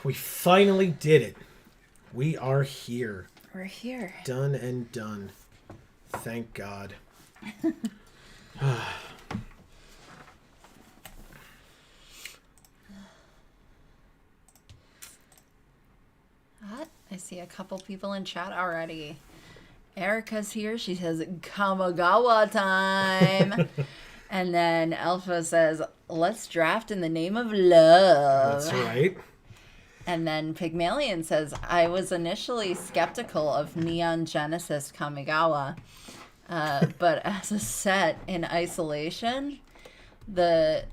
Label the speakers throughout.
Speaker 1: We finally did it. We are here.
Speaker 2: We're here.
Speaker 1: Done and done. Thank God.
Speaker 2: I see a couple people in chat already. Erica's here. She says, Kamigawa time. And then Alpha says, let's draft in the name of love.
Speaker 1: That's right.
Speaker 2: And then Pygmalion says, I was initially skeptical of Neon Genesis Kamigawa, but as a set in isolation, the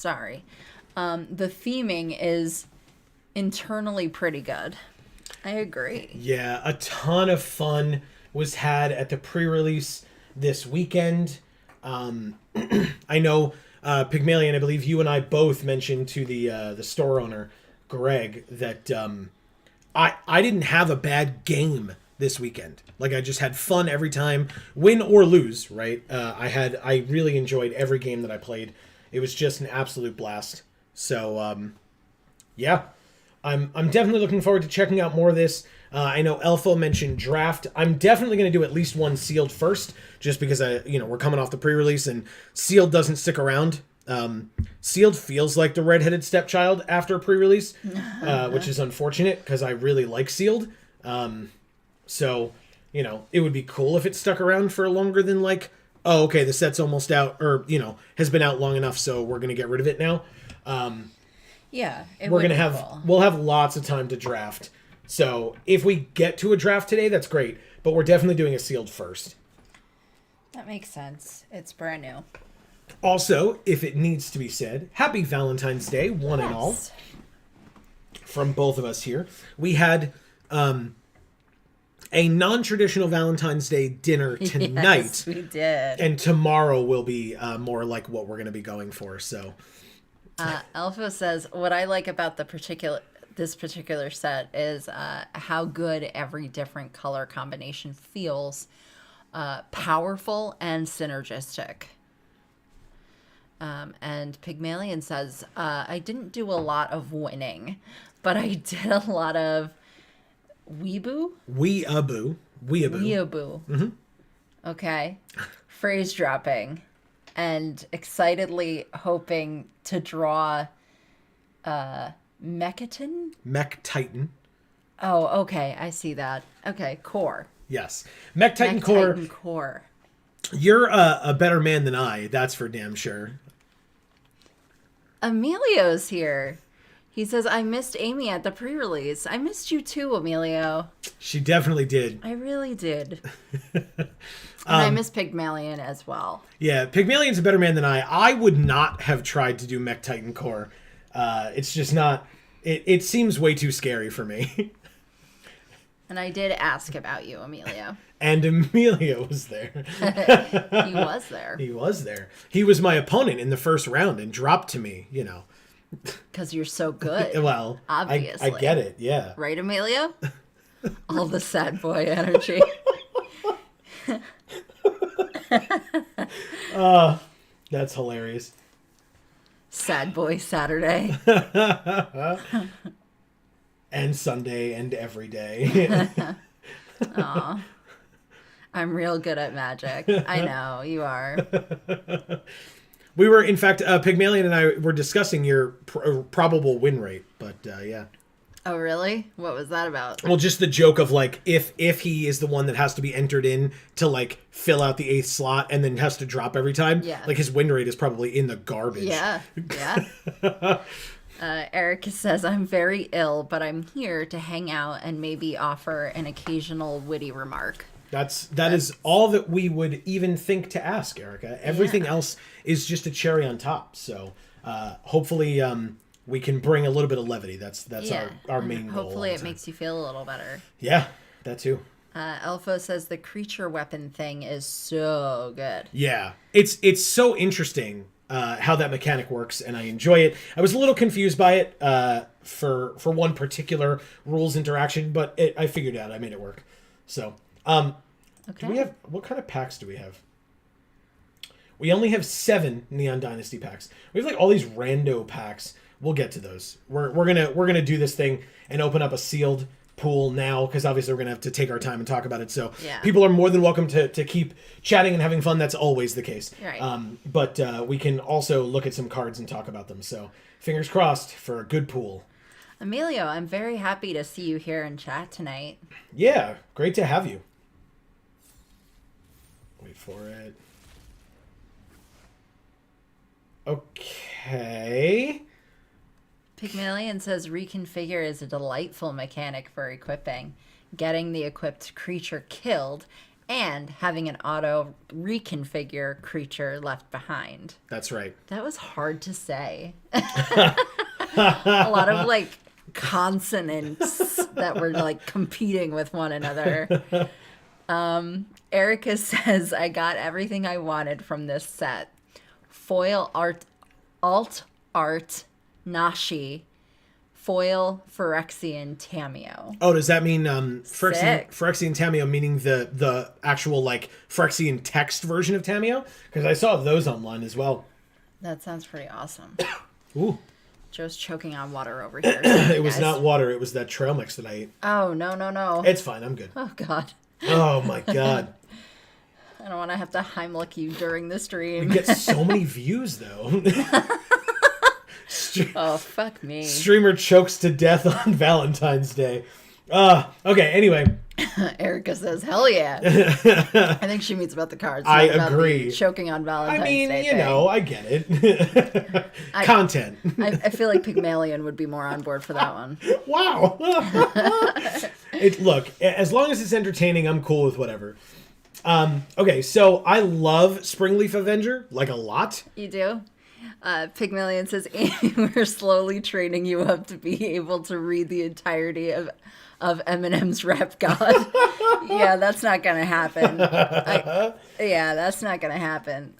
Speaker 2: the theming is internally pretty good. I agree.
Speaker 1: Yeah, a ton of fun was had at the pre-release this weekend. I know Pygmalion, I believe you and I both mentioned to the store owner, Greg, that I didn't have a bad game this weekend. Like, I just had fun every time, win or lose, right? I really enjoyed every game that I played. It was just an absolute blast. So, yeah. I'm definitely looking forward to checking out more of this. I know Elfo mentioned draft. I'm definitely going to do at least one sealed first, just because we're coming off the pre-release and sealed doesn't stick around. Sealed feels like the redheaded stepchild after pre-release, which is unfortunate because I really like sealed. So it would be cool if it stuck around for longer than like, oh, okay, the set's almost out, or has been out long enough, so we're going to get rid of it now.
Speaker 2: Yeah,
Speaker 1: we'll have lots of time to draft. So if we get to a draft today, that's great. But we're definitely doing a sealed first.
Speaker 2: That makes sense. It's brand new.
Speaker 1: Also, if it needs to be said, happy Valentine's Day, one and all. From both of us here. We had a non-traditional Valentine's Day dinner tonight.
Speaker 2: Yes, we did.
Speaker 1: And tomorrow will be more like what we're going to be going for, so...
Speaker 2: Elfo says, what I like about this particular set is how good every different color combination feels, powerful and synergistic. And Pygmalion says, I didn't do a lot of winning, but I did a lot of weeaboo. Mm-hmm. Okay. Phrase dropping. And excitedly hoping to draw Mech-Titan?
Speaker 1: Mech-Titan.
Speaker 2: Oh, okay. I see that. Okay, core.
Speaker 1: Yes. Mech-Titan
Speaker 2: core.
Speaker 1: You're a better man than I, that's for damn sure.
Speaker 2: Emilio's here. He says, I missed Amy at the pre-release. I missed you too, Emilio.
Speaker 1: She definitely did.
Speaker 2: I really did. And I miss Pygmalion as well.
Speaker 1: Yeah, Pygmalion's a better man than I. I would not have tried to do Mech-Titan core. It's just not... It seems way too scary for me.
Speaker 2: And I did ask about you, Emilio.
Speaker 1: And Emilio was there.
Speaker 2: He was there.
Speaker 1: He was there. He was my opponent in the first round and dropped to me,
Speaker 2: Because you're so good.
Speaker 1: Well,
Speaker 2: obviously.
Speaker 1: I get it, yeah.
Speaker 2: Right, Emilio? All the sad boy energy.
Speaker 1: That's hilarious.
Speaker 2: Sad boy Saturday.
Speaker 1: And Sunday and every day.
Speaker 2: Aw. I'm real good at magic. I know, you are.
Speaker 1: We were, in fact, Pygmalion and I were discussing your probable win rate, but yeah.
Speaker 2: Oh, really? What was that about?
Speaker 1: Well, just the joke of, like, if he is the one that has to be entered in to, like, fill out the 8th slot and then has to drop every time, like, his win rate is probably in the garbage.
Speaker 2: Yeah. Eric says, I'm very ill, but I'm here to hang out and maybe offer an occasional witty remark.
Speaker 1: That is all that we would even think to ask, Erica. Everything else is just a cherry on top. So hopefully we can bring a little bit of levity. That's our main goal.
Speaker 2: Hopefully it makes you feel a little better.
Speaker 1: Yeah, that too.
Speaker 2: Elfo says the creature weapon thing is so good.
Speaker 1: Yeah, it's so interesting how that mechanic works, and I enjoy it. I was a little confused by it for one particular rules interaction, but I figured it out. I made it work. So,
Speaker 2: okay.
Speaker 1: Do we have, what kind of packs do we have? We only have 7 Neon Dynasty packs. We have like all these rando packs. We'll get to those. We're gonna do this thing and open up a sealed pool now, because obviously we're gonna have to take our time and talk about it. So people are more than welcome to keep chatting and having fun. That's always the case.
Speaker 2: Right.
Speaker 1: But we can also look at some cards and talk about them. So fingers crossed for a good pool.
Speaker 2: Emilio, I'm very happy to see you here in chat tonight.
Speaker 1: Yeah, great to have you. Wait for it. Okay.
Speaker 2: Pygmalion says reconfigure is a delightful mechanic for equipping, getting the equipped creature killed, and having an auto reconfigure creature left behind.
Speaker 1: That's right.
Speaker 2: That was hard to say. A lot of like consonants that were like competing with one another. Erica says, I got everything I wanted from this set. Foil art, alt art, Nashi, foil Phyrexian Tameo.
Speaker 1: Oh, does that mean Phyrexian
Speaker 2: Sick.
Speaker 1: Tameo, meaning the actual like Phyrexian text version of Tameo? Because I saw those online as well.
Speaker 2: That sounds pretty awesome.
Speaker 1: Ooh.
Speaker 2: Joe's choking on water over here.
Speaker 1: It was not water. It was that trail mix that I ate.
Speaker 2: Oh, no.
Speaker 1: It's fine. I'm good.
Speaker 2: Oh, God.
Speaker 1: Oh, my God.
Speaker 2: I don't want to have to Heimlich you during the stream.
Speaker 1: We get so many views, though.
Speaker 2: Oh, fuck me.
Speaker 1: Streamer chokes to death on Valentine's Day. Okay, anyway.
Speaker 2: Erica says, hell yeah. I think she means about the cards.
Speaker 1: I
Speaker 2: not about
Speaker 1: agree.
Speaker 2: the choking on Valentine's Day.
Speaker 1: I mean, you
Speaker 2: thing.
Speaker 1: know, I get it. Content.
Speaker 2: I feel like Pygmalion would be more on board for that one.
Speaker 1: Wow. Look, as long as it's entertaining, I'm cool with whatever. Okay, so I love Springleaf Avenger, like a lot.
Speaker 2: You do? Pygmalion says, Amy, we're slowly training you up to be able to read the entirety of Eminem's Rap God. Yeah, that's not going to happen. That's not going to happen.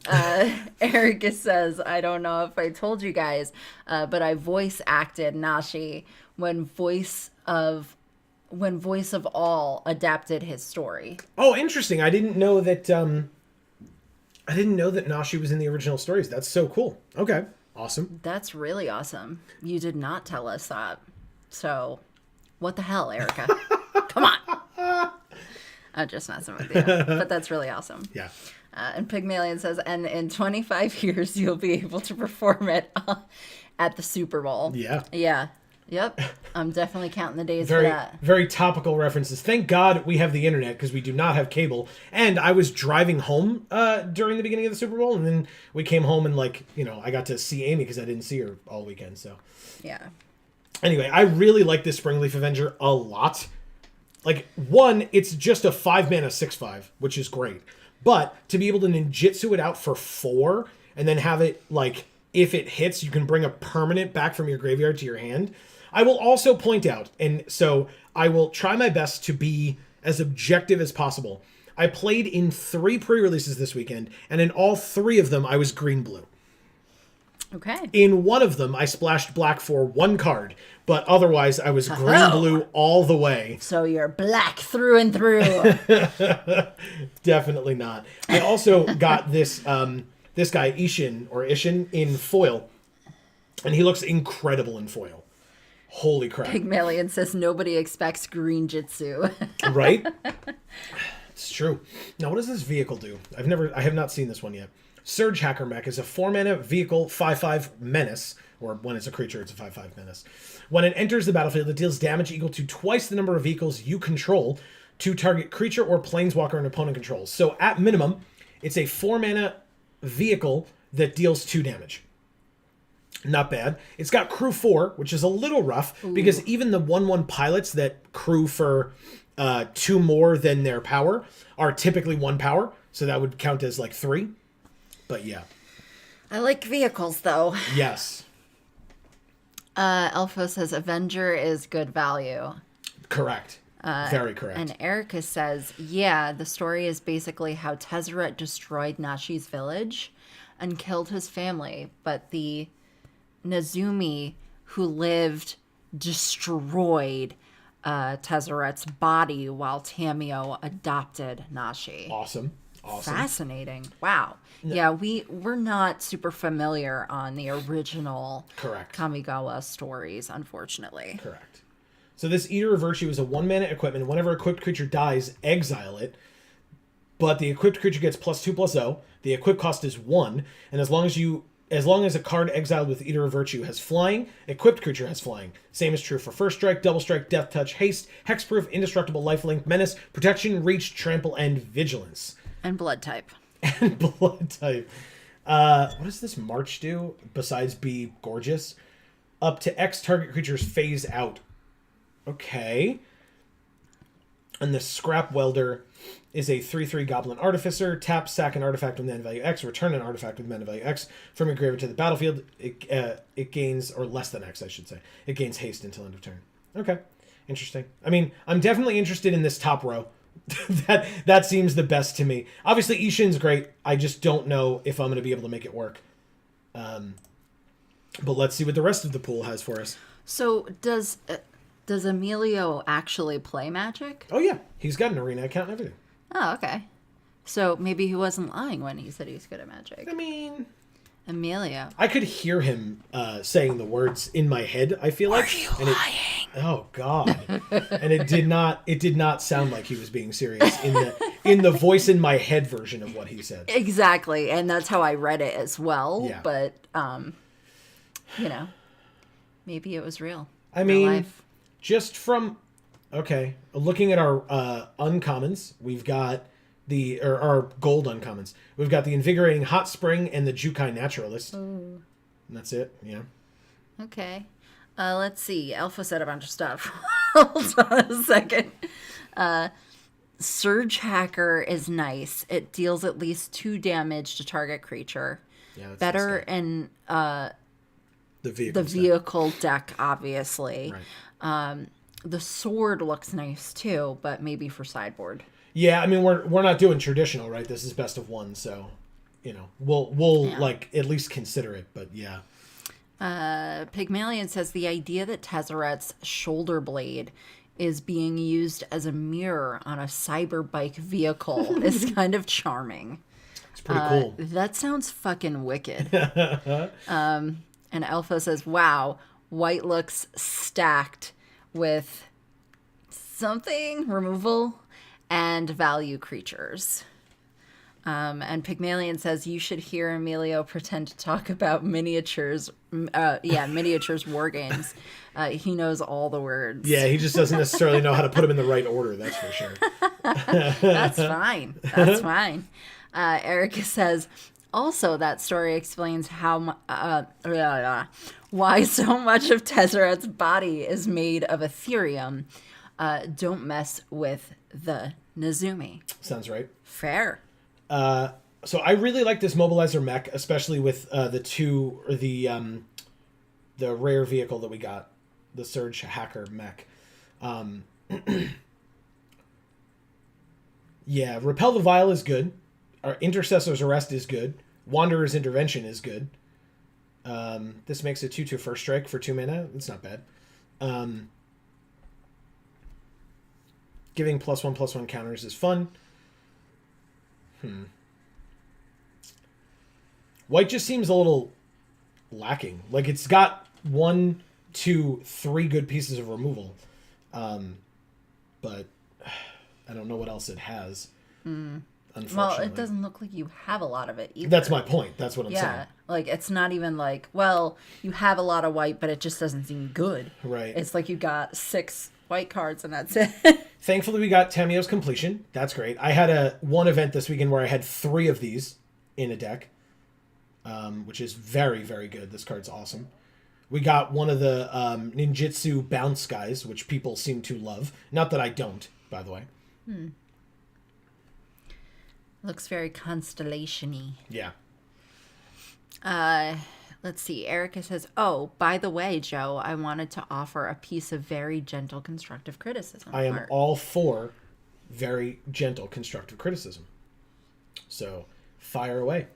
Speaker 2: Erica says, I don't know if I told you guys, but I voice acted Nashi when Voice of All adapted his story.
Speaker 1: Oh, interesting. I didn't know that Nashi was in the original stories. That's so cool. Okay. Awesome.
Speaker 2: That's really awesome. You did not tell us that. So, what the hell, Erica? Come on. I'm just messing with you. But that's really awesome.
Speaker 1: Yeah.
Speaker 2: And Pygmalion says, and in 25 years, you'll be able to perform it at the Super Bowl.
Speaker 1: Yeah.
Speaker 2: Yeah. Yep. I'm definitely counting the days for
Speaker 1: Very,
Speaker 2: that.
Speaker 1: very topical references. Thank God we have the internet because we do not have cable. And I was driving home during the beginning of the Super Bowl, and then we came home and I got to see Amy because I didn't see her all weekend. So
Speaker 2: Yeah.
Speaker 1: anyway, I really like this Springleaf Avenger a lot. Like, one, it's just a 5-mana 6/5, which is great. But to be able to ninjutsu it out for 4 and then have it, like, if it hits, you can bring a permanent back from your graveyard to your hand. I will also point out, and so I will try my best to be as objective as possible. I played in 3 pre-releases this weekend, and in all 3 of them, I was green-blue.
Speaker 2: Okay.
Speaker 1: In one of them, I splashed black for 1 card, but otherwise, I was green-blue all the way.
Speaker 2: So you're black through and through.
Speaker 1: Definitely not. I also got this this guy, Ishin, in foil, and he looks incredible in foil. Holy crap.
Speaker 2: Pygmalion says nobody expects green jitsu.
Speaker 1: Right? It's true. Now, what does this vehicle do? I have not seen this one yet. Surge Hacker Mech is a 4-mana vehicle 5/5 menace, or when it's a creature, it's a 5/5 menace. When it enters the battlefield, it deals damage equal to twice the number of vehicles you control to target creature or planeswalker an opponent controls. So at minimum, it's a 4-mana vehicle that deals 2 damage. Not bad. It's got crew 4, which is a little rough because even the 1/1 pilots that crew for 2 more than their power are typically 1 power. So that would count as like 3. But yeah.
Speaker 2: I like vehicles, though.
Speaker 1: Yes.
Speaker 2: Elfo says Avenger is good value.
Speaker 1: Correct. Very correct.
Speaker 2: And Erica says, yeah, the story is basically how Tezzeret destroyed Nashi's village and killed his family, but the Nezumi who lived destroyed Tezzeret's body while Tameo adopted Nashi.
Speaker 1: Awesome.
Speaker 2: Fascinating. Wow. Yeah, we're not super familiar on the original
Speaker 1: Correct.
Speaker 2: Kamigawa stories, unfortunately.
Speaker 1: Correct. So this Eater of Virtue is a 1-mana equipment. Whenever equipped creature dies, exile it. But the equipped creature gets +2/+0. The equip cost is 1, and as long as a card exiled with Eater of Virtue has flying, equipped creature has flying. Same is true for First Strike, Double Strike, Death Touch, Haste, Hexproof, Indestructible, Lifelink, Menace, Protection, Reach, Trample, and Vigilance.
Speaker 2: And blood type.
Speaker 1: And blood type. What does this March do besides be gorgeous? Up to X target creatures phase out. Okay. And the Scrap Welder is a 3/3 Goblin Artificer. Tap, sack an artifact with mana value X. Return an artifact with mana value X from your graveyard to the battlefield. It gains, or less than X, I should say. It gains haste until end of turn. Okay. Interesting. I mean, I'm definitely interested in this top row. that seems the best to me. Obviously, Ishin's great. I just don't know if I'm going to be able to make it work. But let's see what the rest of the pool has for us.
Speaker 2: So does Emilio actually play Magic?
Speaker 1: Oh, yeah. He's got an arena account and everything.
Speaker 2: Oh, okay. So maybe he wasn't lying when he said he's good at Magic.
Speaker 1: I mean...
Speaker 2: Emilio.
Speaker 1: I could hear him saying the words in my head, I feel like.
Speaker 2: Are you lying?
Speaker 1: Oh, God. And it did not sound like he was being serious in the voice in my head version of what he said.
Speaker 2: Exactly. And that's how I read it as well.
Speaker 1: Yeah.
Speaker 2: But, maybe it was real.
Speaker 1: I mean, just from... Okay. Looking at our uncommons, we've got our gold uncommons. We've got the Invigorating Hot Spring and the Jukai Naturalist.
Speaker 2: Ooh.
Speaker 1: And that's it. Yeah.
Speaker 2: Okay. Let's see. Alpha said a bunch of stuff. Hold on a second. Surge Hacker is nice. It deals at least 2 damage to target creature.
Speaker 1: Yeah, that's
Speaker 2: better in
Speaker 1: the
Speaker 2: vehicle deck, obviously.
Speaker 1: Right.
Speaker 2: The sword looks nice too, but maybe for sideboard.
Speaker 1: Yeah, I mean we're not doing traditional, right? This is best of one, so we'll like at least consider it, but yeah.
Speaker 2: Pygmalion says the idea that Tezzeret's shoulder blade is being used as a mirror on a cyber bike vehicle is kind of charming.
Speaker 1: It's pretty cool.
Speaker 2: That sounds fucking wicked. And Alpha says, wow, white looks stacked with something, removal, and value creatures. And Pygmalion says, you should hear Emilio pretend to talk about miniatures. Miniatures war games. He knows all the words.
Speaker 1: Yeah, he just doesn't necessarily know how to put them in the right order, that's for sure.
Speaker 2: That's fine. That's fine. Erica says, also that story explains how why so much of Tezzeret's body is made of Ethereum. Don't mess with the Nezumi.
Speaker 1: Sounds right.
Speaker 2: Fair.
Speaker 1: So I really like this mobilizer mech, especially with the rare vehicle that we got, the Surge Hacker mech. Yeah, Repel the Vile is good. Our Intercessor's Arrest is good. Wanderer's Intervention is good. This makes a 2/2 first strike for 2 mana. That's not bad. Giving +1/+1 counters is fun. White just seems a little lacking. Like, it's got 1, 2, 3 good pieces of removal. But I don't know what else it has. Unfortunately.
Speaker 2: Well, it doesn't look like you have a lot of it either.
Speaker 1: That's my point. That's what I'm saying.
Speaker 2: Yeah, like, it's not even like, well, you have a lot of white, but it just doesn't seem good.
Speaker 1: Right.
Speaker 2: It's like you got 6 white cards and that's it.
Speaker 1: Thankfully, we got Tamio's Completion. That's great. I had one event this weekend where I had 3 of these in a deck, which is very, very good. This card's awesome. We got one of the ninjutsu bounce guys, which people seem to love. Not that I don't, by the way.
Speaker 2: Looks very constellation-y.
Speaker 1: Yeah.
Speaker 2: Let's see. Erica says, oh, by the way, Joe, I wanted to offer a piece of very gentle constructive criticism.
Speaker 1: I am all for very gentle constructive criticism. So, fire away.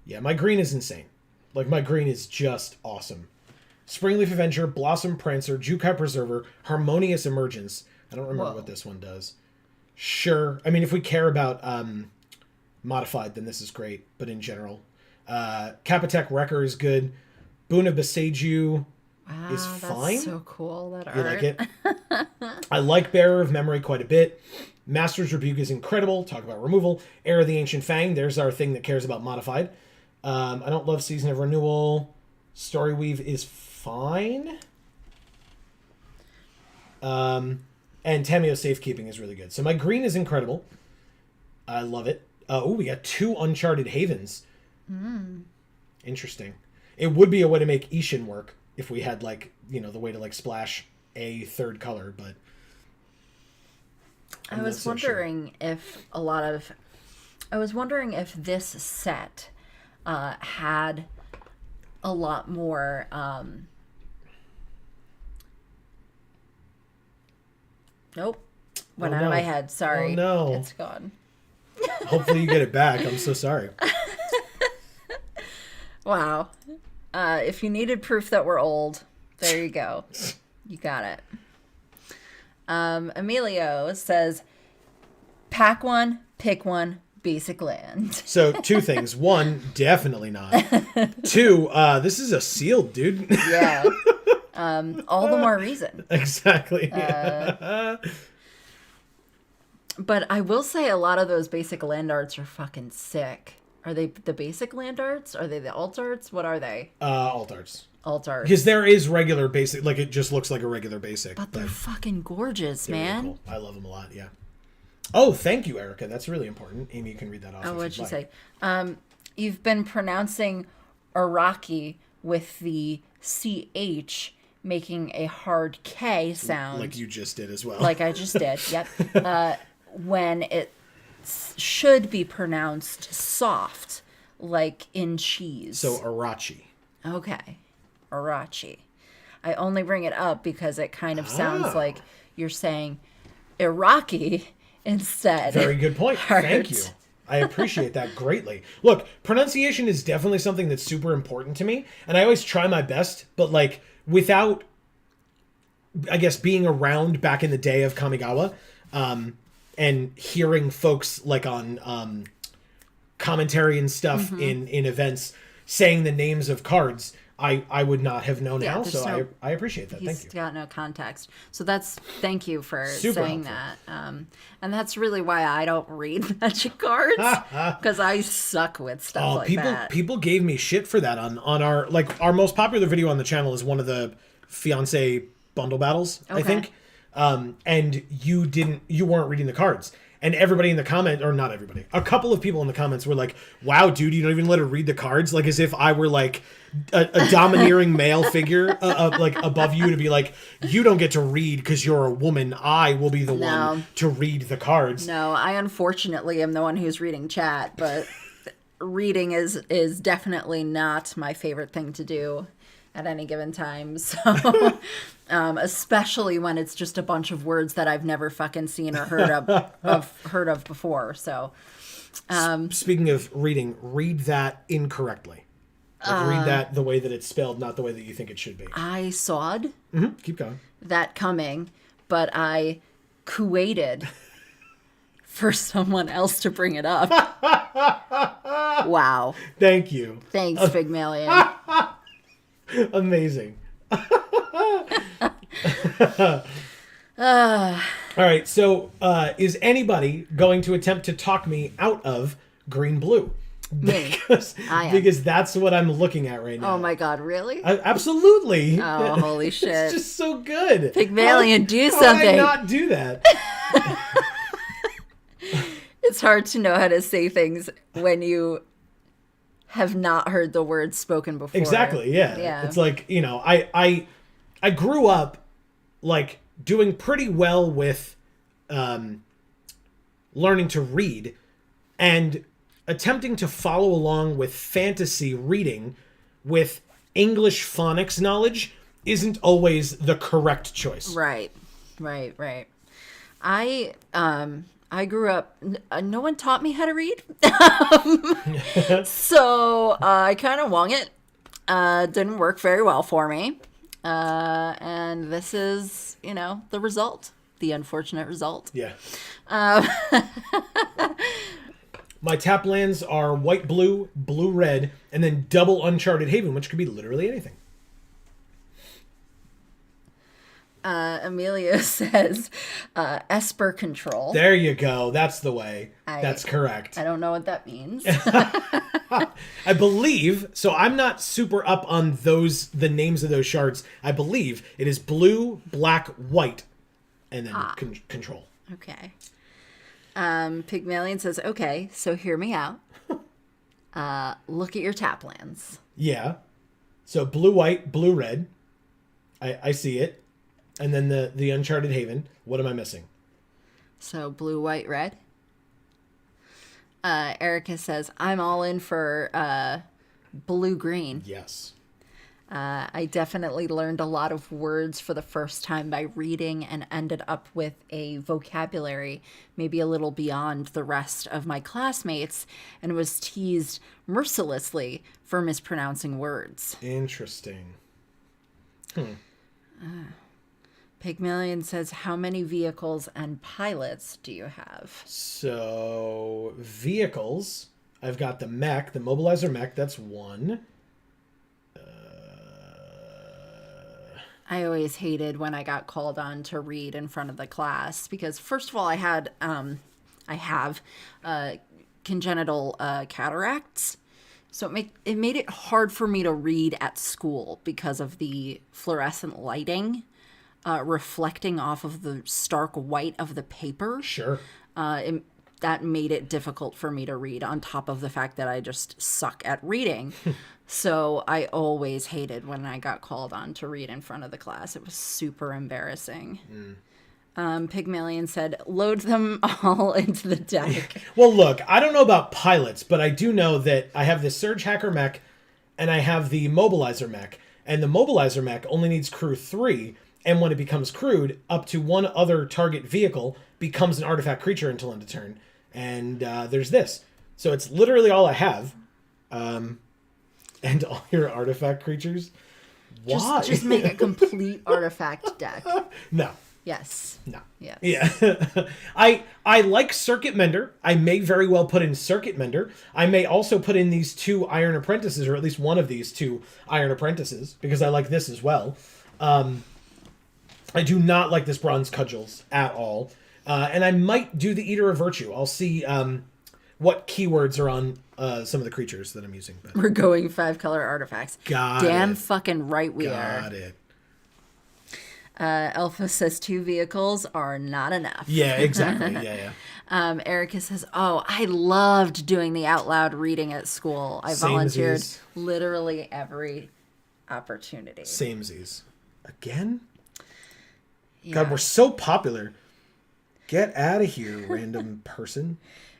Speaker 1: Yeah, my green is insane. Like, my green is just awesome. Springleaf Avenger, Blossom Prancer, Jukai Preserver, Harmonious Emergence. I don't remember what this one does. Sure. I mean, if we care about modified, then this is great. But in general, Kapitech Wrecker is good. Boon of Beseiju is fine.
Speaker 2: That's so cool, that art.
Speaker 1: You like it? I like Bearer of Memory quite a bit. Master's Rebuke is incredible. Talk about removal. Heir of the Ancient Fang. There's our thing that cares about modified. I don't love Season of Renewal. Story Weave is fine. And Tamio Safekeeping is really good. So my green is incredible. I love it. We got 2 Uncharted Havens. Interesting. It would be a way to make Ishin work if we had, like, you know, the way to, like, splash a third color, but
Speaker 2: I was wondering if this set had a lot more nope. Went out of my head. Sorry.
Speaker 1: Oh, no.
Speaker 2: It's gone.
Speaker 1: Hopefully you get it back. I'm so sorry.
Speaker 2: Wow. If you needed proof that we're old, there you go. You got it. Emilio says, pack one, pick one, basic land.
Speaker 1: So 2 things. 1, definitely not. 2, this is a sealed, dude.
Speaker 2: Yeah. All the more reason.
Speaker 1: Exactly.
Speaker 2: But I will say a lot of those basic land arts are fucking sick. Are they the basic land arts? Are they the alt arts? What are they?
Speaker 1: Alt arts.
Speaker 2: Alt arts.
Speaker 1: Because there is regular basic, like, it just looks like a regular basic.
Speaker 2: But they're fucking gorgeous, man.
Speaker 1: Really cool. I love them a lot, yeah. Oh, thank you, Erica. That's really important. Amy, you can read that off.
Speaker 2: Oh, what'd you say? You've been pronouncing Iraqi with the CH making a hard K sound.
Speaker 1: Like you just did as well.
Speaker 2: Like I just did, yep. When it should be pronounced soft, like in cheese.
Speaker 1: So, Arachi.
Speaker 2: Okay. Arachi. I only bring it up because it kind of sounds like you're saying Iraqi instead.
Speaker 1: Very good point. Thank you. I appreciate that greatly. Look, pronunciation is definitely something that's super important to me, and I always try my best, but, like, without, I guess, being around back in the day of Kamigawa, and hearing folks, like, on commentary and stuff in events saying the names of cards, I would not have known how, so I appreciate that. Thank you.
Speaker 2: He's got no context. So thank you for
Speaker 1: Super
Speaker 2: saying
Speaker 1: helpful.
Speaker 2: that. And that's really why I don't read Magic cards, because I suck with stuff like that.
Speaker 1: People gave me shit for that on our, like, our most popular video on the channel is one of the fiancé bundle battles, I think. And you weren't reading the cards. And everybody in the comment, or not everybody, a couple of people in the comments were like, wow, dude, you don't even let her read the cards? Like, as if I were, like, a domineering male figure, like, above you to be like, you don't get to read because you're a woman. I will be the one to read the cards.
Speaker 2: No, I unfortunately am the one who's reading chat, but reading is definitely not my favorite thing to do at any given time. So, especially when it's just a bunch of words that I've never fucking seen or heard of before. So,
Speaker 1: speaking of reading, read that incorrectly. Like, read that the way that it's spelled, not the way that you think it should be.
Speaker 2: I sawed
Speaker 1: Keep going.
Speaker 2: that coming, but I waited for someone else to bring it up. Wow.
Speaker 1: Thank you.
Speaker 2: Thanks, Pygmalion.
Speaker 1: Amazing. All right, so is anybody going to attempt to talk me out of green blue? Because that's what I'm looking at right now.
Speaker 2: Oh my god, really?
Speaker 1: Absolutely.
Speaker 2: Oh, holy shit.
Speaker 1: It's just so good.
Speaker 2: Pygmalion, do
Speaker 1: How
Speaker 2: something.
Speaker 1: did I not do that?
Speaker 2: It's hard to know how to say things when you have not heard the words spoken before.
Speaker 1: Exactly, yeah. It's like, you know, I grew up, like, doing pretty well with learning to read and attempting to follow along with fantasy reading with English phonics knowledge isn't always the correct choice.
Speaker 2: Right. I grew up, no one taught me how to read. So I kind of wung it. Didn't work very well for me. And this is, you know, the result, the unfortunate result.
Speaker 1: Yeah. My tap lands are white, blue, blue, red, and then double Uncharted Haven, which could be literally anything.
Speaker 2: Emilio says, Esper control.
Speaker 1: There you go. That's the way. That's correct.
Speaker 2: I don't know what that means.
Speaker 1: I believe, so I'm not super up on the names of those shards. I believe it is blue, black, white, and then control.
Speaker 2: Okay. Pygmalion says, okay, so hear me out. Look at your tap lands.
Speaker 1: Yeah. So blue, white, blue, red. I see it. And then the Uncharted Haven. What am I missing?
Speaker 2: So blue, white, red. Erica says, I'm all in for blue, green.
Speaker 1: Yes.
Speaker 2: I definitely learned a lot of words for the first time by reading and ended up with a vocabulary maybe a little beyond the rest of my classmates and was teased mercilessly for mispronouncing words.
Speaker 1: Interesting.
Speaker 2: Pygmalion says, how many vehicles and pilots do you have?
Speaker 1: So, vehicles. I've got the mech, the mobilizer mech. That's one.
Speaker 2: I always hated when I got called on to read in front of the class because, first of all, I have congenital cataracts, so it made it hard for me to read at school because of the fluorescent lighting reflecting off of the stark white of the paper.
Speaker 1: Sure.
Speaker 2: That made it difficult for me to read, on top of the fact that I just suck at reading. So I always hated when I got called on to read in front of the class. It was super embarrassing. Pygmalion said, load them all into the deck.
Speaker 1: Well, look, I don't know about pilots, but I do know that I have the Surge Hacker mech and I have the Mobilizer mech. And the Mobilizer mech only needs crew 3. And when it becomes crewed, up to one other target vehicle becomes an artifact creature until end of turn. And there's this. So it's literally all I have. And all your artifact creatures. Why?
Speaker 2: Just make a complete artifact deck.
Speaker 1: No.
Speaker 2: Yes.
Speaker 1: No.
Speaker 2: Yes.
Speaker 1: Yeah. I like Circuit Mender. I may very well put in Circuit Mender. I may also put in these 2 Iron Apprentices, or at least one of these 2 Iron Apprentices, because I like this as well. I do not like this Bronze Cudgels at all. And I might do the Eater of Virtue. I'll see what keywords are on some of the creatures that I'm using. But
Speaker 2: We're going 5-color artifacts. Damn
Speaker 1: it.
Speaker 2: fucking right we are.
Speaker 1: Got it.
Speaker 2: Alpha says 2 vehicles are not enough.
Speaker 1: Yeah, exactly. Yeah.
Speaker 2: Erica says, oh, I loved doing the out loud reading at school. I volunteered literally every opportunity.
Speaker 1: Samesies. Again?
Speaker 2: Yeah.
Speaker 1: God, we're so popular. Get out of here, random person.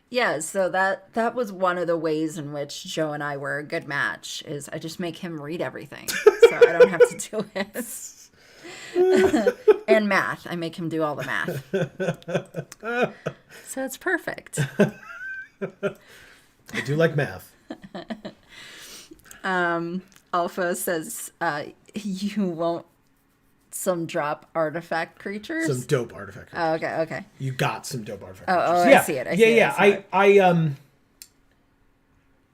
Speaker 2: Yeah, so that was one of the ways in which Joe and I were a good match, is I just make him read everything. So I don't have to do it. And math. I make him do all the math. So it's perfect.
Speaker 1: I do like math.
Speaker 2: Alpha says you won't some drop artifact creatures.
Speaker 1: Some dope artifact creatures.
Speaker 2: Oh, okay.
Speaker 1: You got some dope artifact
Speaker 2: Oh,
Speaker 1: creatures.
Speaker 2: I see it.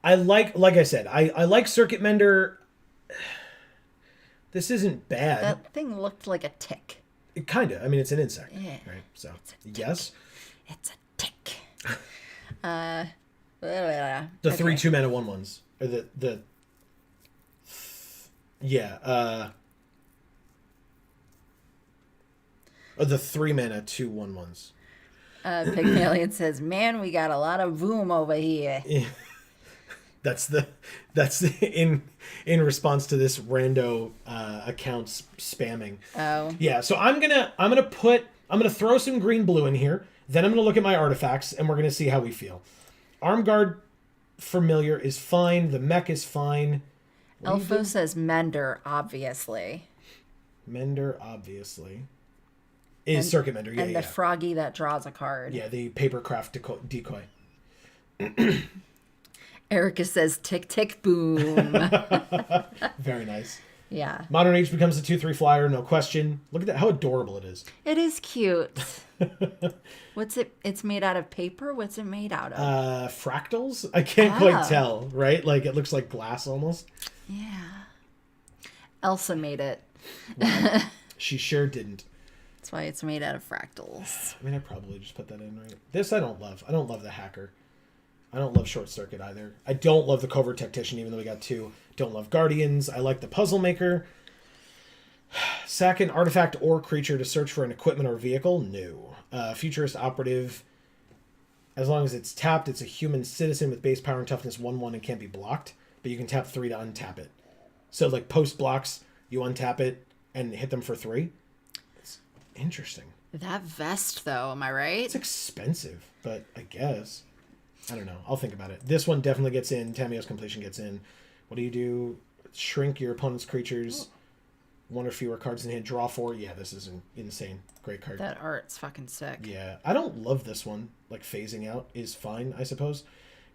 Speaker 1: I like I said, I like Circuit Mender. This isn't bad.
Speaker 2: That thing looked like a tick.
Speaker 1: It kind of. I mean, it's an insect.
Speaker 2: Yeah.
Speaker 1: Right. So, yes.
Speaker 2: It's a tick.
Speaker 1: The
Speaker 2: Okay.
Speaker 1: 3 2-mana 1/1s. Or the or the 3-mana 2 1/1s.
Speaker 2: Pygmalion says, "Man, we got a lot of boom over here."
Speaker 1: Yeah. That's in response to this rando accounts spamming.
Speaker 2: Oh.
Speaker 1: Yeah, so I'm gonna throw some green blue in here. Then I'm gonna look at my artifacts and we're gonna see how we feel. Armguard Familiar is fine. The mech is fine.
Speaker 2: Elfo says Mender, obviously.
Speaker 1: Mender, obviously. Is Circuit Mender, yeah.
Speaker 2: And the froggy that draws a card.
Speaker 1: Yeah, the papercraft decoy.
Speaker 2: Erica says tick tick boom.
Speaker 1: Very nice.
Speaker 2: Yeah.
Speaker 1: Modern Age becomes a 2/3 flyer, no question. Look at that, how adorable it is.
Speaker 2: It is cute. What's it? It's made out of paper? What's it made out of?
Speaker 1: Fractals? I can't quite tell, right? Like, it looks like glass almost.
Speaker 2: Yeah. Elsa made it.
Speaker 1: Wow. She sure didn't.
Speaker 2: That's why it's made out of fractals.
Speaker 1: I mean, I probably just put that in, right? This I don't love. I don't love the Hacker. I don't love Short Circuit either. I don't love the Covert Tactician, even though we got 2. Don't love Guardians. I like the Puzzle Maker. Sack an artifact or creature to search for an equipment or vehicle? No. Futurist Operative. As long as it's tapped, it's a human citizen with base power and toughness 1/1 and can't be blocked. But you can tap 3 to untap it. So like post blocks, you untap it and hit them for 3. It's interesting.
Speaker 2: That vest, though, am I right?
Speaker 1: It's expensive, but I guess. I don't know. I'll think about it. This one definitely gets in. Tamiyo's completion gets in. What do you do? Shrink your opponent's creatures. 1 or fewer cards in hand. Draw 4. Yeah, this is insane. Great card.
Speaker 2: That art's fucking sick.
Speaker 1: Yeah. I don't love this one. Like, phasing out is fine, I suppose.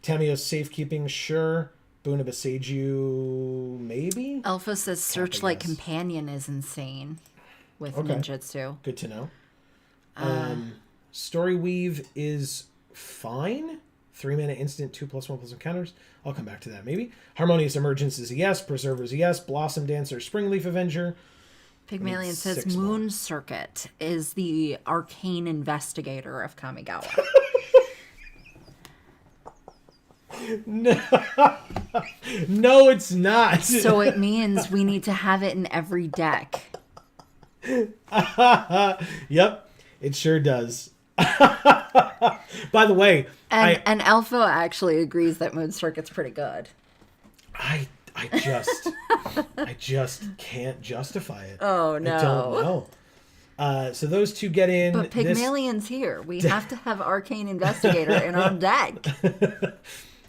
Speaker 1: Tamiyo's safekeeping, sure. Boon of Beseiju, maybe?
Speaker 2: Alpha says Searchlight Companion is insane with ninjutsu.
Speaker 1: Good to know. Story Weave is fine. 3 mana instant, 2+1/+1 counters. I'll come back to that maybe. Harmonious Emergence is a yes. Preserver is a yes. Blossom Dancer, Springleaf Avenger.
Speaker 2: Pygmalion says Moon Circuit is the arcane investigator of Kamigawa.
Speaker 1: No, it's not.
Speaker 2: So it means we need to have it in every deck.
Speaker 1: Yep, it sure does. By the way,
Speaker 2: and Alpha actually agrees that Moon Circuit's pretty good.
Speaker 1: I just can't justify it.
Speaker 2: Oh no.
Speaker 1: I don't know. So those two get in.
Speaker 2: But Pygmalion's here. We have to have Arcane Investigator in our deck.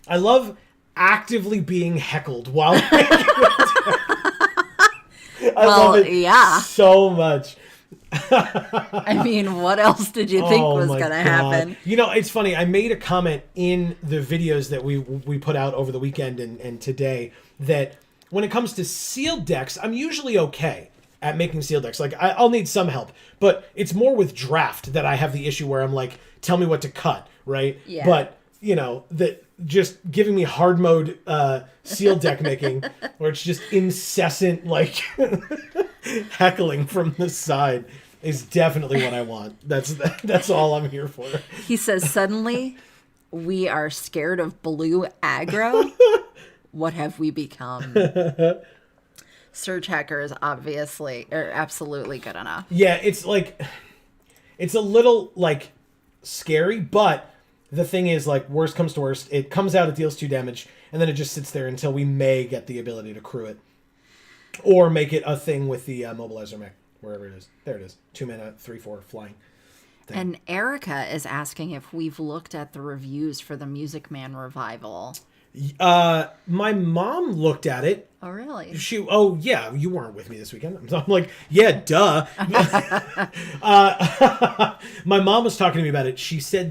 Speaker 1: I love actively being heckled while I love it so much.
Speaker 2: I mean, what else did you think was going to happen?
Speaker 1: You know, it's funny. I made a comment in the videos that we put out over the weekend and today that when it comes to sealed decks, I'm usually okay at making sealed decks. Like, I'll need some help. But it's more with draft that I have the issue where I'm like, tell me what to cut, right?
Speaker 2: Yeah.
Speaker 1: But, you know, that just giving me hard mode sealed deck making where it's just incessant, like, heckling from the side is definitely what I want. That's all I'm here for.
Speaker 2: He says, suddenly we are scared of blue aggro. What have we become? Surge Hacker is absolutely good enough.
Speaker 1: Yeah, it's like, it's a little like scary, but the thing is, like, worst comes to worst, it comes out, it deals 2 damage, and then it just sits there until we may get the ability to crew it. Or make it a thing with the Mobilizer mech, wherever it is. There it is. 2 mana, 3/4 flying thing.
Speaker 2: And Erica is asking if we've looked at the reviews for the Music Man revival.
Speaker 1: My mom looked at it.
Speaker 2: Oh, really?
Speaker 1: Yeah, you weren't with me this weekend. I'm like, yeah, duh. My mom was talking to me about it. She said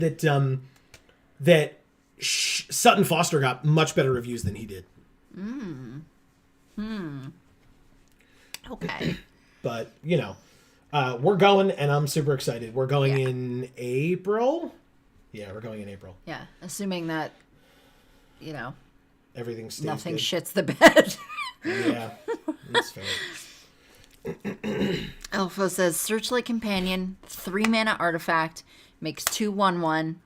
Speaker 1: that Sutton Foster got much better reviews than he did.
Speaker 2: Okay.
Speaker 1: But, you know, we're going, and I'm super excited. We're going in April. Yeah, we're going in April.
Speaker 2: Yeah, assuming that, you know,
Speaker 1: everything stays
Speaker 2: nothing
Speaker 1: good.
Speaker 2: shits the bed.
Speaker 1: Yeah, that's fair.
Speaker 2: Alpha says Searchlight Companion, 3 mana artifact, makes 2/1/1,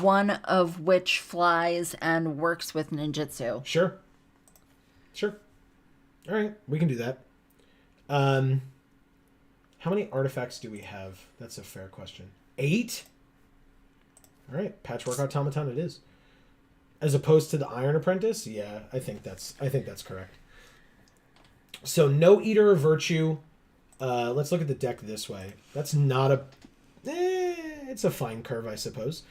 Speaker 2: one of which flies and works with ninjutsu.
Speaker 1: Sure. All right, we can do that. How many artifacts do we have? That's a fair question. 8? All right, Patchwork Automaton it is. As opposed to the Iron Apprentice? Yeah, I think that's correct. So no Eater of Virtue. Let's look at the deck this way. That's not a... it's a fine curve, I suppose.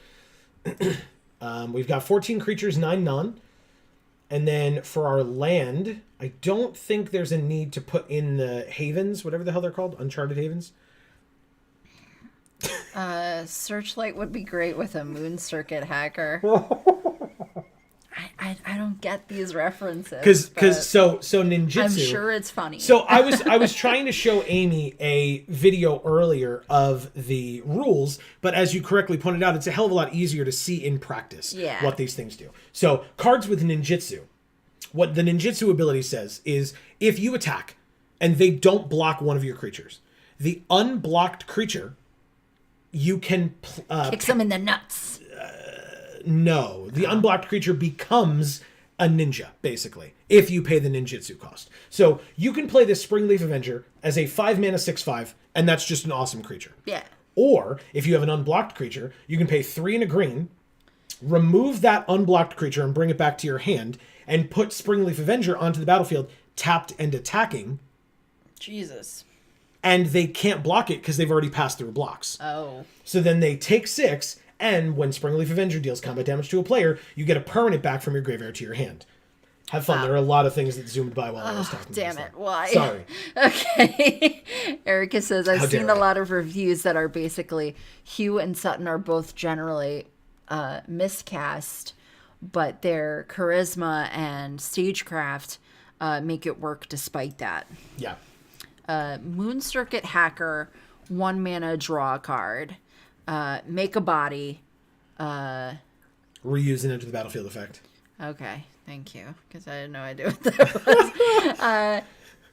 Speaker 1: We've got 14 creatures, 9 non. And then for our land, I don't think there's a need to put in the havens, whatever the hell they're called, Uncharted Havens.
Speaker 2: Searchlight would be great with a Moon Circuit hacker. I don't get these references.
Speaker 1: Because so ninjutsu.
Speaker 2: I'm sure it's funny.
Speaker 1: So I was trying to show Amy a video earlier of the rules, but as you correctly pointed out, it's a hell of a lot easier to see in practice what these things do. So cards with ninjutsu. What the ninjutsu ability says is if you attack and they don't block one of your creatures, the unblocked creature, you can
Speaker 2: kicks them in the nuts.
Speaker 1: No, the unblocked creature becomes a ninja, basically, if you pay the ninjutsu cost. So you can play this Springleaf Avenger as a 5 mana 6/5, and that's just an awesome creature.
Speaker 2: Yeah.
Speaker 1: Or if you have an unblocked creature, you can pay 3 and a green, remove that unblocked creature and bring it back to your hand, and put Springleaf Avenger onto the battlefield, tapped and attacking.
Speaker 2: Jesus.
Speaker 1: And they can't block it because they've already passed through blocks.
Speaker 2: Oh.
Speaker 1: So then they take 6, and when Springleaf Avenger deals combat damage to a player, you get a permanent back from your graveyard to your hand. Have fun. There are a lot of things that zoomed by while I was talking.
Speaker 2: Damn it. Why?
Speaker 1: Sorry.
Speaker 2: Okay. Erica says, I've seen
Speaker 1: dare
Speaker 2: a
Speaker 1: I?
Speaker 2: lot of reviews that are basically Hugh and Sutton are both generally miscast, but their charisma and stagecraft make it work despite that.
Speaker 1: Yeah.
Speaker 2: Moon Circuit Hacker, 1 mana, draw a card. Make a body.
Speaker 1: Reuse and enter the battlefield effect.
Speaker 2: Okay, thank you, because I had no idea what that was.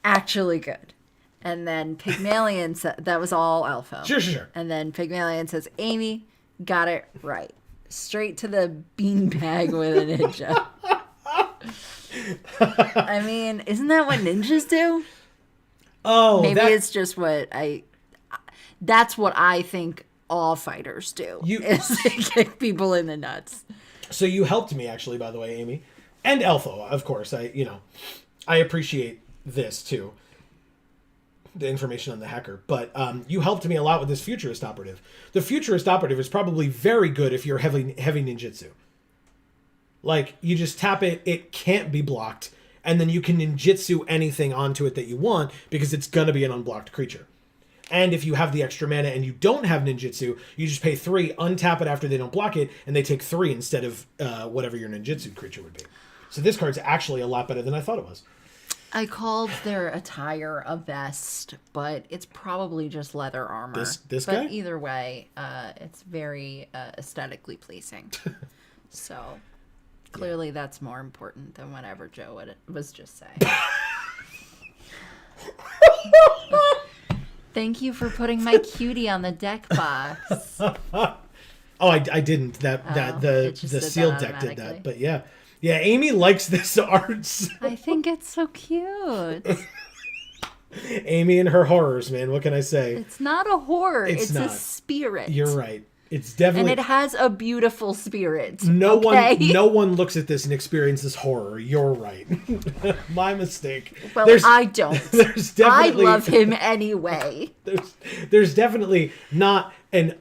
Speaker 2: Actually good. And then Pygmalion said, that was all Elfo.
Speaker 1: Sure.
Speaker 2: And then Pygmalion says, Amy, got it right. Straight to the beanbag with a ninja. I mean, isn't that what ninjas do?
Speaker 1: Oh,
Speaker 2: Maybe it's just that's what I think all fighters do. Is they kick people in the nuts.
Speaker 1: So you helped me, actually, by the way, Amy. And Elfo, of course. I appreciate this, too. The information on the hacker. But you helped me a lot with this Futurist Operative. The Futurist Operative is probably very good if you're heavy ninjutsu. Like, you just tap it, it can't be blocked, and then you can ninjutsu anything onto it that you want, because it's going to be an unblocked creature. And if you have the extra mana and you don't have ninjutsu, you just pay 3, untap it after they don't block it, and they take 3 instead of whatever your ninjutsu creature would be. So this card's actually a lot better than I thought it was.
Speaker 2: I called their attire a vest, but it's probably just leather armor.
Speaker 1: This guy?
Speaker 2: But either way, it's very aesthetically pleasing. So clearly that's more important than whatever Joe was just saying. Thank you for putting my cutie on the deck box.
Speaker 1: Oh, I didn't. The sealed deck did that. But yeah. Yeah, Amy likes this art.
Speaker 2: I think it's so cute.
Speaker 1: Amy and her horrors, man. What can I say?
Speaker 2: It's not a horror. It's
Speaker 1: not.
Speaker 2: A spirit.
Speaker 1: You're right. It's definitely...
Speaker 2: And it has a beautiful spirit.
Speaker 1: No one looks at this and experiences horror. You're right. My mistake.
Speaker 2: Well, I don't.
Speaker 1: There's definitely...
Speaker 2: I love him anyway.
Speaker 1: There's definitely not an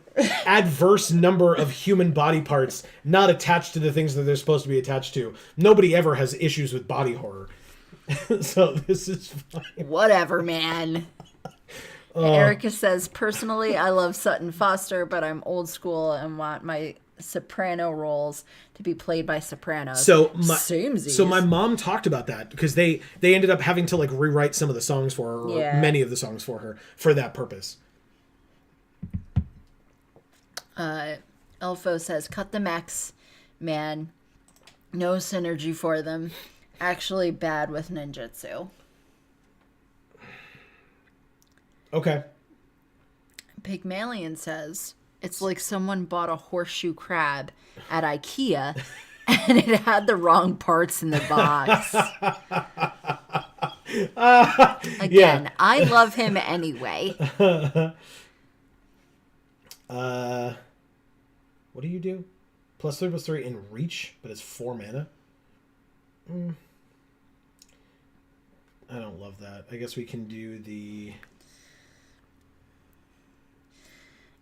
Speaker 1: adverse number of human body parts not attached to the things that they're supposed to be attached to. Nobody ever has issues with body horror. So this is fine.
Speaker 2: Whatever, man. Erica says, personally, I love Sutton Foster, but I'm old school and want my soprano roles to be played by sopranos.
Speaker 1: So my mom talked about that because they ended up having to like rewrite some of the songs for her, or many of the songs for her, for that purpose.
Speaker 2: Elfo says, cut the mechs, man. No synergy for them. Actually bad with ninjutsu.
Speaker 1: Okay.
Speaker 2: Pygmalion says, it's like someone bought a horseshoe crab at IKEA and it had the wrong parts in the box. Again, I love him anyway.
Speaker 1: What do you do? +3/+3 in reach, but it's 4 mana? I don't love that. I guess we can do the...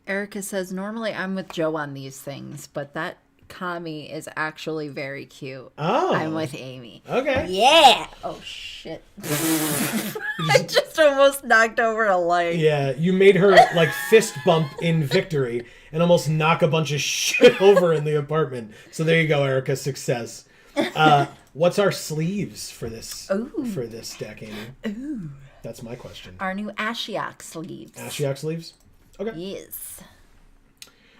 Speaker 2: Erica says, normally I'm with Joe on these things, but that Kami is actually very cute.
Speaker 1: Oh.
Speaker 2: I'm with Amy.
Speaker 1: Okay.
Speaker 2: Yeah. Oh, shit. I just almost knocked over a light.
Speaker 1: Yeah, you made her, like, fist bump in victory and almost knock a bunch of shit over in the apartment. So there you go, Erica. Success. What's our sleeves for this deck, Amy?
Speaker 2: Ooh.
Speaker 1: That's my question.
Speaker 2: Our new Ashiok sleeves.
Speaker 1: Ashiok sleeves? Okay.
Speaker 2: Yes.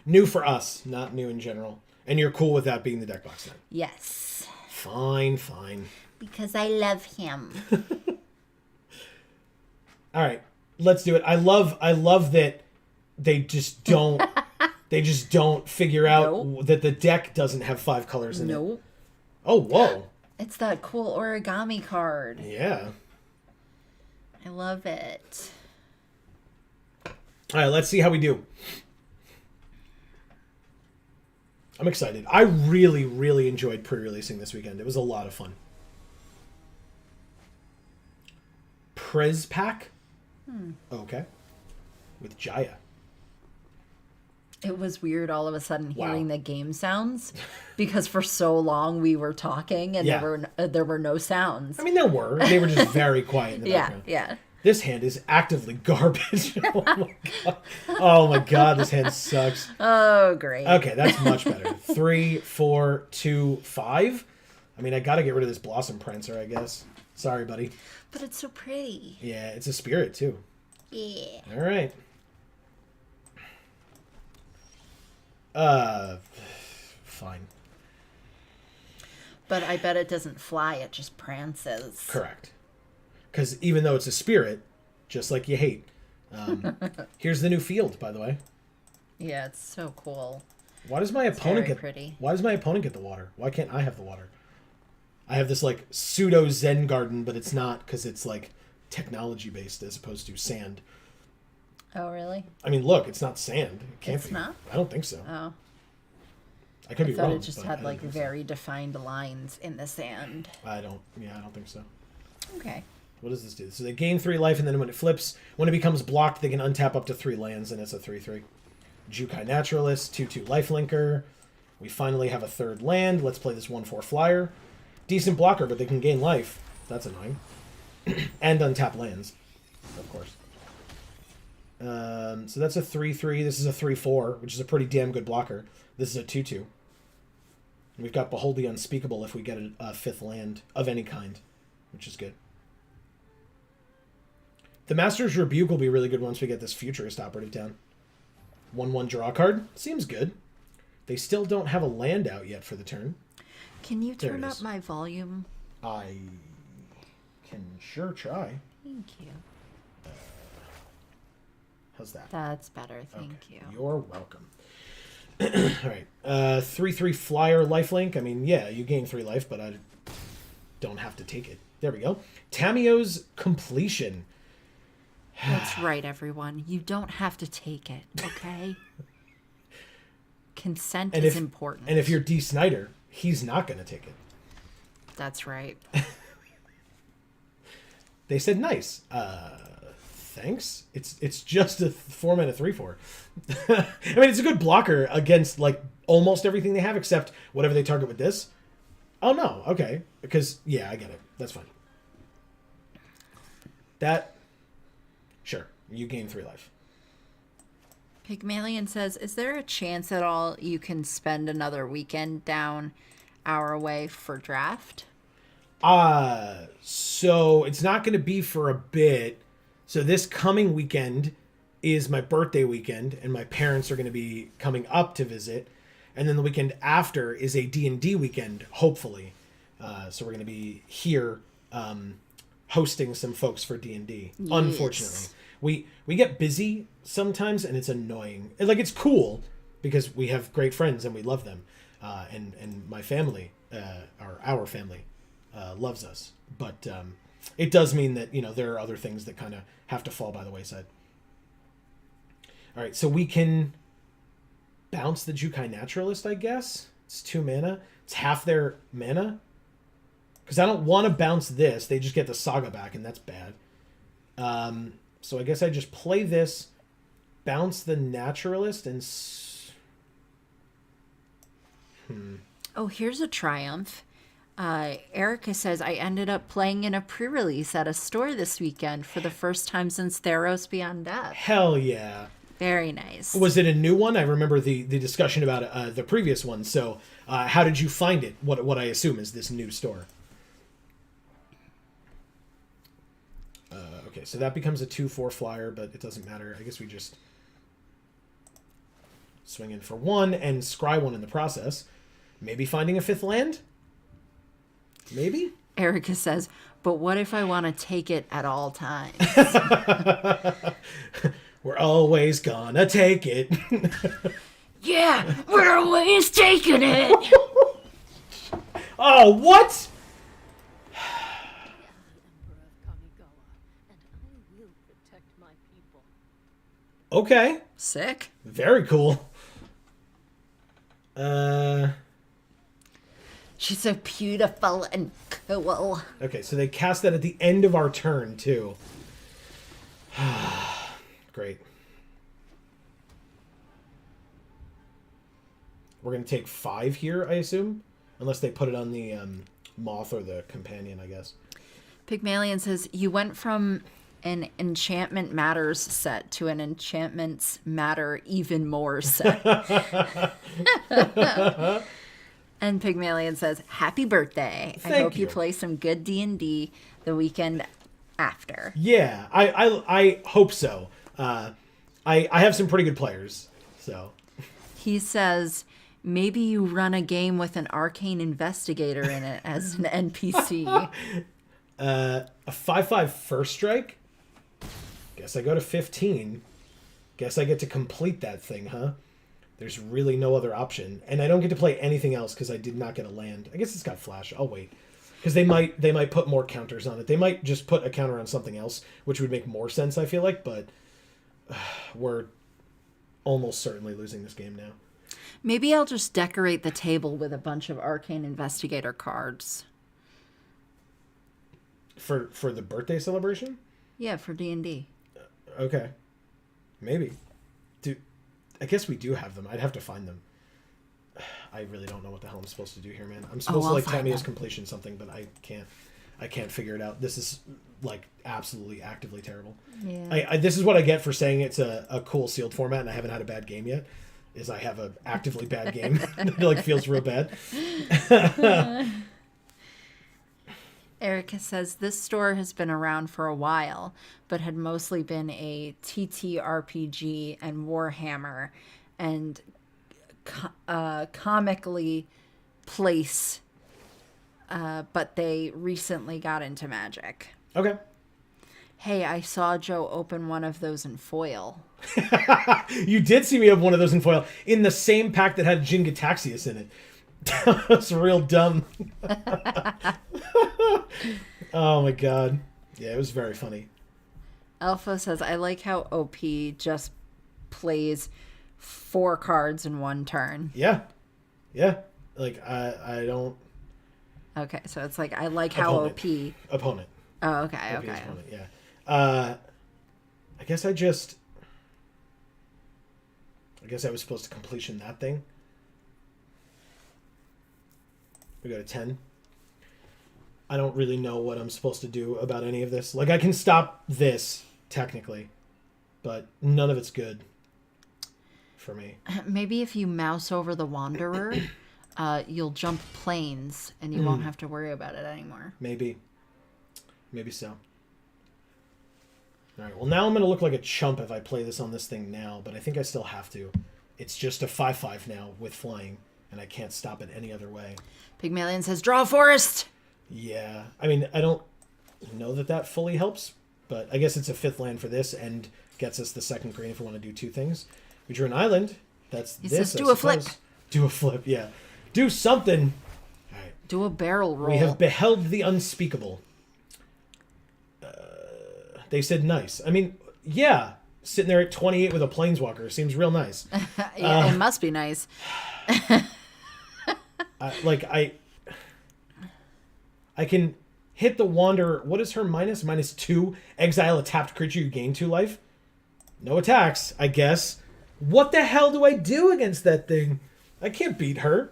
Speaker 1: New for us, not new in general. And you're cool with that being the deck box then?
Speaker 2: Yes.
Speaker 1: Fine.
Speaker 2: Because I love him.
Speaker 1: All right, let's do it. I love that they just don't figure out that the deck doesn't have 5 colors in it. Oh, whoa.
Speaker 2: It's that cool origami card.
Speaker 1: Yeah.
Speaker 2: I love it.
Speaker 1: All right, let's see how we do. I'm excited. I really, really enjoyed pre-releasing this weekend. It was a lot of fun. Prez Pack? Okay. With Jaya.
Speaker 2: It was weird all of a sudden hearing
Speaker 1: Wow.
Speaker 2: the game sounds because for so long we were talking and
Speaker 1: Yeah.
Speaker 2: there were no sounds.
Speaker 1: I mean, there were. They were just very quiet in the
Speaker 2: Yeah,
Speaker 1: background.
Speaker 2: yeah.
Speaker 1: This hand is actively garbage. Oh my god. Oh my god, this hand sucks.
Speaker 2: Oh, great.
Speaker 1: Okay, that's much better. 3, 4, 2, 5. I mean, I gotta get rid of this Blossom Prancer, I guess. Sorry, buddy.
Speaker 2: But it's so pretty.
Speaker 1: Yeah, it's a spirit, too.
Speaker 2: Yeah.
Speaker 1: All right. Fine.
Speaker 2: But I bet it doesn't fly, it just prances.
Speaker 1: Correct. Because even though it's a spirit, just like you hate. Here's the new field, by the way.
Speaker 2: Yeah, it's so cool.
Speaker 1: Why does my opponent
Speaker 2: very
Speaker 1: get
Speaker 2: pretty.
Speaker 1: Why does my opponent get the water? Why can't I have the water? I have this like pseudo Zen garden, but it's not because it's like technology based as opposed to sand.
Speaker 2: Oh, really?
Speaker 1: I mean, look, it's not sand. It can't
Speaker 2: It's
Speaker 1: be.
Speaker 2: not?
Speaker 1: I don't think so.
Speaker 2: Oh.
Speaker 1: I could
Speaker 2: I
Speaker 1: be
Speaker 2: thought
Speaker 1: wrong.
Speaker 2: it just
Speaker 1: but
Speaker 2: had
Speaker 1: I
Speaker 2: like
Speaker 1: don't think so.
Speaker 2: very defined lines in the sand.
Speaker 1: I don't think so.
Speaker 2: Okay.
Speaker 1: What does this do? So they gain 3 life, and then when it flips, when it becomes blocked, they can untap up to 3 lands, and it's a 3/3. Jukai Naturalist, 2/2 lifelinker. We finally have a 3rd land. Let's play this 1/4 flyer. Decent blocker, but they can gain life. That's annoying. And untap lands, of course. So that's a 3/3. This is a 3/4, which is a pretty damn good blocker. This is a 2/2. We've got Behold the Unspeakable if we get a 5th land of any kind, which is good. The Master's Rebuke will be really good once we get this Futurist Operative down. 1/1 draw card. Seems good. They still don't have a land out yet for the turn.
Speaker 2: Can you
Speaker 1: There
Speaker 2: turn
Speaker 1: it
Speaker 2: up
Speaker 1: is.
Speaker 2: my volume?
Speaker 1: I can sure try.
Speaker 2: Thank you.
Speaker 1: How's that?
Speaker 2: That's better. Thank
Speaker 1: Okay.
Speaker 2: you.
Speaker 1: You're welcome. All right. 3/3 flyer lifelink. I mean, yeah, you gain 3 life, but I don't have to take it. There we go. Tamio's Completion.
Speaker 2: That's right, everyone. You don't have to take it, okay? Consent is important.
Speaker 1: And if you're D. Snyder, he's not going to take it.
Speaker 2: That's right.
Speaker 1: They said nice. Thanks. It's just a 4-mana 3/4. I mean, it's a good blocker against like almost everything they have except whatever they target with this. Oh no, okay. Because yeah, I get it. That's fine. Sure. You gain 3 life.
Speaker 2: Pygmalion says, is there a chance at all you can spend another weekend down our way for draft?
Speaker 1: So it's not going to be for a bit. So this coming weekend is my birthday weekend, and my parents are going to be coming up to visit. And then the weekend after is a D&D weekend, hopefully. So we're going to be here hosting some folks for D&D.
Speaker 2: Yes.
Speaker 1: Unfortunately, we get busy sometimes, and it's annoying. Like, it's cool because we have great friends and we love them, and my family, or our family, loves us. But it does mean that there are other things that kind of have to fall by the wayside. All right, so we can bounce the Jukai Naturalist, I guess. It's 2 mana. It's half their mana. Because I don't want to bounce this. They just get the Saga back, and that's bad. So I guess I just play this, bounce the Naturalist, and...
Speaker 2: Oh, here's a triumph. Erica says, I ended up playing in a pre-release at a store this weekend for the first time since Theros Beyond Death.
Speaker 1: Hell yeah.
Speaker 2: Very nice.
Speaker 1: Was it a new one? I remember the discussion about the previous one. So how did you find it? What I assume is this new store. Okay, so that becomes a 2/4 flyer, but it doesn't matter. I guess we just swing in for 1 and scry 1 in the process. Maybe finding a 5th land? Maybe?
Speaker 2: Erica says, but what if I want to take it at all times?
Speaker 1: We're always gonna take it.
Speaker 2: Yeah, we're always taking it.
Speaker 1: Oh, what?
Speaker 3: Emperor of Kamigawa, and I will protect my people.
Speaker 1: Okay.
Speaker 2: Sick.
Speaker 1: Very cool. Uh,
Speaker 2: She's so beautiful and cool.
Speaker 1: okay, so they cast that at the end of our turn, too. Great. We're going to take 5 here, I assume? Unless they put it on the moth or the companion, I guess.
Speaker 2: Pygmalion says, you went from an Enchantment Matters set to an Enchantments Matter Even More set. And Pygmalion says, happy birthday. I
Speaker 1: Thank
Speaker 2: hope you
Speaker 1: you.
Speaker 2: play some good D&D the weekend after.
Speaker 1: Yeah, I hope so. I have some pretty good players, so...
Speaker 2: He says, maybe you run a game with an arcane investigator in it as an NPC.
Speaker 1: A 5/5 first strike? Guess I go to 15. Guess I get to complete that thing, huh? There's really no other option. And I don't get to play anything else because I did not get a land. I guess it's got flash. I'll wait. Because they might put more counters on it. They might just put a counter on something else, which would make more sense, I feel like. But we're almost certainly losing this game now.
Speaker 2: Maybe I'll just decorate the table with a bunch of arcane investigator cards.
Speaker 1: For the birthday celebration?
Speaker 2: Yeah, for D&D.
Speaker 1: Okay. Maybe. I guess we do have them. I'd have to find them. I really don't know what the hell I'm supposed to do here, man. I'm supposed to
Speaker 2: I'll
Speaker 1: like
Speaker 2: find
Speaker 1: Tamiya's
Speaker 2: them.
Speaker 1: completion something, but I can't figure it out. This is like absolutely actively terrible.
Speaker 2: Yeah.
Speaker 1: This is what I get for saying it's a cool sealed format and I haven't had a bad game yet. Is I have a actively bad game that like feels real bad.
Speaker 2: Erica says this store has been around for a while, but had mostly been a TTRPG and Warhammer and comically place, but they recently got into Magic.
Speaker 1: Okay.
Speaker 2: Hey, I saw Joe open one of those in foil.
Speaker 1: You did see me have one of those in foil in the same pack that had Jin Gataxius in it. That's real dumb. Oh my god. Yeah, it was very funny.
Speaker 2: Alpha says, I like how OP just plays 4 cards in one turn.
Speaker 1: Yeah. Yeah. Like, I don't...
Speaker 2: Okay, so it's like, I like how
Speaker 1: Opponent.
Speaker 2: OP...
Speaker 1: Opponent.
Speaker 2: Oh, okay,
Speaker 1: OP is
Speaker 2: okay.
Speaker 1: opponent, yeah. I guess I was supposed to completion that thing. We go to 10. I don't really know what I'm supposed to do about any of this. Like, I can stop this, technically. But none of it's good for me.
Speaker 2: Maybe if you mouse over the Wanderer, you'll jump planes and you won't have to worry about it anymore.
Speaker 1: Maybe. Maybe so. Alright, well now I'm going to look like a chump if I play this on this thing now, but I think I still have to. It's just a 5/5 now with flying, and I can't stop it any other way.
Speaker 2: Pygmalion says, draw a forest!
Speaker 1: Yeah, I mean, I don't know that fully helps, but I guess it's a 5th land for this and gets us the 2nd green if we want to do 2 things. We drew an island. That's
Speaker 2: He
Speaker 1: this,
Speaker 2: says,
Speaker 1: I
Speaker 2: do a flip.
Speaker 1: suppose. Do a flip, yeah. Do something. All right.
Speaker 2: Do a barrel roll.
Speaker 1: We have beheld the unspeakable. They said nice. I mean, yeah, sitting there at 28 with a planeswalker seems real nice.
Speaker 2: Yeah, it must be nice.
Speaker 1: I can hit the Wanderer. What is her minus? -2. Exile a tapped creature, you gain 2 life. No attacks, I guess. What the hell do I do against that thing? I can't beat her.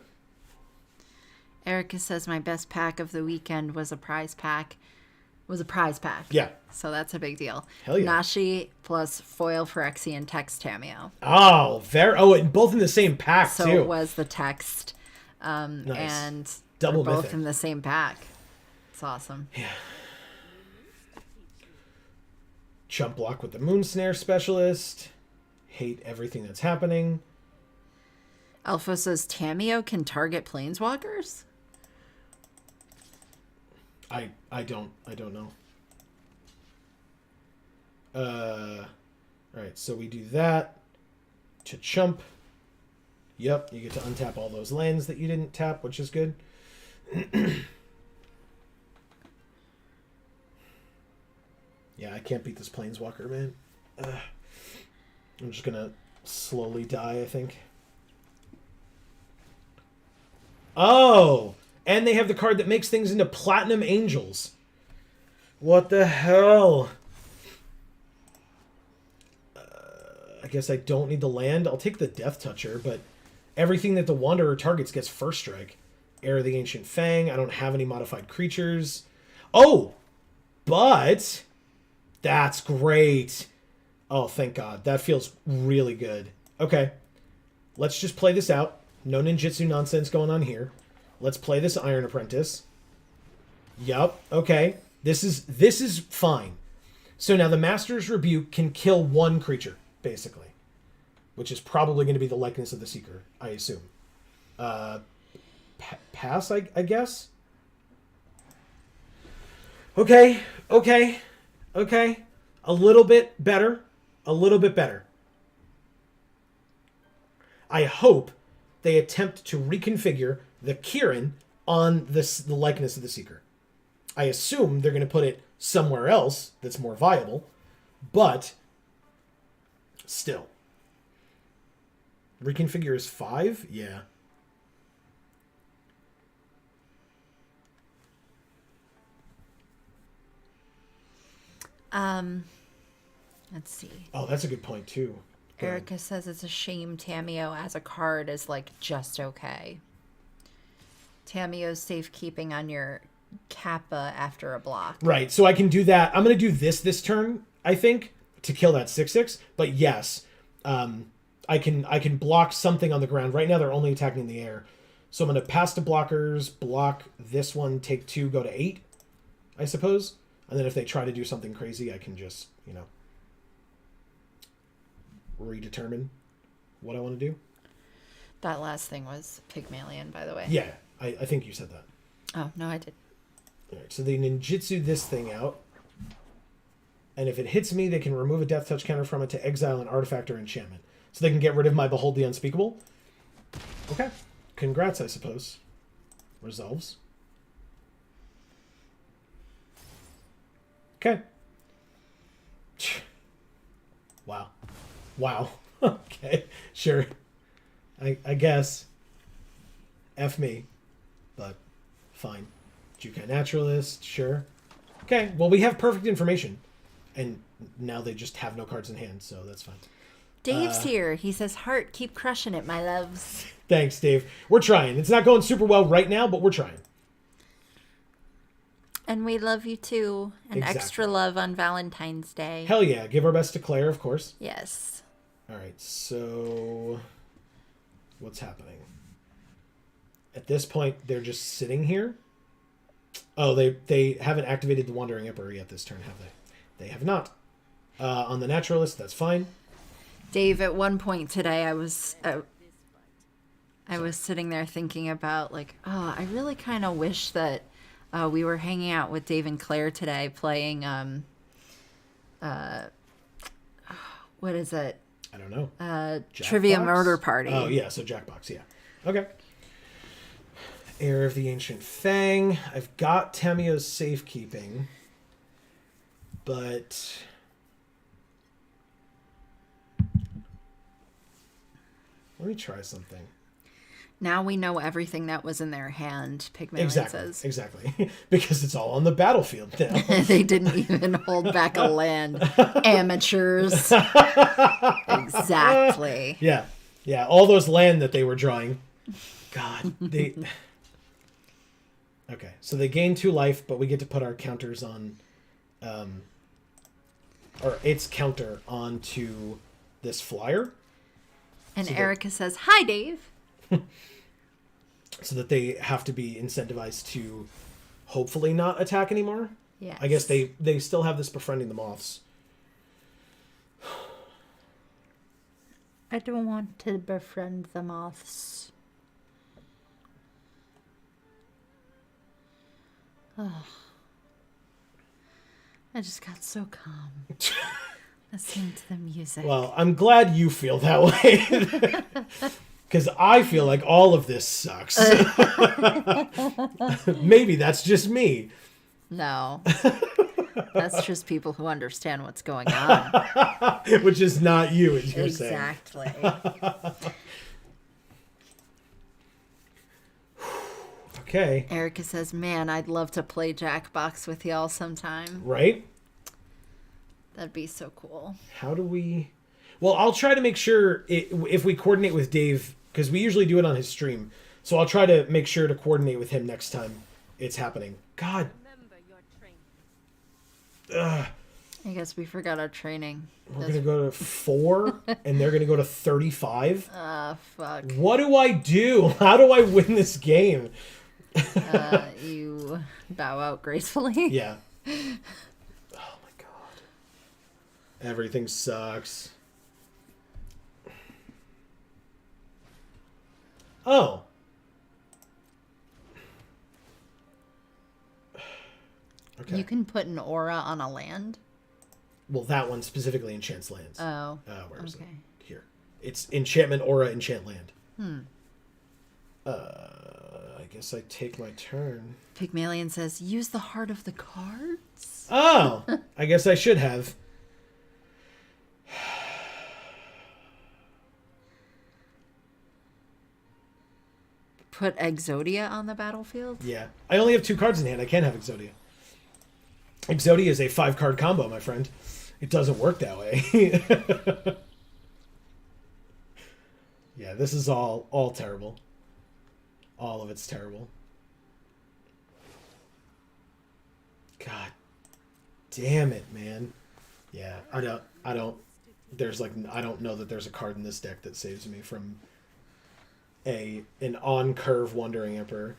Speaker 2: Erica says my best pack of the weekend was a prize pack.
Speaker 1: Yeah.
Speaker 2: So that's a big deal.
Speaker 1: Hell yeah.
Speaker 2: Nashi plus foil Phyrexian text Tameo.
Speaker 1: Oh, and both in the same pack,
Speaker 2: So
Speaker 1: too.
Speaker 2: it was the text. And
Speaker 1: Double
Speaker 2: they're both
Speaker 1: mythic.
Speaker 2: in the same pack. It's awesome.
Speaker 1: Chump block with the Moon Snare Specialist. Hate everything that's happening.
Speaker 2: Alpha says Tameo can target planeswalkers?
Speaker 1: I don't know. Alright, so we do that. To chump. Yep, you get to untap all those lands that you didn't tap, which is good. Yeah, I can't beat this planeswalker, man. I'm just gonna slowly die, I think. Oh, and they have the card that makes things into Platinum Angels. What the hell? I guess I don't need the land. I'll take the Death Toucher, but everything that the Wanderer targets gets first strike. Heir of the Ancient Fang. I don't have any modified creatures. Oh, but that's great. Oh, thank God. That feels really good. Okay. Let's just play this out. No ninjutsu nonsense going on here. Let's play this Iron Apprentice. Yup. Okay. This is fine. So now the Master's Rebuke can kill one creature, basically. Which is probably going to be the Likeness of the Seeker, I assume. Pass, I guess? Okay. A little bit better. I hope they attempt to reconfigure the Kieran on the Likeness of the Seeker. I assume they're going to put it somewhere else that's more viable, but still. Reconfigure is 5? Yeah.
Speaker 2: Let's see.
Speaker 1: Oh, that's a good point, too. Go ahead.
Speaker 2: Erica says it's a shame Tameo as a card is like just okay. Tameo's safekeeping on your Kappa after a block.
Speaker 1: Right, so I can do that. I'm going to do this turn, I think, to kill that 6/6. But yes, I can block something on the ground. Right now they're only attacking in the air. So I'm going to pass to blockers, block this one, take 2, go to 8, I suppose. And then if they try to do something crazy, I can just, redetermine what I want to do.
Speaker 2: That last thing was Pygmalion, by the way.
Speaker 1: Yeah, I think you said that.
Speaker 2: Oh, no, I did.
Speaker 1: All right, so they ninjutsu this thing out. And if it hits me, they can remove a death touch counter from it to exile an artifact or enchantment. So they can get rid of my Behold the Unspeakable. Okay. Congrats, I suppose. Resolves. Okay. Wow. Okay. Sure. I guess. F me. But fine. Jukai Naturalist. Sure. Okay. Well, we have perfect information. And now they just have no cards in hand, so that's fine.
Speaker 2: Dave's here. He says, Heart, keep crushing it, my loves.
Speaker 1: Thanks, Dave. We're trying. It's not going super well right now, but we're trying.
Speaker 2: And we love you too. And
Speaker 1: Exactly.
Speaker 2: extra love on Valentine's Day.
Speaker 1: Hell yeah. Give our best to Claire, of course.
Speaker 2: Yes.
Speaker 1: All right, so what's happening? At this point, they're just sitting here. Oh, they haven't activated the Wandering Emperor yet this turn, have they? They have not. On the Naturalist, that's fine.
Speaker 2: Dave, at one point today, I was sitting there thinking about like, oh, I really kind of wish that we were hanging out with Dave and Claire today playing what is it?
Speaker 1: I don't know.
Speaker 2: Trivia
Speaker 1: Jackbox?
Speaker 2: Murder Party.
Speaker 1: Oh, yeah, so Jackbox, yeah. Okay. Heir of the Ancient Fang. I've got Tameo's safekeeping, but let me try something.
Speaker 2: Now we know everything that was in their hand, Pygmalion says.
Speaker 1: Exactly. Because it's all on the battlefield now.
Speaker 2: They didn't even hold back a land. Amateurs. Exactly.
Speaker 1: Yeah. All those land that they were drawing. God, they... Okay, so they gain 2 life, but we get to put our counters on... or its counter onto this flyer.
Speaker 2: And
Speaker 1: So
Speaker 2: Erica says, Hi, Dave.
Speaker 1: So that they have to be incentivized to hopefully not attack anymore.
Speaker 2: Yes.
Speaker 1: I guess they still have this befriending the moths.
Speaker 2: I don't want to befriend the moths. Oh. I just got so calm. Listening to the music.
Speaker 1: Well, I'm glad you feel that way. Because I feel like all of this sucks. Maybe that's just me.
Speaker 2: No. That's just people who understand what's going on.
Speaker 1: Which is not you, as you're saying.
Speaker 2: Exactly.
Speaker 1: Okay.
Speaker 2: Erica says, man, I'd love to play Jackbox with y'all sometime.
Speaker 1: Right?
Speaker 2: That'd be so cool.
Speaker 1: How do we... Well, I'll try to make sure if we coordinate with Dave, because we usually do it on his stream. So I'll try to make sure to coordinate with him next time it's happening. God.
Speaker 3: Remember your training.
Speaker 1: Ugh.
Speaker 2: I guess we forgot our training.
Speaker 1: We're going to go to 4, and they're going to go to 35.
Speaker 2: Fuck.
Speaker 1: What do I do? How do I win this game?
Speaker 2: You bow out gracefully.
Speaker 1: Yeah. Oh my god. Everything sucks. Oh. Okay.
Speaker 2: You can put an aura on a land.
Speaker 1: Well, that one specifically enchants lands.
Speaker 2: Oh.
Speaker 1: Where is it?
Speaker 2: Okay.
Speaker 1: Here. It's enchantment aura enchant land. I guess I take my turn.
Speaker 2: Pygmalion says, use the heart of the cards.
Speaker 1: Oh, I guess I should have.
Speaker 2: Put Exodia on the battlefield.
Speaker 1: Yeah. I only have 2 cards in hand. I can't have Exodia. Exodia is a 5-card combo, my friend. It doesn't work that way. Yeah, this is all terrible. All of it's terrible. God damn it, man. Yeah, I don't I don't know that there's a card in this deck that saves me from an on-curve Wandering Emperor.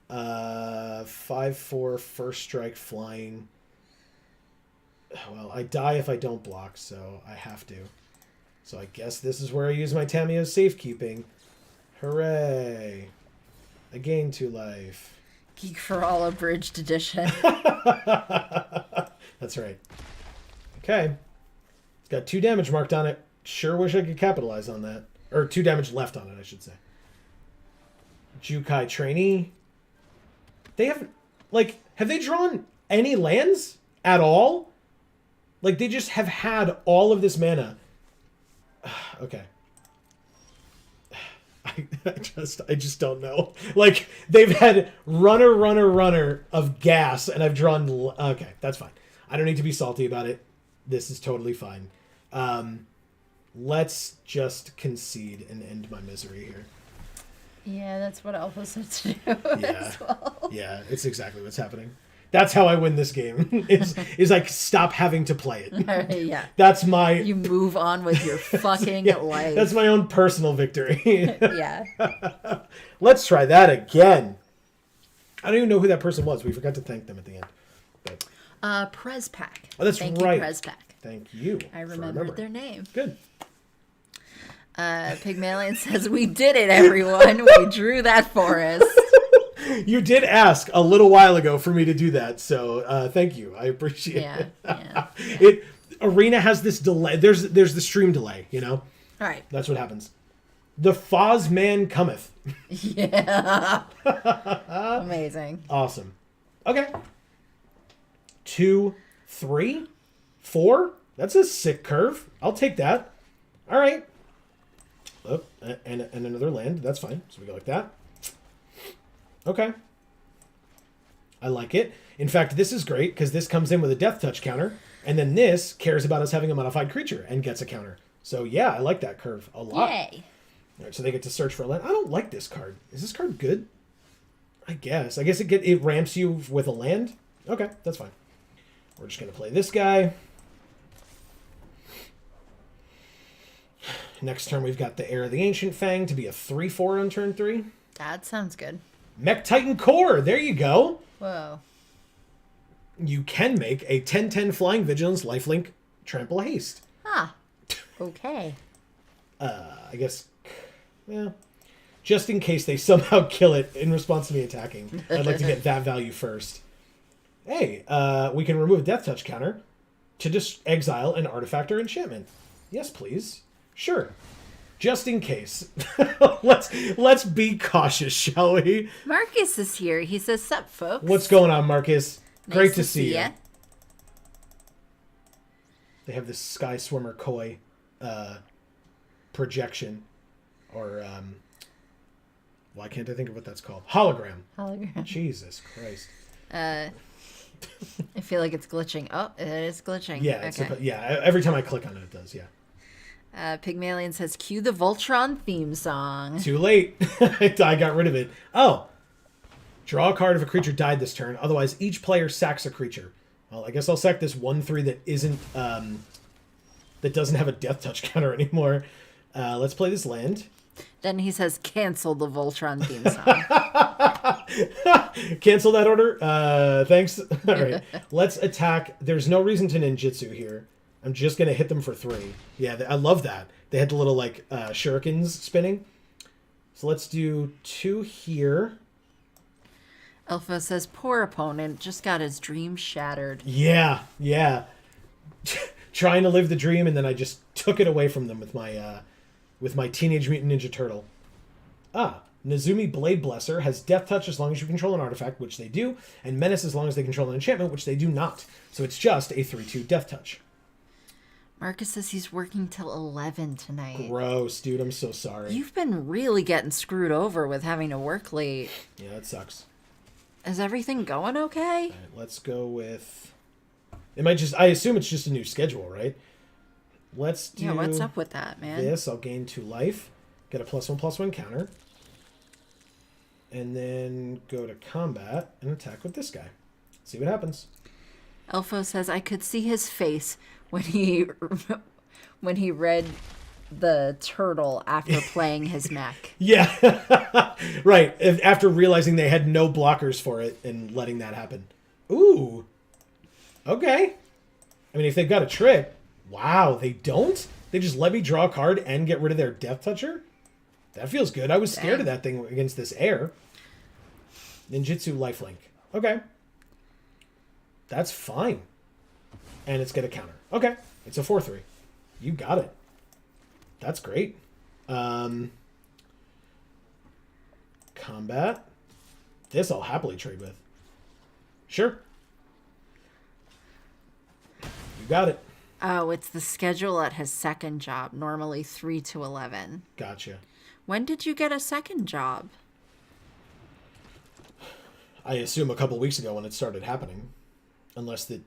Speaker 1: 5/4 first strike flying. Well, I die if I don't block, so I have to. So I guess this is where I use my Tamiyo's safekeeping. Hooray. I gain 2 life.
Speaker 2: Geek for All Abridged Edition.
Speaker 1: That's right. Okay. It's got 2 damage marked on it. Sure wish I could capitalize on that. Or 2 damage left on it, I should say. Jukai Trainee. They have they drawn any lands at all? Like, they just have had all of this mana. Okay. I just don't know. Like, they've had runner of gas, and I've drawn... Okay, that's fine. I don't need to be salty about it. This is totally fine. Let's just concede and end my misery here.
Speaker 2: Yeah, that's what Alpha said to do as well.
Speaker 1: Yeah, it's exactly what's happening. That's how I win this game. is like, stop having to play it.
Speaker 2: Yeah.
Speaker 1: That's my...
Speaker 2: You move on with your fucking life.
Speaker 1: That's my own personal victory.
Speaker 2: Yeah.
Speaker 1: Let's try that again. I don't even know who that person was. We forgot to thank them at the end. But...
Speaker 2: Prezpack.
Speaker 1: Oh, that's
Speaker 2: Thank
Speaker 1: right.
Speaker 2: you, Prezpack.
Speaker 1: Thank you.
Speaker 2: I
Speaker 1: for
Speaker 2: remembered
Speaker 1: remembering.
Speaker 2: their name.
Speaker 1: Good.
Speaker 2: Pygmalion says, we did it, everyone. We drew that forest.
Speaker 1: You did ask a little while ago for me to do that, so thank you. I appreciate it.
Speaker 2: Yeah.
Speaker 1: Arena has this delay. There's the stream delay, you know?
Speaker 2: All right.
Speaker 1: That's what happens. The Foz man cometh.
Speaker 2: Yeah. Amazing.
Speaker 1: Awesome. Okay. 2, 3, 4. That's a sick curve. I'll take that. All right. Oh, and another land. That's fine. So we go like that. Okay. I like it. In fact, this is great because this comes in with a death touch counter, and then this cares about us having a modified creature and gets a counter. So yeah, I like that curve a lot.
Speaker 2: Yay.
Speaker 1: All right, so they get to search for a land. I don't like this card. Is this card good? I guess. It ramps you with a land. Okay, that's fine. We're just gonna play this guy. Next turn, we've got the Heir of the Ancient Fang to be a 3/4 on turn 3.
Speaker 2: That sounds good.
Speaker 1: Mech Titan Core. There you go.
Speaker 2: Whoa.
Speaker 1: You can make a 10/10 Flying Vigilance Lifelink Trample Haste.
Speaker 2: Ah. Okay.
Speaker 1: I guess, yeah. Just in case they somehow kill it in response to me attacking, I'd like to get that value first. Hey, we can remove a Death Touch counter to just exile an artifact or enchantment. Yes, please. Sure. Just in case. Let's be cautious, shall we?
Speaker 2: Marcus is here. He says, sup, folks.
Speaker 1: What's going on, Marcus?
Speaker 2: Nice
Speaker 1: Great to see you.
Speaker 2: ya.
Speaker 1: They have this Sky Swimmer Koi projection or Why can't I think of what that's called? Hologram.
Speaker 2: Hologram.
Speaker 1: Jesus Christ.
Speaker 2: I feel like it's glitching. Oh, it is glitching.
Speaker 1: Yeah,
Speaker 2: Okay.
Speaker 1: every time I click on it, it does, yeah.
Speaker 2: Pygmalion says, cue the Voltron theme song.
Speaker 1: Too late. I got rid of it. Oh. Draw a card if a creature died this turn. Otherwise, each player sacks a creature. Well, I guess I'll sack this 1/3 that isn't, that doesn't have a death touch counter anymore. Let's play this land.
Speaker 2: Then he says, cancel the Voltron theme song.
Speaker 1: Cancel that order. Thanks. All right. Let's attack. There's no reason to ninjutsu here. I'm just going to hit them for 3. Yeah, I love that. They had the little, like, shurikens spinning. So let's do 2 here.
Speaker 2: Elfa says, poor opponent, just got his dream shattered.
Speaker 1: Yeah. Trying to live the dream, and then I just took it away from them with my Teenage Mutant Ninja Turtle. Nezumi Blade Blesser has Death Touch as long as you control an artifact, which they do, and Menace as long as they control an enchantment, which they do not. So it's just a 3/2 Death Touch.
Speaker 2: Marcus says he's working till 11 tonight.
Speaker 1: Gross, dude. I'm so sorry.
Speaker 2: You've been really getting screwed over with having to work late.
Speaker 1: Yeah, that sucks.
Speaker 2: Is everything going okay?
Speaker 1: All right, let's go with... I assume it's just a new schedule, right? Let's do...
Speaker 2: Yeah, what's up with that, man?
Speaker 1: This. I'll gain 2 life. Get a +1/+1 counter. And then go to combat and attack with this guy. See what happens.
Speaker 2: Elfo says, I could see his face when he read the turtle after playing his mech.
Speaker 1: Yeah. Right. After realizing they had no blockers for it and letting that happen. Ooh. Okay. I mean, if they've got a trick... Wow, they don't? They just let me draw a card and get rid of their Death Toucher? That feels good. I was scared of that thing against this air. Ninjutsu Lifelink. Okay. That's fine. And it's going to counter. Okay. It's a 4/3. You got it. That's great. Combat. This I'll happily trade with. Sure. You got it.
Speaker 2: Oh, it's the schedule at his second job, normally 3 to 11.
Speaker 1: Gotcha.
Speaker 2: When did you get a second job?
Speaker 1: I assume a couple weeks ago when it started happening. Unless the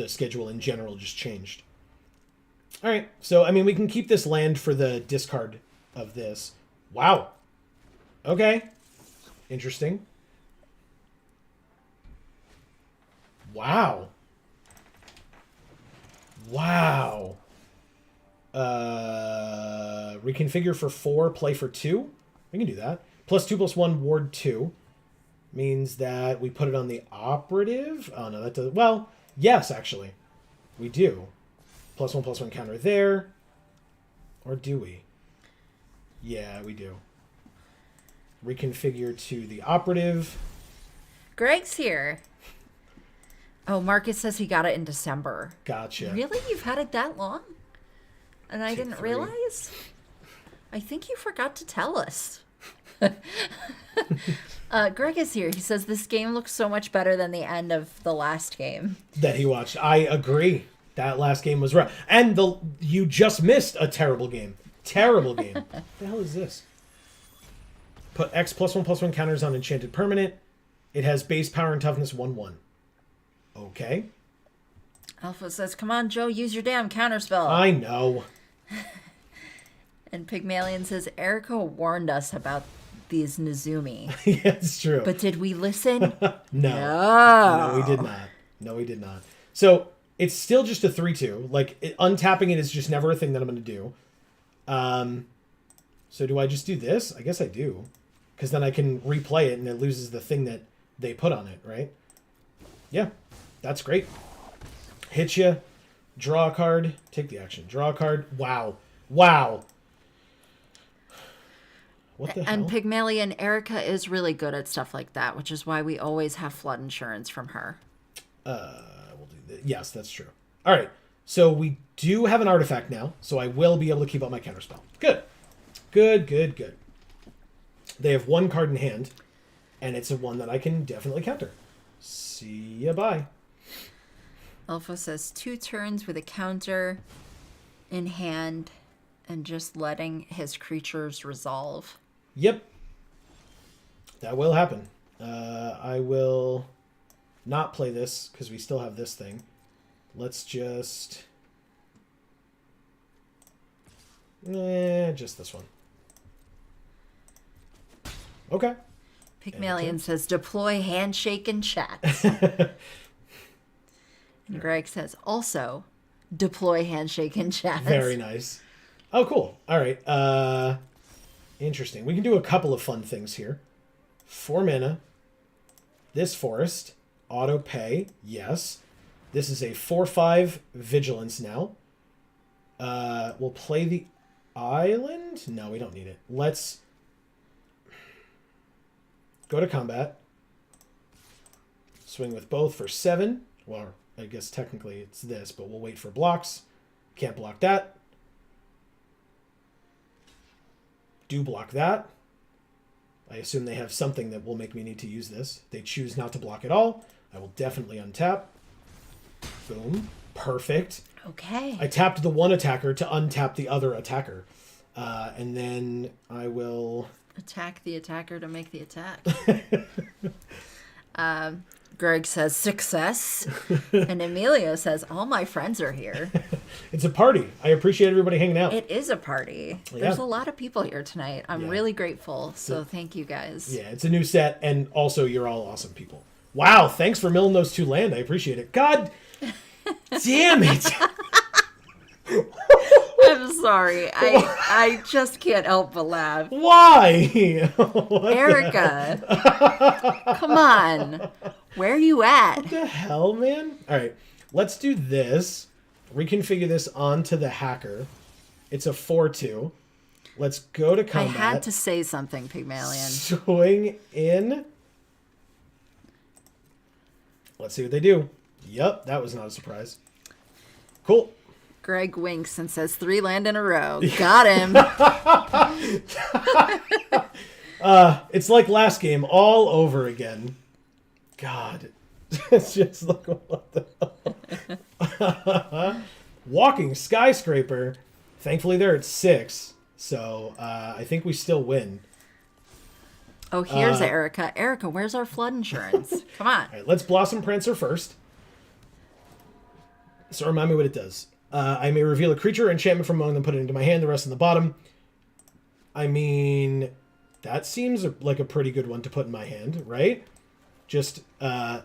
Speaker 1: schedule in general just changed. All right. So, I mean, we can keep this land for the discard of this. Wow. Okay. Interesting. Wow. Wow. Reconfigure for 4, play for 2. We can do that. +2/+1, ward 2. Means that we put it on the operative. Oh, no, that doesn't... Well, yes, actually. We do. +1/+1 counter there. Or do we? Yeah, we do. Reconfigure to the operative.
Speaker 2: Greg's here. Oh, Marcus says he got it in December.
Speaker 1: Gotcha.
Speaker 2: Really? You've had it that long? And I didn't
Speaker 1: 3.
Speaker 2: realize? I think you forgot to tell us. Greg is here. He says this game looks so much better than the end of the last game.
Speaker 1: That he watched. I agree. That last game was rough. And you just missed a terrible game. Terrible game. What the hell is this? Put X +1/+1 counters on enchanted permanent. It has base power and toughness 1/1. Okay.
Speaker 2: Alpha says, come on, Joe, use your damn counterspell.
Speaker 1: I know.
Speaker 2: And Pygmalion says, Erica warned us about these Nezumi.
Speaker 1: Yeah, it's true.
Speaker 2: But did we listen?
Speaker 1: No.
Speaker 2: No.
Speaker 1: No, we did not. No, we did not. So it's still just a 3/2. Like, untapping it is just never a thing that I'm going to do. So do I just do this? I guess I do. Because then I can replay it and it loses the thing that they put on it, right? Yeah, that's great. Hit you. Draw a card. Take the action. Draw a card. Wow. Wow. What the hell?
Speaker 2: And Pygmalion, Erica is really good at stuff like that, which is why we always have flood insurance from her.
Speaker 1: We'll do that. Yes, that's true. All right. So we do have an artifact now, so I will be able to keep up my counterspell. Good. Good, good, good. They have 1 card in hand, and it's a one that I can definitely counter. See ya, bye.
Speaker 2: Alpha says 2 turns with a counter in hand and just letting his creatures resolve.
Speaker 1: Yep. That will happen. I will not play this because we still have this thing. Let's just... just this one. Okay.
Speaker 2: Pygmalion says, deploy handshake and chat. And Greg says, also, deploy handshake and chat.
Speaker 1: Very nice. Oh, cool. All right. Interesting. We can do a couple of fun things here. 4 mana. This forest. Auto pay. Yes. This is a 4/5 vigilance now. We'll play the island. No, we don't need it. Let's go to combat. Swing with both for 7. Well, I guess technically it's this, but we'll wait for blocks. Can't block that. Do block that. I assume they have something that will make me need to use this. They choose not to block at all. I will definitely untap. Boom. Perfect.
Speaker 2: Okay.
Speaker 1: I tapped the one attacker to untap the other attacker. And then I will...
Speaker 2: Attack the attacker to make the attack. Greg says, success. And Emilio says, all my friends are here.
Speaker 1: It's a party. I appreciate everybody hanging out.
Speaker 2: It is a party.
Speaker 1: Yeah.
Speaker 2: There's a lot of people here tonight. I'm
Speaker 1: Yeah.
Speaker 2: really grateful. So thank you guys.
Speaker 1: Yeah, it's a new set, and also you're all awesome people. Wow, thanks for milling those 2 land. I appreciate it. God damn it.
Speaker 2: I'm sorry. I just can't help but laugh.
Speaker 1: Why?
Speaker 2: Erica. Come on. Where are you at?
Speaker 1: What the hell, man? All right, let's do this. Reconfigure this onto the hacker. It's a 4/2. Let's go to combat.
Speaker 2: I had to say something, Pygmalion.
Speaker 1: Swing in. Let's see what they do. Yep, that was not a surprise. Cool.
Speaker 2: Greg winks and says 3 land in a row. Got him.
Speaker 1: It's like last game all over again. God. It's just like, what the hell? Walking skyscraper. Thankfully they're at 6. So I think we still win.
Speaker 2: Oh, here's Erica. Erica, where's our flood insurance? Come on.
Speaker 1: All right, let's Blossom Prancer first. So remind me what it does. I may reveal a creature or enchantment from among them, put it into my hand, the rest in the bottom. I mean, that seems like a pretty good one to put in my hand, right? Just go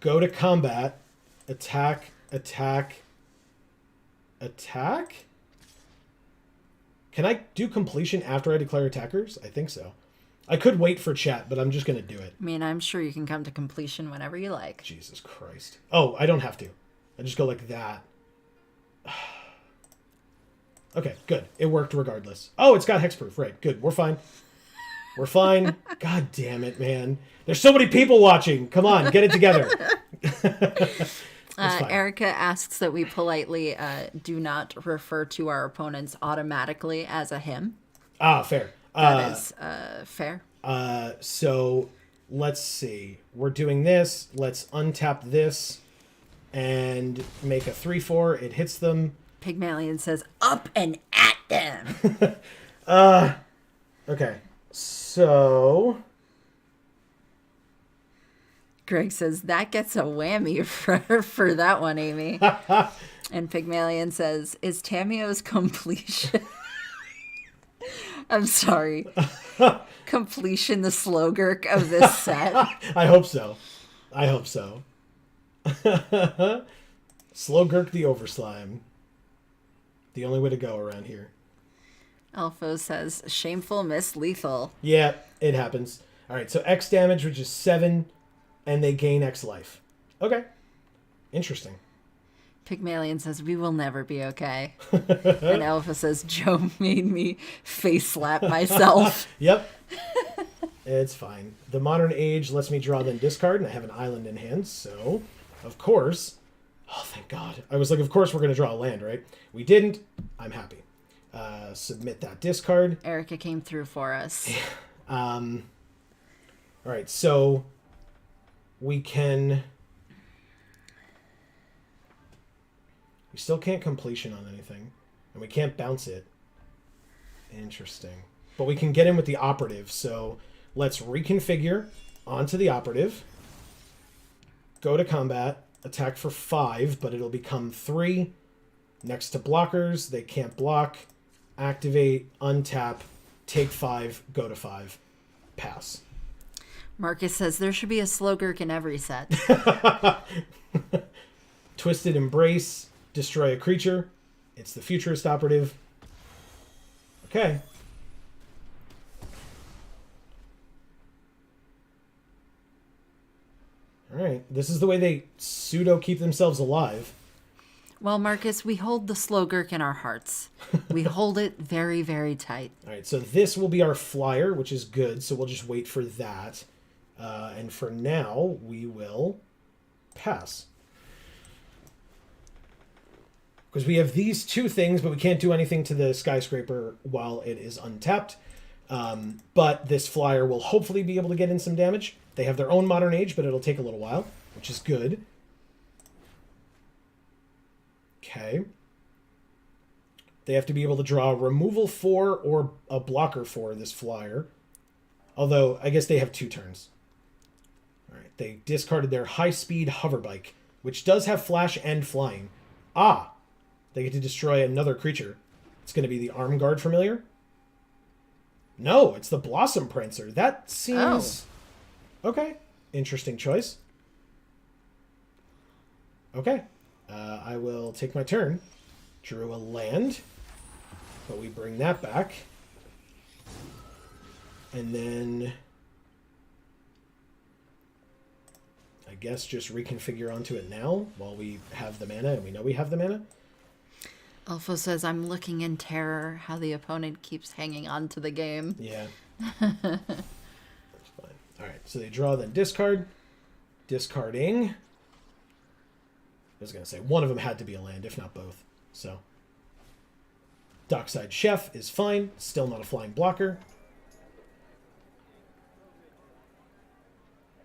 Speaker 1: to combat, attack, attack, attack? Can I do completion after I declare attackers? I think so. I could wait for chat, but I'm just going to do it.
Speaker 2: I mean, I'm sure you can come to completion whenever you like.
Speaker 1: Jesus Christ. Oh, I don't have to. I just go like that. Okay, good. It worked regardless. Oh, it's got hexproof. Right, good. We're fine. We're fine. God damn it, man. There's so many people watching. Come on, get it together.
Speaker 2: Erica asks that we politely do not refer to our opponents automatically as a him.
Speaker 1: Ah, fair.
Speaker 2: That is fair.
Speaker 1: So let's see. We're doing this. Let's untap this and make a 3/4. It hits them.
Speaker 2: Pygmalion says, up and at them.
Speaker 1: Okay. So
Speaker 2: Greg says, that gets a whammy for that one, Amy. And Pygmalion says, is Tamio's completion... I'm sorry. Completion the slogurk of this set?
Speaker 1: I hope so. I hope so. Slowgurk the Overslime. The only way to go around here.
Speaker 2: Alpho says, shameful miss lethal.
Speaker 1: Yeah, it happens. All right, so X damage, which is 7, and they gain X life. Okay. Interesting.
Speaker 2: Pygmalion says, we will never be okay. And Alpha says, Joe made me face slap myself.
Speaker 1: Yep. It's fine. The Modern Age lets me draw then discard, and I have an island in hand, so, of course... Oh, thank God. I was like, of course we're going to draw a land, right? We didn't. I'm happy. Submit that discard.
Speaker 2: Erica came through for us.
Speaker 1: All right, so we can... We still can't completion on anything, and we can't bounce it. Interesting. But we can get in with the operative, so Let's reconfigure onto the operative. Go to combat. Attack for 5, but it'll become 3. Next to blockers, they can't block. Activate, untap, take 5, go to 5. Pass.
Speaker 2: Marcus says there should be a slow gurk in every set.
Speaker 1: Twisted Embrace, destroy a creature. It's the Futurist operative. Okay. Alright, this is the way they pseudo keep themselves alive.
Speaker 2: Well, Marcus, we hold the slow gurk in our hearts. We hold it very, very tight.
Speaker 1: Alright, so this will be our flyer, which is good, so we'll just wait for that. And for now, we will pass. Because we have these 2 things, but we can't do anything to the skyscraper while it is untapped. But this flyer will hopefully be able to get in some damage. They have their own modern age, but it'll take a little while, which is good. Okay. They have to be able to draw removal 4 or a blocker for this flyer. Although, I guess they have 2 turns. Alright, they discarded their high-speed hover bike, which does have flash and flying. Ah! They get to destroy another creature. It's going to be the Arm Guard familiar? No, it's the Blossom Prancer. That seems... Okay. Interesting choice. Okay. I will take my turn. Drew a land. But we bring that back. And then... I guess just reconfigure onto it now while we have the mana, and we know we have the mana.
Speaker 2: Alpha says, I'm looking in terror how the opponent keeps hanging on to the game.
Speaker 1: Yeah. That's fine. Alright, so they draw, then discard. Discarding. I was going to say, one of them had to be a land, if not both. So. Dockside Chef is fine. Still not a flying blocker.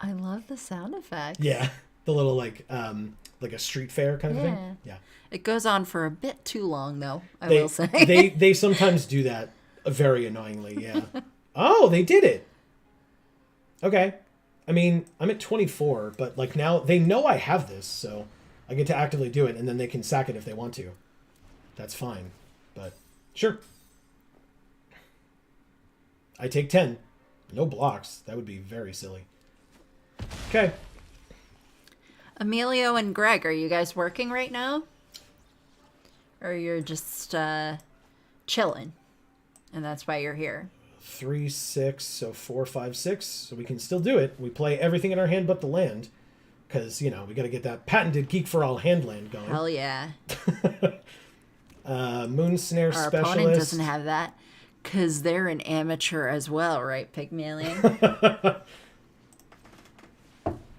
Speaker 2: I love the sound effect.
Speaker 1: Yeah. The little, like a street fair kind of thing. Yeah.
Speaker 2: It goes on for a bit too long, though, I will say.
Speaker 1: they sometimes do that very annoyingly, yeah. Oh, they did it. Okay. I mean, I'm at 24, but like now they know I have this, so I get to actively do it, and then they can sack it if they want to. That's fine. But sure. I take 10. No blocks. That would be very silly. Okay.
Speaker 2: Emilio and Greg, are you guys working right now? Or you're just chilling, and that's why you're here?
Speaker 1: 3, 6, so 4, 5, 6. So we can still do it. We play everything in our hand but the land. Because, you know, we got to get that patented Geek for All hand land going.
Speaker 2: Hell yeah.
Speaker 1: Moon Snare
Speaker 2: Our
Speaker 1: Specialist.
Speaker 2: opponent doesn't have that, because they're an amateur as well, right, Pygmalion?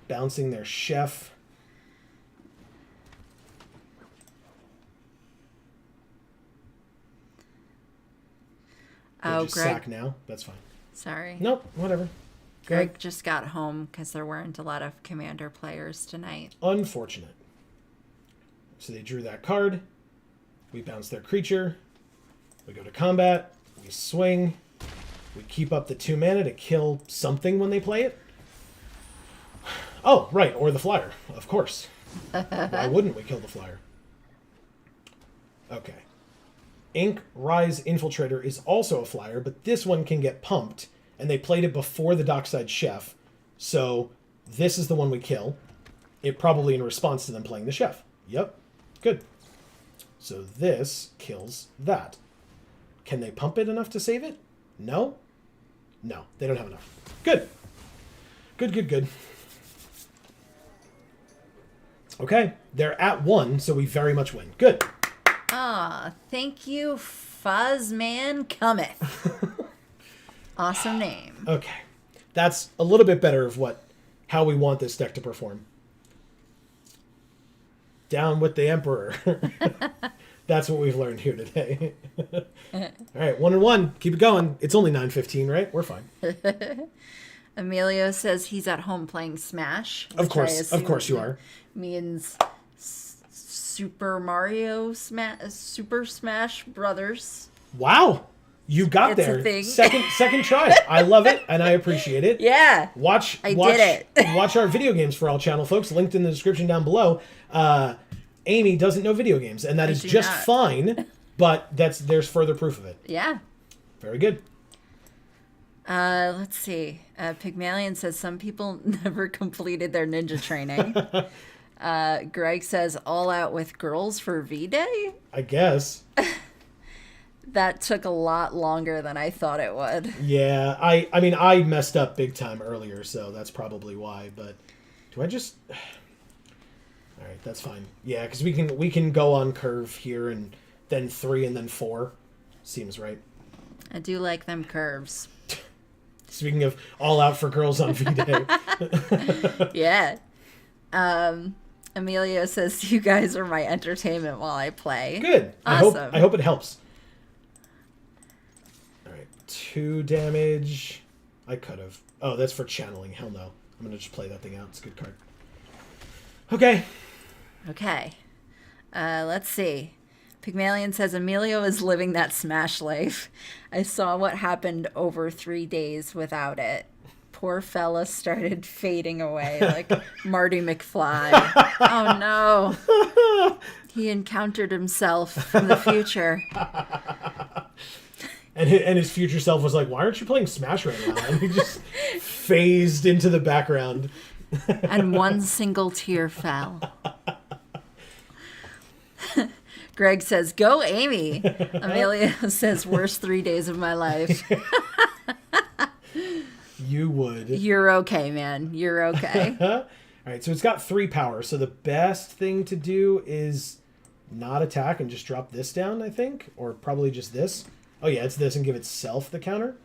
Speaker 1: Bouncing their chef.
Speaker 2: Oh,
Speaker 1: just
Speaker 2: Greg.
Speaker 1: sack now. That's fine.
Speaker 2: Sorry.
Speaker 1: Nope, whatever.
Speaker 2: Greg just got home because there weren't a lot of Commander players tonight.
Speaker 1: Unfortunate. So they drew that card. We bounce their creature. We go to combat. We swing. We keep up the 2 mana to kill something when they play it. Oh, right, or the flyer, of course. Why wouldn't we kill the flyer? Okay. Ink Rise Infiltrator is also a flyer, but this one can get pumped, and they played it before the Dockside Chef, so this is the one we kill. It probably in response to them playing the Chef. Yep, good. So this kills that. Can they pump it enough to save it? No? No, they don't have enough. Good. Good, good, good. Okay, they're at 1, so we very much win. Good.
Speaker 2: Ah, thank you, Fuzzman Cometh. Awesome name.
Speaker 1: Okay. That's a little bit better of how we want this deck to perform. Down with the Emperor. That's what we've learned here today. All right, 1-1. Keep it going. It's only 9:15, right? We're fine.
Speaker 2: Emilio says he's at home playing Smash.
Speaker 1: Of course you are.
Speaker 2: Means Super Mario Super Smash Brothers.
Speaker 1: Wow. You got
Speaker 2: It's a
Speaker 1: there.
Speaker 2: thing.
Speaker 1: Second try. I love it and I appreciate it.
Speaker 2: Yeah.
Speaker 1: Watch
Speaker 2: I did it.
Speaker 1: watch our Video Games for All channel, folks, linked in the description down below. Amy doesn't know video games, and that is
Speaker 2: do
Speaker 1: just
Speaker 2: not.
Speaker 1: fine, but there's further proof of it.
Speaker 2: Yeah.
Speaker 1: Very good.
Speaker 2: Let's see. Pygmalion says some people never completed their ninja training. Greg says all out with girls for V-Day.
Speaker 1: I guess.
Speaker 2: That took a lot longer than I thought it would.
Speaker 1: Yeah, I mean I messed up big time earlier, so that's probably why, but do I just all right, that's fine. Yeah, because we can go on curve here and then 3 and then 4. Seems right.
Speaker 2: I do like them curves.
Speaker 1: Speaking of all out for girls on V-Day.
Speaker 2: Yeah. Emilio says you guys are my entertainment while I play.
Speaker 1: Good.
Speaker 2: Awesome.
Speaker 1: I hope it helps. All right, 2 damage. I could have. Oh, that's for channeling. Hell no. I'm gonna just play that thing out. It's a good card. Okay.
Speaker 2: Okay. Let's see. Pygmalion says Emilio is living that Smash life. I saw what happened over 3 days without it. Poor fella started fading away like Marty McFly. Oh no. He encountered himself from the future.
Speaker 1: And his future self was like, "Why aren't you playing Smash right now?" And he just phased into the background.
Speaker 2: And one single tear fell. Greg says, "Go, Amy." Amelia says, "Worst 3 days of my life."
Speaker 1: You would.
Speaker 2: You're okay, man. You're okay.
Speaker 1: All right, so it's got 3 power. So the best thing to do is not attack and just drop this down, I think, or probably just this. Oh yeah, it's this and give itself the counter.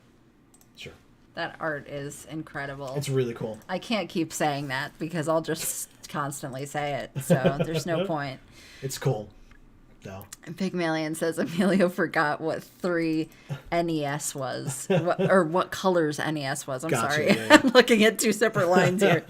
Speaker 1: Sure.
Speaker 2: That art is incredible.
Speaker 1: It's really cool.
Speaker 2: I can't keep saying that because I'll just constantly say it. So there's no point.
Speaker 1: It's cool, though.
Speaker 2: And Pygmalion says Emilio forgot what 3 NES was, what colors NES was. I'm
Speaker 1: Gotcha,
Speaker 2: sorry.
Speaker 1: yeah.
Speaker 2: I'm looking at 2 separate lines here.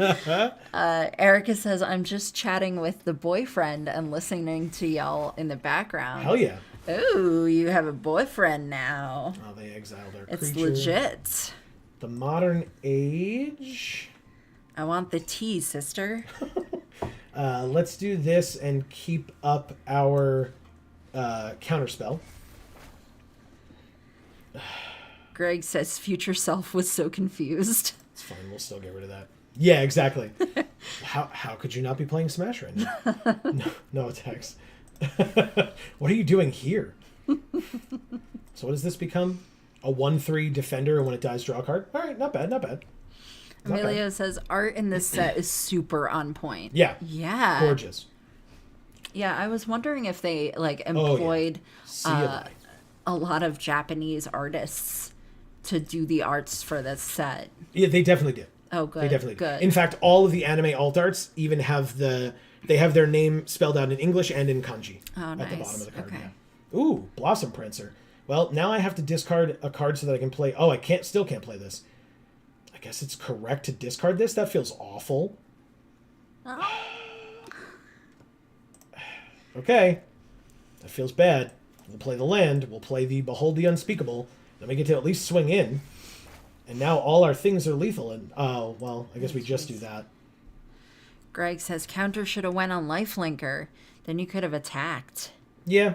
Speaker 2: Erica says, I'm just chatting with the boyfriend and listening to y'all in the background.
Speaker 1: Hell yeah.
Speaker 2: Ooh, you have a boyfriend now.
Speaker 1: Oh, they exiled their
Speaker 2: It's
Speaker 1: creature.
Speaker 2: legit.
Speaker 1: The modern age.
Speaker 2: I want the tea, sister.
Speaker 1: Let's do this and keep up our counterspell.
Speaker 2: Greg says future self was so confused.
Speaker 1: It's fine. We'll still get rid of that. Yeah, exactly. How could you not be playing Smash right now? No attacks. What are you doing here? So what does this become? A 1/3 defender, and when it dies, draw a card? All right, not bad, not bad. Not
Speaker 2: Emilio
Speaker 1: bad.
Speaker 2: says art in this set is super on point.
Speaker 1: Yeah.
Speaker 2: Yeah.
Speaker 1: Gorgeous.
Speaker 2: Yeah, I was wondering if they like
Speaker 1: Oh, yeah.
Speaker 2: employed
Speaker 1: See you later.
Speaker 2: a lot of Japanese artists to do the arts for this set.
Speaker 1: Yeah, they definitely did.
Speaker 2: Oh, good.
Speaker 1: They definitely
Speaker 2: good.
Speaker 1: did. In fact, all of the anime alt arts even have they have their name spelled out in English and in kanji
Speaker 2: Oh,
Speaker 1: at the
Speaker 2: nice.
Speaker 1: bottom of the card.
Speaker 2: Okay.
Speaker 1: Yeah. Ooh, Blossom Prancer. Well, now I have to discard a card so that I can play. Oh, I still can't play this. I guess it's correct to discard this. That feels awful.
Speaker 2: Oh.
Speaker 1: Okay, that feels bad. We'll play the land. We'll play the Behold the Unspeakable. Then we get to at least swing in. And now all our things are lethal. And oh well, I guess we just do that.
Speaker 2: Greg says counter should have went on lifelinker. Then you could have attacked.
Speaker 1: Yeah.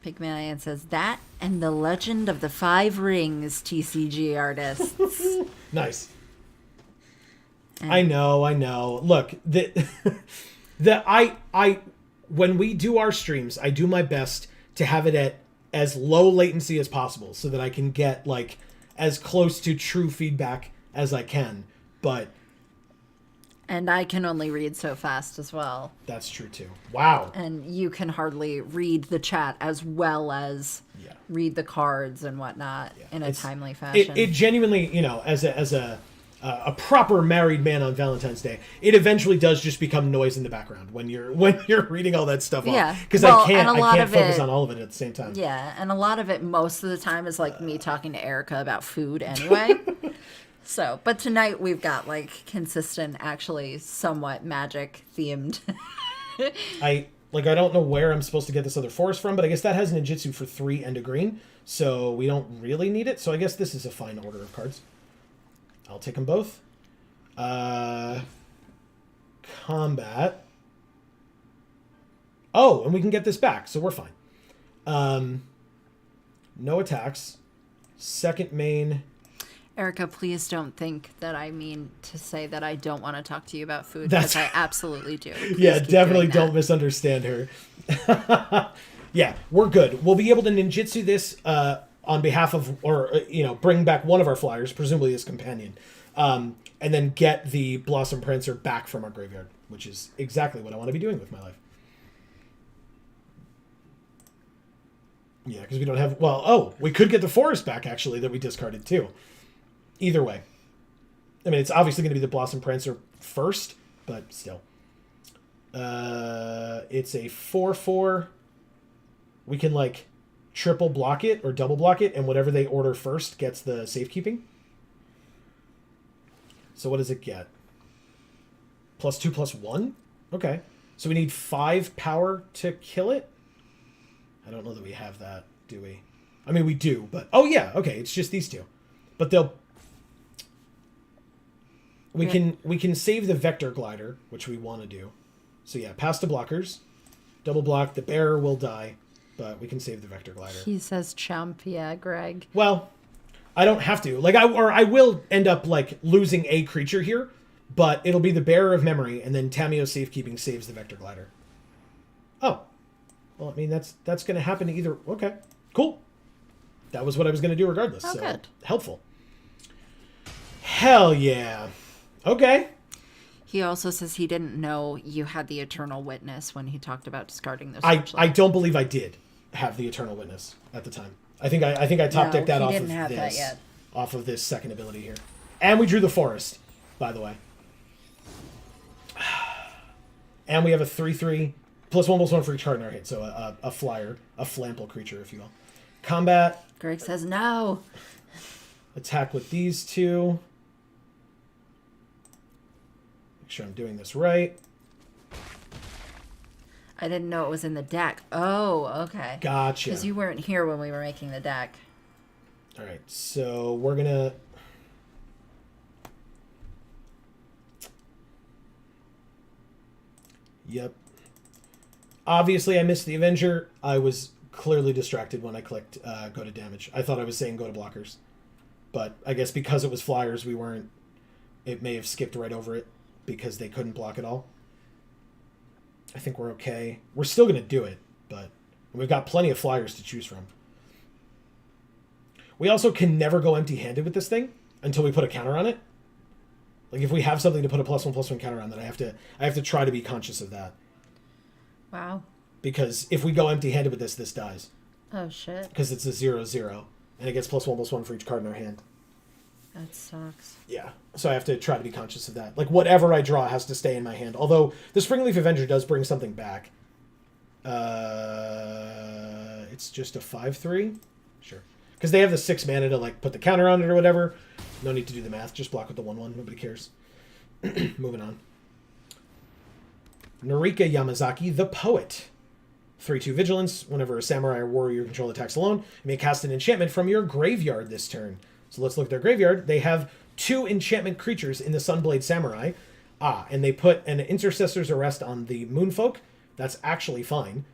Speaker 2: Pygmalion says that and the Legend of the 5 Rings TCG artists.
Speaker 1: Nice.
Speaker 2: And
Speaker 1: I know. Look, when we do our streams, I do my best to have it at as low latency as possible so that I can get like as close to true feedback as I can. But
Speaker 2: And I can only read so fast as well.
Speaker 1: that's true too. Wow.
Speaker 2: And you can hardly read the chat as well as
Speaker 1: Yeah.
Speaker 2: read the cards and whatnot in a
Speaker 1: It's-
Speaker 2: timely fashion.
Speaker 1: It genuinely, as a proper married man on Valentine's Day, it eventually does just become noise in the background when you're reading all that stuff
Speaker 2: Yeah.
Speaker 1: off. Because
Speaker 2: Well,
Speaker 1: I can't
Speaker 2: and a lot of
Speaker 1: focus
Speaker 2: it-
Speaker 1: on all of it at the same time.
Speaker 2: Yeah, and a lot of it most of the time is like me talking to Erica about food anyway. So, but tonight we've got like consistent, actually somewhat magic themed.
Speaker 1: Like, I don't know where I'm supposed to get this other forest from, but I guess that has ninjutsu for 3 and a green, so we don't really need it. So I guess this is a fine order of cards. I'll take them both. Combat. Oh, and we can get this back, so we're fine. No attacks. Second main.
Speaker 2: Erica, please don't think that I mean to say that I don't want to talk to you about food, because I absolutely do. Please
Speaker 1: Yeah,
Speaker 2: keep
Speaker 1: definitely
Speaker 2: doing that.
Speaker 1: don't misunderstand her. Yeah, we're good. We'll be able to ninjutsu this on behalf of, or, bring back one of our flyers, presumably his companion, and then get the Blossom Prancer back from our graveyard, which is exactly what I want to be doing with my life. Yeah, because we don't have... Well, we could get the forest back, actually, that we discarded, too. Either way. I mean, it's obviously going to be the Blossom Prancer first, but still. It's a 4/4. We can, triple block it or double block it, and whatever they order first gets the safekeeping. So what does it get? +2/+1? Okay. So we need 5 power to kill it? I don't know that we have that, do we? I mean, we do, but... Oh, yeah, okay, it's just these two. But they'll... We can save the Vector Glider, which we want to do. So yeah, pass to blockers. Double block, the bearer will die, but we can save the Vector Glider.
Speaker 2: He says chump, yeah, Greg.
Speaker 1: Well, I don't have to. I will end up, losing a creature here, but it'll be the Bearer of Memory, and then Tamio's Safekeeping saves the Vector Glider. Oh. Well, I mean, that's going to happen either... Okay, cool. That was what I was going to do regardless.
Speaker 2: Oh,
Speaker 1: so
Speaker 2: good.
Speaker 1: Helpful. Hell yeah. Okay.
Speaker 2: He also says he didn't know you had the Eternal Witness when he talked about discarding those.
Speaker 1: I don't believe I did have the Eternal Witness at the time. I think I top decked that
Speaker 2: he
Speaker 1: off
Speaker 2: didn't
Speaker 1: of
Speaker 2: have
Speaker 1: this.
Speaker 2: that yet.
Speaker 1: Off of this second ability here. And we drew the forest, by the way. And we have a 3/3 +1/+1 for each card in our hand. So a flyer, a flample creature, if you will. Combat.
Speaker 2: Greg says no.
Speaker 1: Attack with these two. Make sure I'm doing this right.
Speaker 2: I didn't know it was in the deck. Oh, okay.
Speaker 1: Gotcha.
Speaker 2: Because you weren't here when we were making the deck.
Speaker 1: All right, so we're gonna... Yep. Obviously, I missed the Avenger. I was clearly distracted when I clicked go to damage. I thought I was saying go to blockers. But I guess because it was flyers, we weren't... It may have skipped right over it because they couldn't block at all. I think we're okay. We're still going to do it, but we've got plenty of flyers to choose from. We also can never go empty-handed with this thing until we put a counter on it. Like, if we have something to put a +1/+1 counter on, then I have to try to be conscious of that.
Speaker 2: Wow.
Speaker 1: Because if we go empty-handed with this, this dies.
Speaker 2: Oh, shit.
Speaker 1: Because it's a 0/0, and it gets +1/+1 for each card in our hand.
Speaker 2: That sucks.
Speaker 1: Yeah, so I have to try to be conscious of that. Like, whatever I draw has to stay in my hand. Although, the Springleaf Avenger does bring something back. It's just a 5/3? Sure. Because they have the 6 mana to, like, put the counter on it or whatever. No need to do the math. Just block with the 1/1. Nobody cares. Moving on. Narika Yamazaki, the Poet. 3/2 Vigilance. Whenever a samurai or warrior you control attacks alone, you may cast an enchantment from your graveyard this turn. So let's look at their graveyard. They have 2 enchantment creatures in the Sunblade Samurai. And they put an Intercessor's Arrest on the Moonfolk. That's actually fine.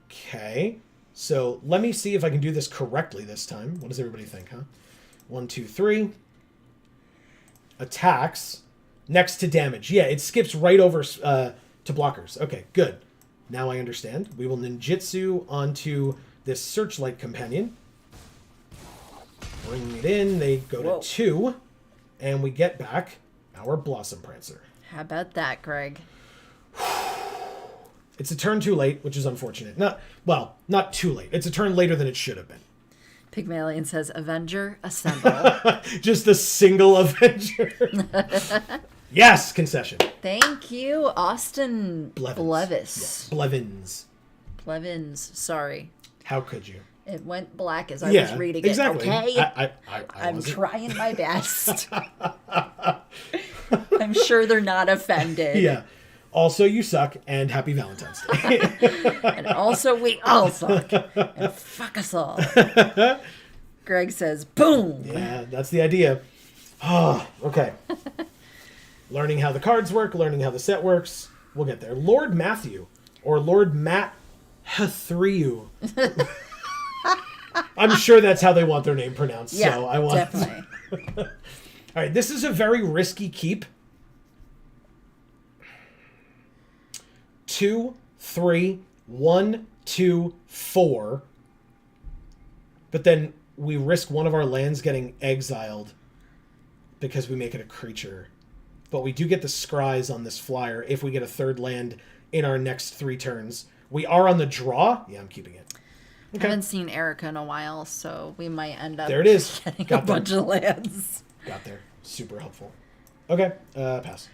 Speaker 1: Okay. So let me see if I can do this correctly this time. What does everybody think, huh? 1, 2, 3. Attacks. Next to damage. Yeah, it skips right over to blockers. Okay, good. Now I understand. We will ninjutsu onto this Searchlight Companion. Bring it in. They go to 2. And we get back our Blossom Prancer.
Speaker 2: How about that, Greg?
Speaker 1: It's a turn too late, which is unfortunate. Not too late. It's a turn later than it should have been.
Speaker 2: Pygmalion says, Avenger, assemble.
Speaker 1: Just a single Avenger. Yes, concession.
Speaker 2: Thank you, Austin
Speaker 1: Blevins.
Speaker 2: Blevis.
Speaker 1: Yeah. Blevins.
Speaker 2: Blevins, sorry.
Speaker 1: How could you?
Speaker 2: It went black as I was reading
Speaker 1: exactly.
Speaker 2: it, okay?
Speaker 1: I
Speaker 2: I'm
Speaker 1: wasn't.
Speaker 2: trying my best. I'm sure they're not offended.
Speaker 1: Yeah. Also, you suck, and happy Valentine's Day.
Speaker 2: And also, we all suck. And fuck us all. Greg says, boom.
Speaker 1: Yeah, that's the idea. Oh, okay. Learning how the cards work, learning how the set works. We'll get there. Lord Matthew, or Lord Matt Hathriu. I'm sure that's how they want their name pronounced.
Speaker 2: Yeah,
Speaker 1: so I want.
Speaker 2: definitely.
Speaker 1: All right, this is a very risky keep. 2, 3, 1, 2, 4. But then we risk one of our lands getting exiled because we make it a creature. But we do get the scries on this flyer if we get a third land in our next 3 turns. We are on the draw. Yeah, I'm keeping it.
Speaker 2: I haven't seen Erica in a while, so we might end up
Speaker 1: There it is.
Speaker 2: getting
Speaker 1: Got
Speaker 2: a bunch of lands.
Speaker 1: Got there. Super helpful. Okay, pass.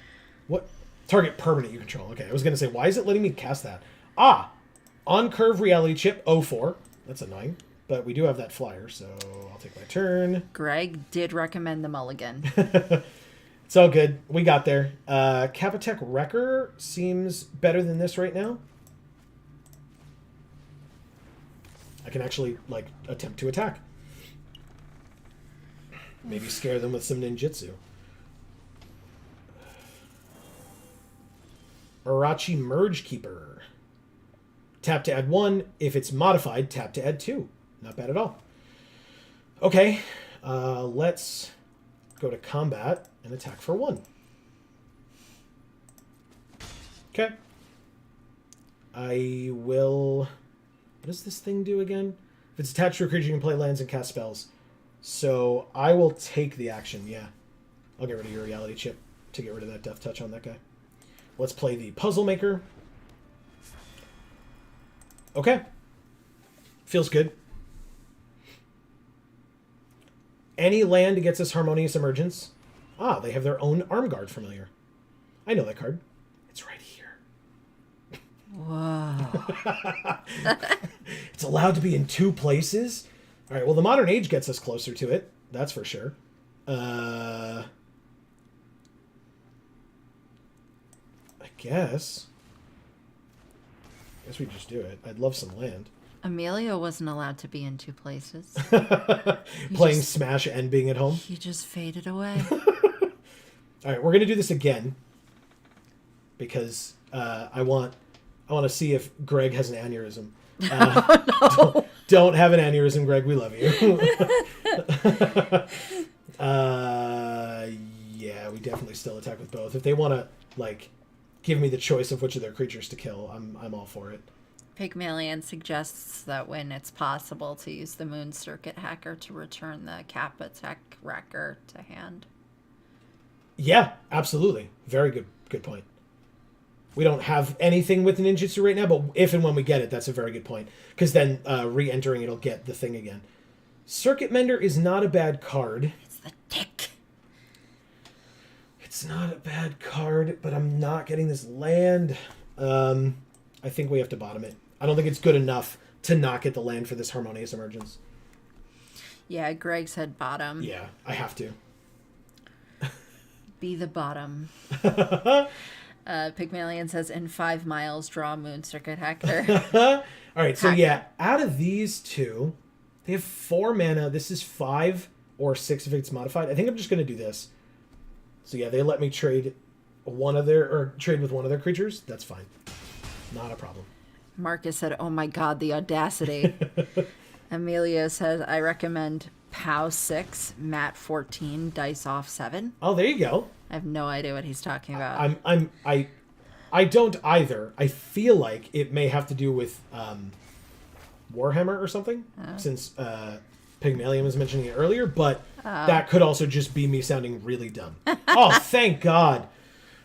Speaker 1: What? Target permanent you control. Okay, I was going to say, why is it letting me cast that? On curve reality chip 04. That's annoying. But we do have that flyer, so I'll take my turn.
Speaker 2: Greg did recommend the mulligan.
Speaker 1: It's all good. We got there. Capitech Wrecker seems better than this right now. I can actually, attempt to attack. Maybe scare them with some ninjutsu. Urachi Merge Keeper. Tap to add 1. If it's modified, tap to add 2. Not bad at all. Okay, let's go to combat and attack for 1. Okay. I will... What does this thing do again? If it's attached to a creature, you can play lands and cast spells. So I will take the action, yeah. I'll get rid of your reality chip to get rid of that death touch on that guy. Let's play the Puzzle Maker. Okay. Feels good. Any land gets us Harmonious Emergence. They have their own Armguard familiar. I know that card. It's right here.
Speaker 2: Whoa.
Speaker 1: It's allowed to be in 2 places. All right, well, the Modern Age gets us closer to it. That's for sure. I guess we just do it. I'd love some land.
Speaker 2: Amelia wasn't allowed to be in 2 places.
Speaker 1: Playing Smash and being at home.
Speaker 2: He just faded away.
Speaker 1: All right, we're going to do this again because I want to see if Greg has an aneurysm. Don't have an aneurysm, Greg. We love you. Yeah, we definitely still attack with both. If they want to give me the choice of which of their creatures to kill, I'm all for it.
Speaker 2: Pygmalion suggests that when it's possible to use the Moon Circuit Hacker to return the Capitech Wrecker to hand.
Speaker 1: Yeah, absolutely. Very good point. We don't have anything with ninjutsu right now, but if and when we get it, that's a very good point. Because then re-entering it'll get the thing again. Circuit Mender is not a bad card.
Speaker 2: It's the tick.
Speaker 1: It's not a bad card, but I'm not getting this land. I think we have to bottom it. I don't think it's good enough to not get the land for this Harmonious Emergence.
Speaker 2: Yeah, Greg said bottom.
Speaker 1: Yeah, I have to.
Speaker 2: Be the bottom. Pygmalion says, in 5 miles, draw Moon Circuit Hacker.
Speaker 1: All right, so yeah, out of these 2, they have 4 mana. This is 5 or 6 if it's modified. I think I'm just going to do this. So yeah, they let me trade with one of their creatures. That's fine. Not a problem.
Speaker 2: Marcus said, oh my god, the audacity. Amelia says, I recommend POW 6, Mat 14, Dice Off 7.
Speaker 1: Oh, there you go.
Speaker 2: I have no idea what he's talking about.
Speaker 1: I don't either. I feel like it may have to do with Warhammer or something, since Pygmalion was mentioning it earlier, but that could also just be me sounding really dumb. Oh, thank God.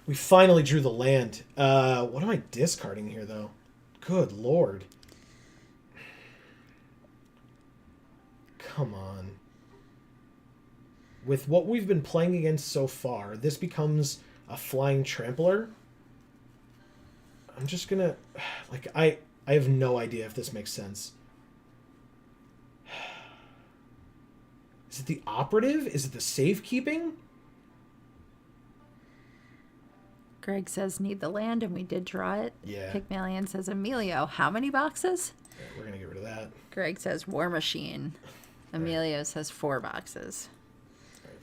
Speaker 1: We finally drew the land. What am I discarding here, though? Good Lord. Come on. With what we've been playing against so far, this becomes a flying trampler. I'm just gonna... I have no idea if this makes sense. Is it the operative? Is it the safekeeping?
Speaker 2: Greg says need the land, and we did draw it.
Speaker 1: Yeah.
Speaker 2: Pygmalion says Emilio, how many boxes?
Speaker 1: Yeah, we're going to get rid of that.
Speaker 2: Greg says War Machine. Emilio says 4 boxes.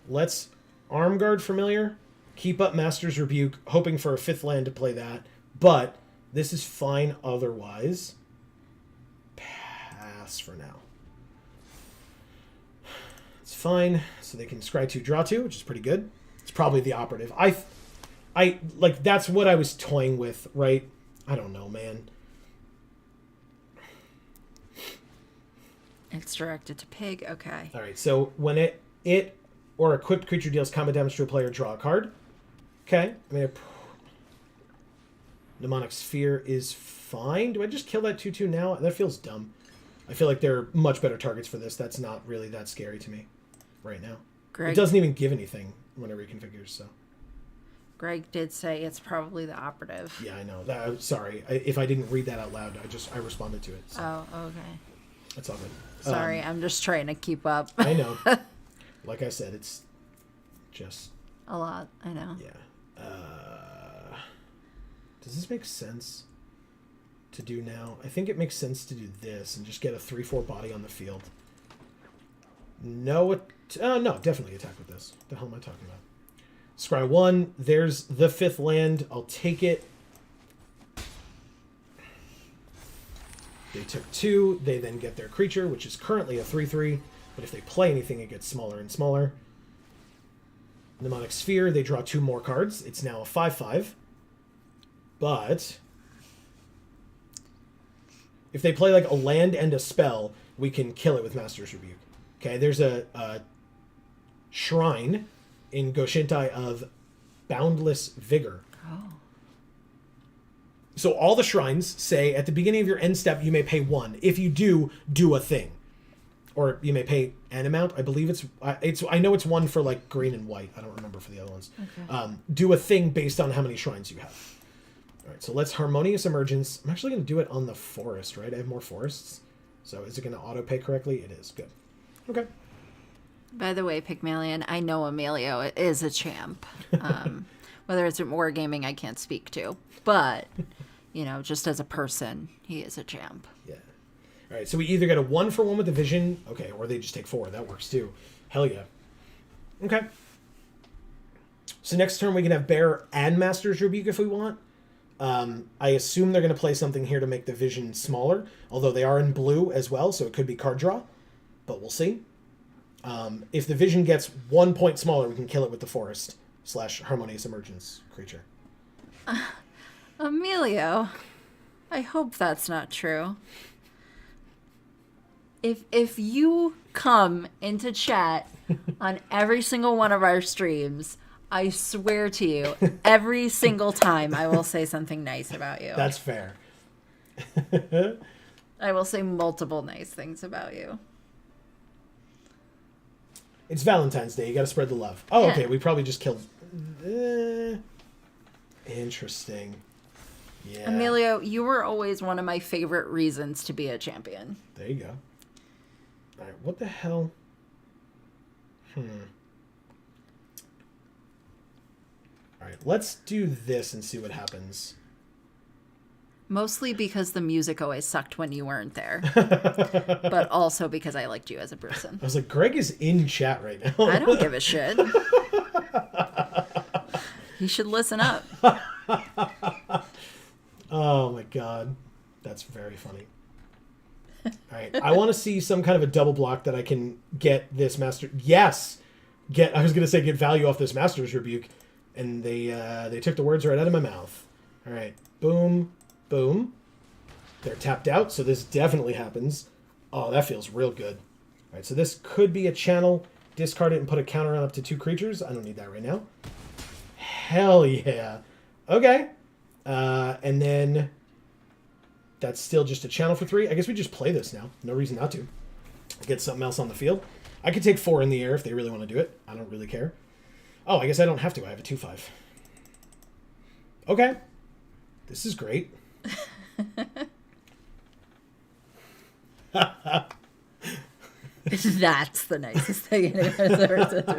Speaker 1: Let's Arm Guard Familiar, keep up Master's Rebuke, hoping for a 5th land to play that. But this is fine otherwise. Pass for now. It's fine. So they can scry 2, draw 2, which is pretty good. It's probably the operative. I like, that's what I was toying with, right? I don't know, man.
Speaker 2: It's directed to Pig. Okay.
Speaker 1: All right, so when it or equipped creature deals combat damage to a player, draw a card. Okay. I mean, Mnemonic Sphere is fine. Do I just kill that 2/2 now? That feels dumb. I feel like there are much better targets for this. That's not really that scary to me right now.
Speaker 2: Greg,
Speaker 1: It doesn't even give anything when it reconfigures, so.
Speaker 2: Greg did say it's probably the operative.
Speaker 1: Yeah, I know. Sorry. If I didn't read that out loud, I responded to it. So
Speaker 2: Oh, okay.
Speaker 1: that's all good.
Speaker 2: Sorry, I'm just trying to keep up.
Speaker 1: I know. Like I said, it's just...
Speaker 2: A lot, I know.
Speaker 1: Yeah. Does this make sense to do now? I think it makes sense to do this and just get a 3/4 body on the field. No, no, definitely attack with this. What the hell am I talking about? Scry 1. There's the 5th land. I'll take it. They took 2. They then get their creature, which is currently a 3/3. But if they play anything, it gets smaller and smaller. Mnemonic Sphere, they draw 2 more cards. It's now a 5/5. But if they play like a land and a spell, we can kill it with Master's Rebuke. Okay, there's a shrine in Goshintai of Boundless Vigor.
Speaker 2: Oh.
Speaker 1: So all the shrines say at the beginning of your end step, you may pay 1. If you do a thing. Or you may pay an amount. I believe it's I know it's 1 for like green and white. I don't remember for the other ones.
Speaker 2: Okay.
Speaker 1: Do a thing based on how many shrines you have. All right, so let's Harmonious Emergence. I'm actually going to do it on the forest, right? I have more forests. So is it going to auto pay correctly? It is. Good. Okay.
Speaker 2: By the way, Pygmalion, I know Emilio is a champ. Whether it's at wargaming, I can't speak to. But, just as a person, he is a champ.
Speaker 1: Yeah. All right, so we either get a 1-for-1 with the vision, okay, or they just take 4. That works too. Hell yeah. Okay. So next turn we can have Bear and Master's Rebuke if we want. I assume they're going to play something here to make the vision smaller, although they are in blue as well, so it could be card draw, but we'll see. If the vision gets 1 point smaller, we can kill it with the forest / Harmonious Emergence creature.
Speaker 2: Emilio, I hope that's not true. If you come into chat on every single one of our streams, I swear to you, every single time I will say something nice about you.
Speaker 1: That's fair.
Speaker 2: I will say multiple nice things about you.
Speaker 1: It's Valentine's Day. You got to spread the love. Oh,
Speaker 2: Yeah.
Speaker 1: okay. We probably just killed... Interesting. Yeah.
Speaker 2: Emilio, you were always one of my favorite reasons to be a champion.
Speaker 1: There you go. All right, what the hell? All right, let's do this and see what happens.
Speaker 2: Mostly because the music always sucked when you weren't there. But also because I liked you as a person.
Speaker 1: I was like, Greg is in chat right now.
Speaker 2: I don't give a shit. You should listen up.
Speaker 1: Oh my god. That's very funny. All right, I want to see some kind of a double block that I can get this master... Yes! I was going to say get value off this Master's Rebuke, and they took the words right out of my mouth. All right, boom, boom. They're tapped out, so this definitely happens. Oh, that feels real good. All right, so this could be a channel. Discard it and put a counter on up to 2 creatures. I don't need that right now. Hell yeah. Okay. And then that's still just a channel for 3. I guess we just play this now. No reason not to. Get something else on the field. I could take 4 in the air if they really want to do it. I don't really care. Oh, I guess I don't have to. I have a 2/5. Okay. This is great.
Speaker 2: That's the nicest thing anyone has ever said to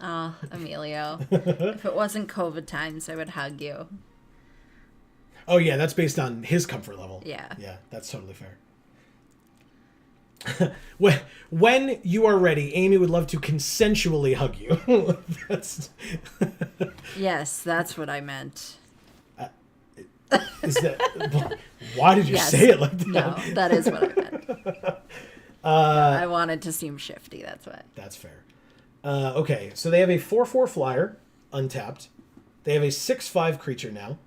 Speaker 2: me. Emilio. If it wasn't COVID times, I would hug you.
Speaker 1: Oh, yeah, that's based on his comfort level.
Speaker 2: Yeah.
Speaker 1: Yeah, that's totally fair. When you are ready, Amy would love to consensually hug you. That's...
Speaker 2: Yes, that's what I meant.
Speaker 1: Is that... Why did you
Speaker 2: Yes.
Speaker 1: say it like that?
Speaker 2: No, that is what I meant. I wanted to seem shifty, that's what.
Speaker 1: That's fair. Okay, so they have a 4/4 flyer, untapped. They have a 6/5 creature now.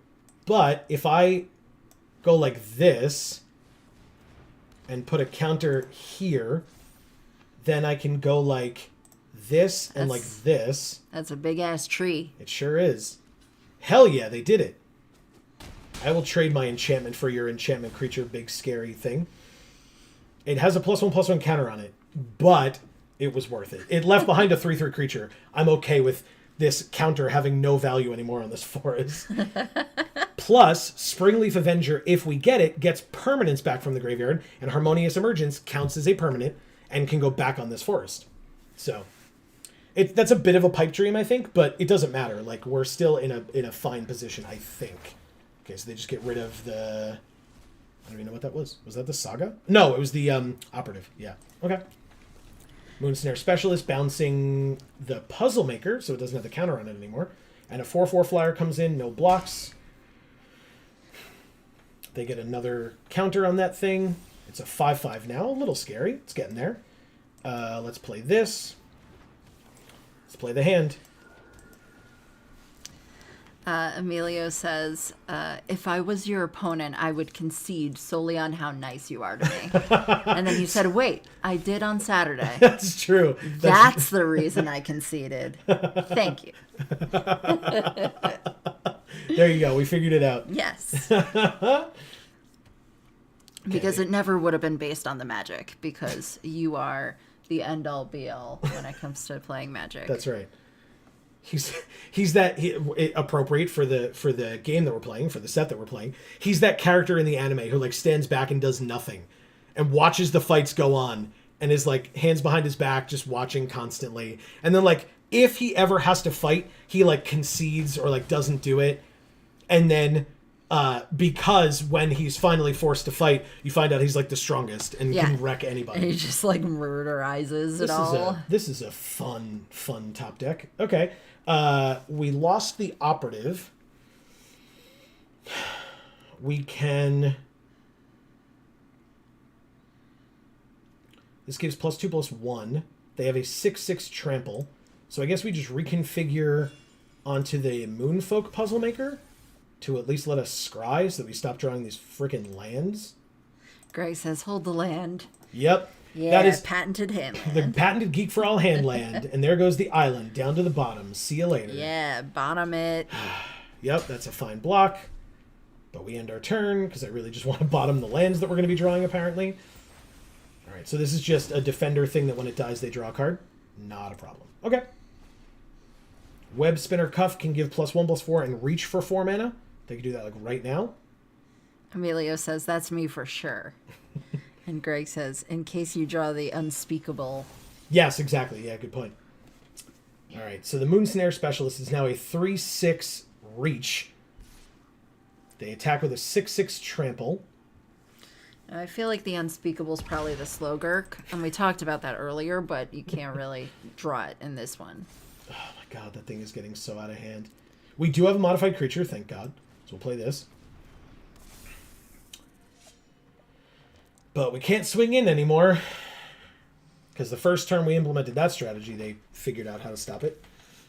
Speaker 1: But if I go like this and put a counter here, then I can go like this and like this.
Speaker 2: That's a big ass tree.
Speaker 1: It sure is. Hell yeah, they did it. I will trade my enchantment for your enchantment creature, big scary thing. It has a +1/+1 counter on it, but it was worth it. It left behind a 3/3 creature. I'm okay with this counter having no value anymore on this forest. Plus, Springleaf Avenger, if we get it, gets permanence back from the graveyard, and Harmonious Emergence counts as a permanent and can go back on this forest. So, that's a bit of a pipe dream, I think, but it doesn't matter. Like, we're still in a fine position, I think. Okay, so they just get rid of the... I don't even know what that was. Was that the Saga? No, it was the Operative. Yeah. Okay. Moonsnare Specialist bouncing the Puzzle Maker, so it doesn't have the counter on it anymore. And a 4/4 flyer comes in, no blocks. They get another counter on that thing. It's a 5/5 now. A little scary. It's getting there. Let's play this. Let's play the hand.
Speaker 2: Emilio says, if I was your opponent, I would concede solely on how nice you are to me. And then he said, wait, I did on Saturday.
Speaker 1: That's true.
Speaker 2: That's the reason I conceded. Thank you.
Speaker 1: There you go. We figured it out.
Speaker 2: Yes. Because it never would have been based on the Magic, because you are the end-all be-all when it comes to playing Magic.
Speaker 1: That's right. He's that appropriate for the game that we're playing, for the set that we're playing. He's that character in the anime who like stands back and does nothing and watches the fights go on and is like hands behind his back just watching constantly. And then like if he ever has to fight, he like concedes or like doesn't do it. And then because when he's finally forced to fight, you find out he's like the strongest and can wreck anybody.
Speaker 2: And he just like murderizes it all.
Speaker 1: This is a fun top deck. Okay. We lost the Operative. We can... This gives +2/+1. They have a 6/6 trample. So I guess we just reconfigure onto the Moonfolk Puzzle Maker to at least let us scry so that we stop drawing these freaking lands.
Speaker 2: Greg says, hold the land.
Speaker 1: Yep.
Speaker 2: Yeah,
Speaker 1: that is
Speaker 2: patented hand land.
Speaker 1: the patented Geek for All hand land. And there goes the island down to the bottom. See you later.
Speaker 2: Yeah, bottom it.
Speaker 1: Yep, that's a fine block. But we end our turn because I really just want to bottom the lands that we're going to be drawing, apparently. All right, so this is just a defender thing that when it dies, they draw a card. Not a problem. Okay. Web Spinner Cuff can give +1/+4 and reach for 4 mana. They can do that like right now.
Speaker 2: Emilio says, that's me for sure. And Greg says, in case you draw the unspeakable.
Speaker 1: Yes, exactly. Yeah, good point. All right, so the Moonsnare Specialist is now a 3/6 reach. They attack with a 6/6 trample.
Speaker 2: I feel like the unspeakable is probably the slow Gurk. And we talked about that earlier, but you can't really draw it in this one.
Speaker 1: Oh my god, that thing is getting so out of hand. We do have a modified creature, thank god. So we'll play this. But we can't swing in anymore. Because the first turn we implemented that strategy, they figured out how to stop it.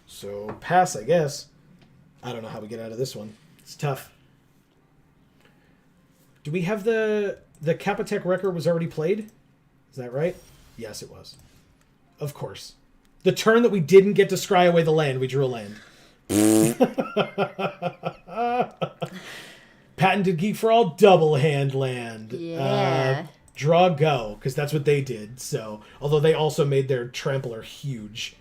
Speaker 1: So pass, I guess. I don't know how we get out of this one. It's tough. Do we have the Capitec Wrecker was already played? Is that right? Yes, it was. Of course. The turn that we didn't get to scry away the land, we drew a land. Patented Geek for All double hand land.
Speaker 2: Yeah.
Speaker 1: Draw go, because that's what they did. So, although they also made their trampler huge.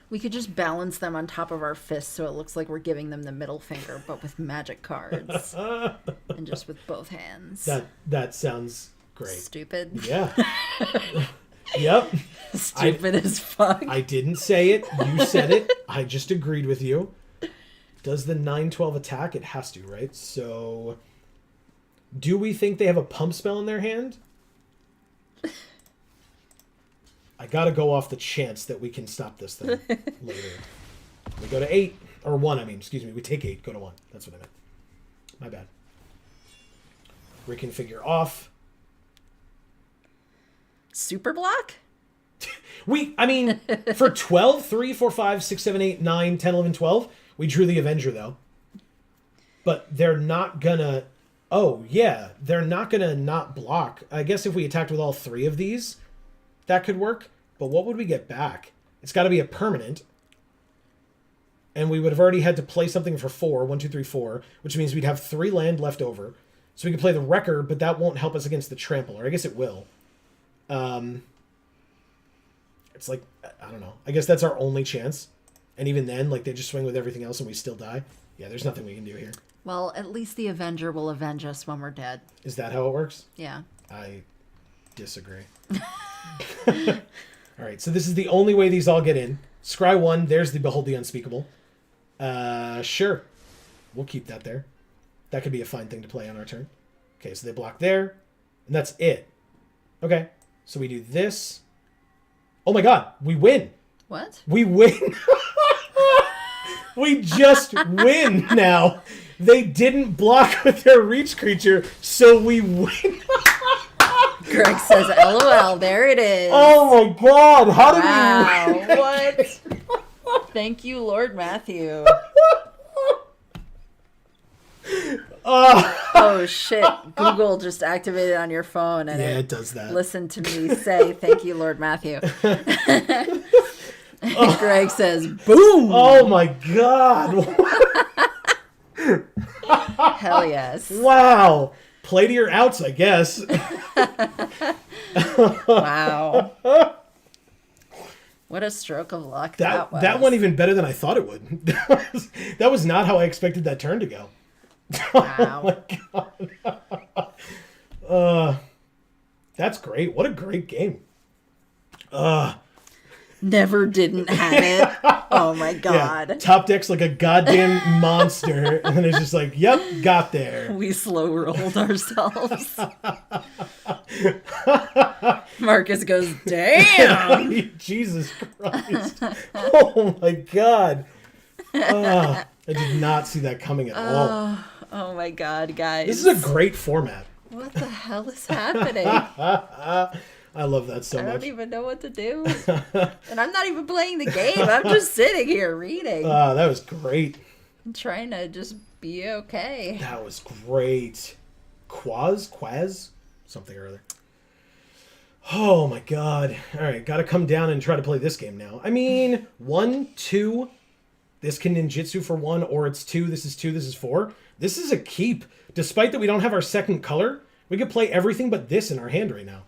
Speaker 2: We could just balance them on top of our fists so it looks like we're giving them the middle finger, but with magic cards. And just with both hands.
Speaker 1: That sounds great.
Speaker 2: Stupid.
Speaker 1: Yeah. Yep.
Speaker 2: Stupid as fuck.
Speaker 1: I didn't say it. You said it. I just agreed with you. Does the 9/12 attack? It has to, right? So, do we think they have a pump spell in their hand? I gotta go off the chance that we can stop this thing later. We go to 8. Or 1, I mean. Excuse me. We take 8, go to 1. That's what I meant. My bad. Reconfigure off.
Speaker 2: Super block?
Speaker 1: I mean, for 12, 3, 4, 5, 6, 7, 8, 9, 10, 11, 12, we drew the Avenger, though. But they're not gonna... Oh, yeah. They're not gonna not block. I guess if we attacked with all 3 of these, that could work. But what would we get back? It's got to be a permanent. And we would have already had to play something for 4. 1, 2, 3, 4. Which means we'd have 3 land left over. So we could play the Wrecker, but that won't help us against the Trampler. I guess it will. It's like, I don't know. I guess that's our only chance. And even then, like, they just swing with everything else and we still die. Yeah, there's nothing we can do here.
Speaker 2: Well, at least the Avenger will avenge us when we're dead.
Speaker 1: Is that how it works?
Speaker 2: Yeah.
Speaker 1: I disagree. All right, so this is the only way these all get in. Scry 1, there's the Behold the Unspeakable. Sure. We'll keep that there. That could be a fine thing to play on our turn. Okay, so they block there, and that's it. Okay, so we do this. Oh my god, we win!
Speaker 2: What?
Speaker 1: We win! We just win now! They didn't block with their reach creature, so we win!
Speaker 2: Greg says, LOL, there it is.
Speaker 1: Oh my god, how did we win?
Speaker 2: What? Thank you, Lord Matthew. Oh shit! Google just activated on your phone, and
Speaker 1: Yeah, it does that.
Speaker 2: Listen to me say, "Thank you, Lord Matthew." Greg says, "Boom!"
Speaker 1: Oh my god!
Speaker 2: Hell yes!
Speaker 1: Wow! Play to your outs, I guess.
Speaker 2: Wow! What a stroke of luck that was.
Speaker 1: That went even better than I thought it would. That was not how I expected that turn to go.
Speaker 2: Wow!
Speaker 1: Oh my god! That's great. What a great game.
Speaker 2: Never didn't have it. Oh my god.
Speaker 1: Yeah, top deck's like a goddamn monster. And then it's just like, yep, got there.
Speaker 2: We slow rolled ourselves. Marcus goes, damn.
Speaker 1: Jesus Christ. Oh my god. I did not see that coming at all.
Speaker 2: Oh my god, guys.
Speaker 1: This is a great format.
Speaker 2: What the hell is happening?
Speaker 1: I love that so
Speaker 2: I
Speaker 1: much.
Speaker 2: don't even know what to do. And I'm not even playing the game. I'm just sitting here reading.
Speaker 1: That was great.
Speaker 2: I'm trying to just be okay.
Speaker 1: That was great. Quaz? Something or other. Oh my god. Alright, gotta come down and try to play this game now. I mean, 1, 2. This can ninjutsu for 1, or it's 2. This is 2, this is 4. This is a keep. Despite that we don't have our second color, we could play everything but this in our hand right now.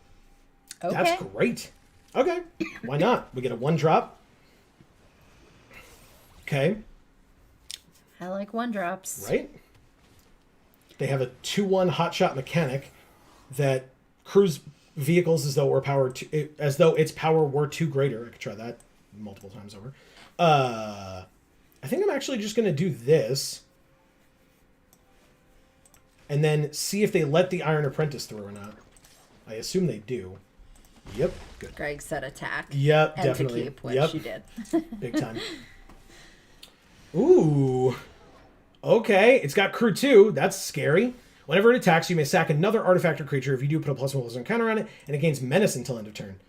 Speaker 2: Okay.
Speaker 1: That's great. Okay. Why not? We get a 1-drop. Okay.
Speaker 2: I like 1-drops.
Speaker 1: Right? They have a 2/1 hotshot mechanic that crews vehicles as though its power were 2 greater. I could try that multiple times over. I think I'm actually just going to do this. And then see if they let the Iron Apprentice through or not. I assume they do. Yep, good.
Speaker 2: Greg said attack.
Speaker 1: Yep,
Speaker 2: and
Speaker 1: definitely.
Speaker 2: to keep, which
Speaker 1: Yep.
Speaker 2: she did.
Speaker 1: Big time. Ooh. Okay, it's got crew 2. That's scary. Whenever it attacks, you may sack another artifact or creature. If you do, put a +1/+1 counter on it, and it gains menace until end of turn.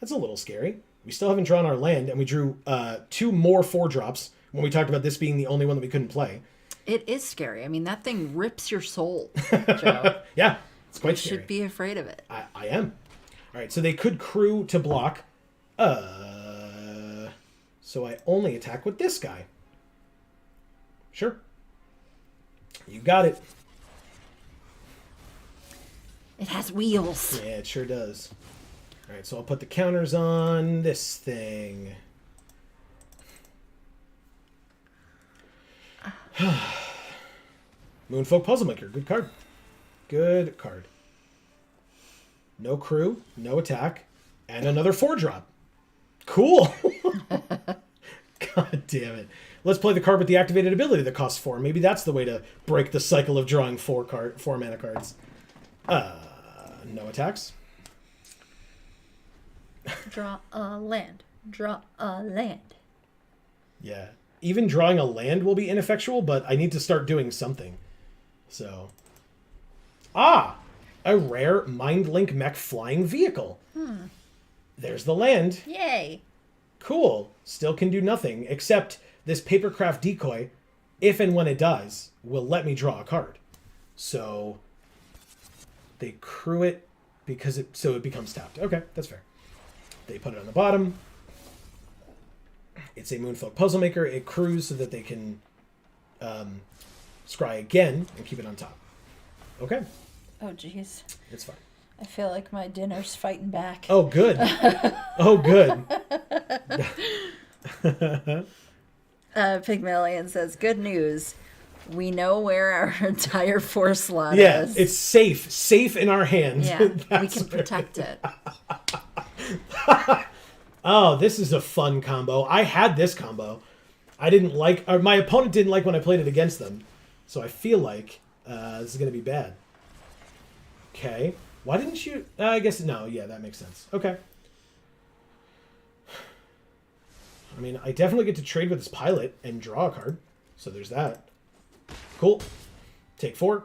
Speaker 1: That's a little scary. We still haven't drawn our land, and we drew 2 more 4-drops when we talked about this being the only one that we couldn't play.
Speaker 2: It is scary. I mean, that thing rips your soul, Joe.
Speaker 1: Yeah, it's quite
Speaker 2: You
Speaker 1: scary.
Speaker 2: should be afraid of it.
Speaker 1: I am. All right, so they could crew to block. So I only attack with this guy. Sure. You got it.
Speaker 2: It has wheels.
Speaker 1: Yeah, it sure does. All right, so I'll put the counters on this thing. Moonfolk Puzzlemaker. Good card. Good card. No crew. No attack. And another 4-drop. Cool. God damn it. Let's play the card with the activated ability that costs 4. Maybe that's the way to break the cycle of drawing 4 mana cards. No attacks.
Speaker 2: Draw a land. Draw a land.
Speaker 1: Yeah. Even drawing a land will be ineffectual, but I need to start doing something. So. Ah! A rare Mind Link mech flying vehicle. There's the land.
Speaker 2: Yay.
Speaker 1: Cool. Still can do nothing, except this Papercraft decoy, if and when it dies, will let me draw a card. So they crew it because it becomes tapped. Okay, that's fair. They put it on the bottom. It's a Moonfolk Puzzle Maker. It crews so that they can scry again and keep it on top. Okay,
Speaker 2: Oh, jeez.
Speaker 1: it's fine.
Speaker 2: I feel like my dinner's fighting back.
Speaker 1: Oh, good. Oh, good.
Speaker 2: Pygmalion says, good news. We know where our entire force slot
Speaker 1: Yeah,
Speaker 2: is.
Speaker 1: it's safe. Safe in our hands.
Speaker 2: Yeah, we
Speaker 1: That's
Speaker 2: can protect it.
Speaker 1: Oh, this is a fun combo. I had this combo. I didn't like, or my opponent didn't like when I played it against them. So I feel like this is going to be bad. Okay. Why didn't you? I guess, no, yeah, that makes sense. Okay. I mean, I definitely get to trade with this pilot and draw a card. So there's that. Cool. Take 4.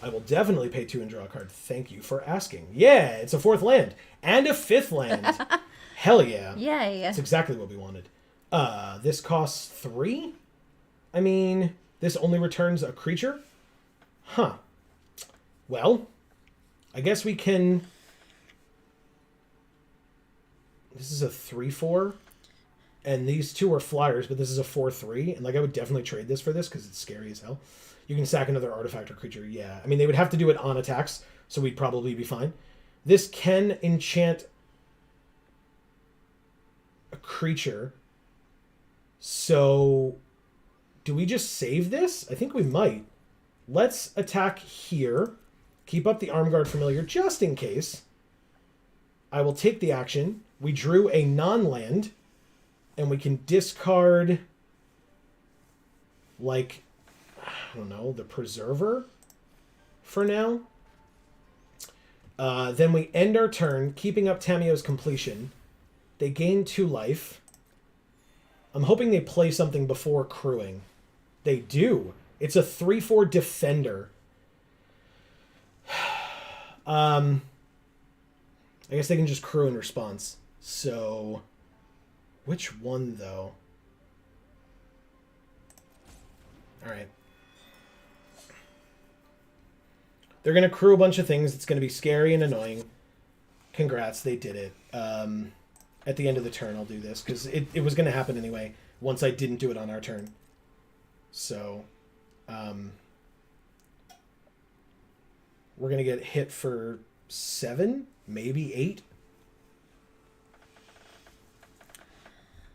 Speaker 1: I will definitely pay 2 and draw a card. Thank you for asking. Yeah, it's a 4th land. And a 5th land. Hell yeah.
Speaker 2: Yay.
Speaker 1: That's exactly what we wanted. This costs 3? I mean, this only returns a creature? Huh. Well, I guess we can... This is a 3/4. And these two are flyers, but this is a 4/3. And like, I would definitely trade this for this because it's scary as hell. You can sack another artifact or creature. Yeah. I mean, they would have to do it on attacks, so we'd probably be fine. This can enchant a creature. So, do we just save this? I think we might. Let's attack here. Keep up the Armguard Familiar just in case. I will take the action. We drew a non-land. And we can discard, like, I don't know, the Preserver for now. Then we end our turn, keeping up Tamio's completion. They gain 2 life. I'm hoping they play something before crewing. They do. It's a 3/4 defender. I guess they can just crew in response. So... Which one, though? Alright. They're going to crew a bunch of things. It's going to be scary and annoying. Congrats, they did it. At the end of the turn, I'll do this, because it was going to happen anyway, once I didn't do it on our turn. So, we're going to get hit for 7, maybe 8.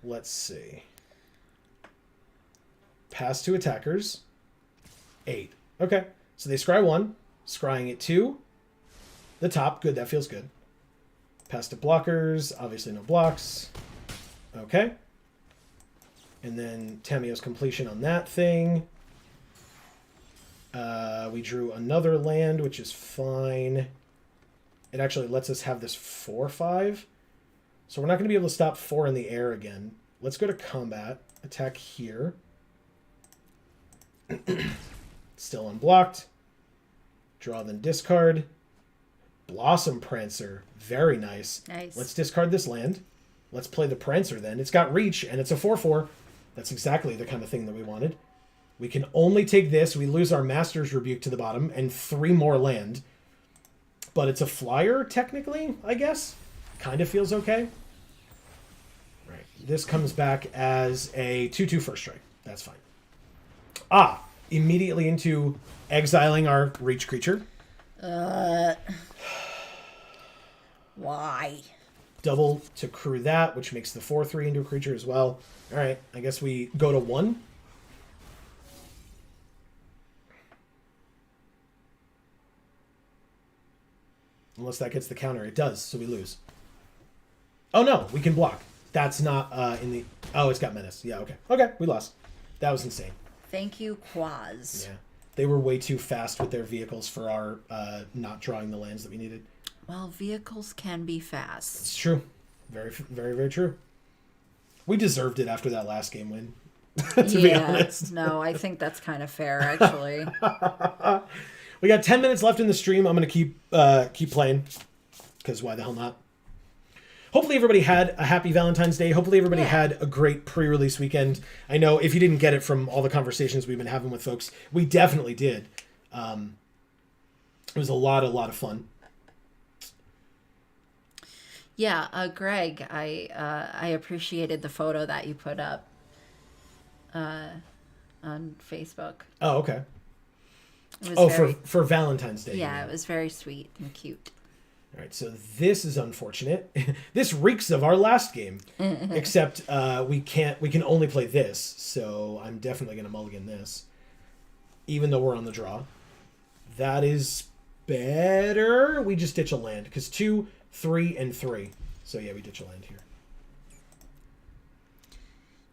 Speaker 1: Let's see. Pass to attackers. 8. Okay. So they scry 1. Scrying it 2. The top. Good. That feels good. Pass to blockers. Obviously no blocks. Okay. And then Tamio's completion on that thing. We drew another land, which is fine. It actually lets us have this 4/5. So we're not going to be able to stop 4 in the air again. Let's go to combat. Attack here. Still unblocked. Draw, then discard. Blossom Prancer. Very nice.
Speaker 2: Nice.
Speaker 1: Let's discard this land. Let's play the Prancer then. It's got reach, and it's a 4/4. That's exactly the kind of thing that we wanted. We can only take this. We lose our Master's Rebuke to the bottom, and 3 more land. But it's a flyer, technically, I guess. Kind of feels okay. Right. This comes back as a 2/2 first strike. That's fine. Immediately into exiling our reach creature.
Speaker 2: Why?
Speaker 1: Double to crew that, which makes the 4/3 into a creature as well. All right. I guess we go to 1. Unless that gets the counter. It does, so we lose. Oh, no. We can block. That's not in the... Oh, it's got menace. Yeah, okay. Okay, we lost. That was insane.
Speaker 2: Thank you, Quaz.
Speaker 1: Yeah. They were way too fast with their vehicles for our not drawing the lands that we needed.
Speaker 2: Well, vehicles can be fast.
Speaker 1: It's true. Very, very, very true. We deserved it after that last game win, to be honest.
Speaker 2: No, I think that's kind of fair, actually.
Speaker 1: We got 10 minutes left in the stream. I'm going to keep playing, because why the hell not? Hopefully everybody had a happy Valentine's Day. Hopefully everybody had a great pre-release weekend. I know if you didn't get it from all the conversations we've been having with folks, we definitely did. It was a lot of fun.
Speaker 2: Yeah, Greg, I appreciated the photo that you put up on Facebook.
Speaker 1: Oh, okay.
Speaker 2: It was
Speaker 1: for Valentine's Day.
Speaker 2: Yeah, it was very sweet and cute.
Speaker 1: All right, so this is unfortunate. This reeks of our last game, except we can only play this, so I'm definitely going to mulligan this, even though we're on the draw. That is better. We just ditch a land, because 2, 3, and 3. So yeah, we ditch a land here.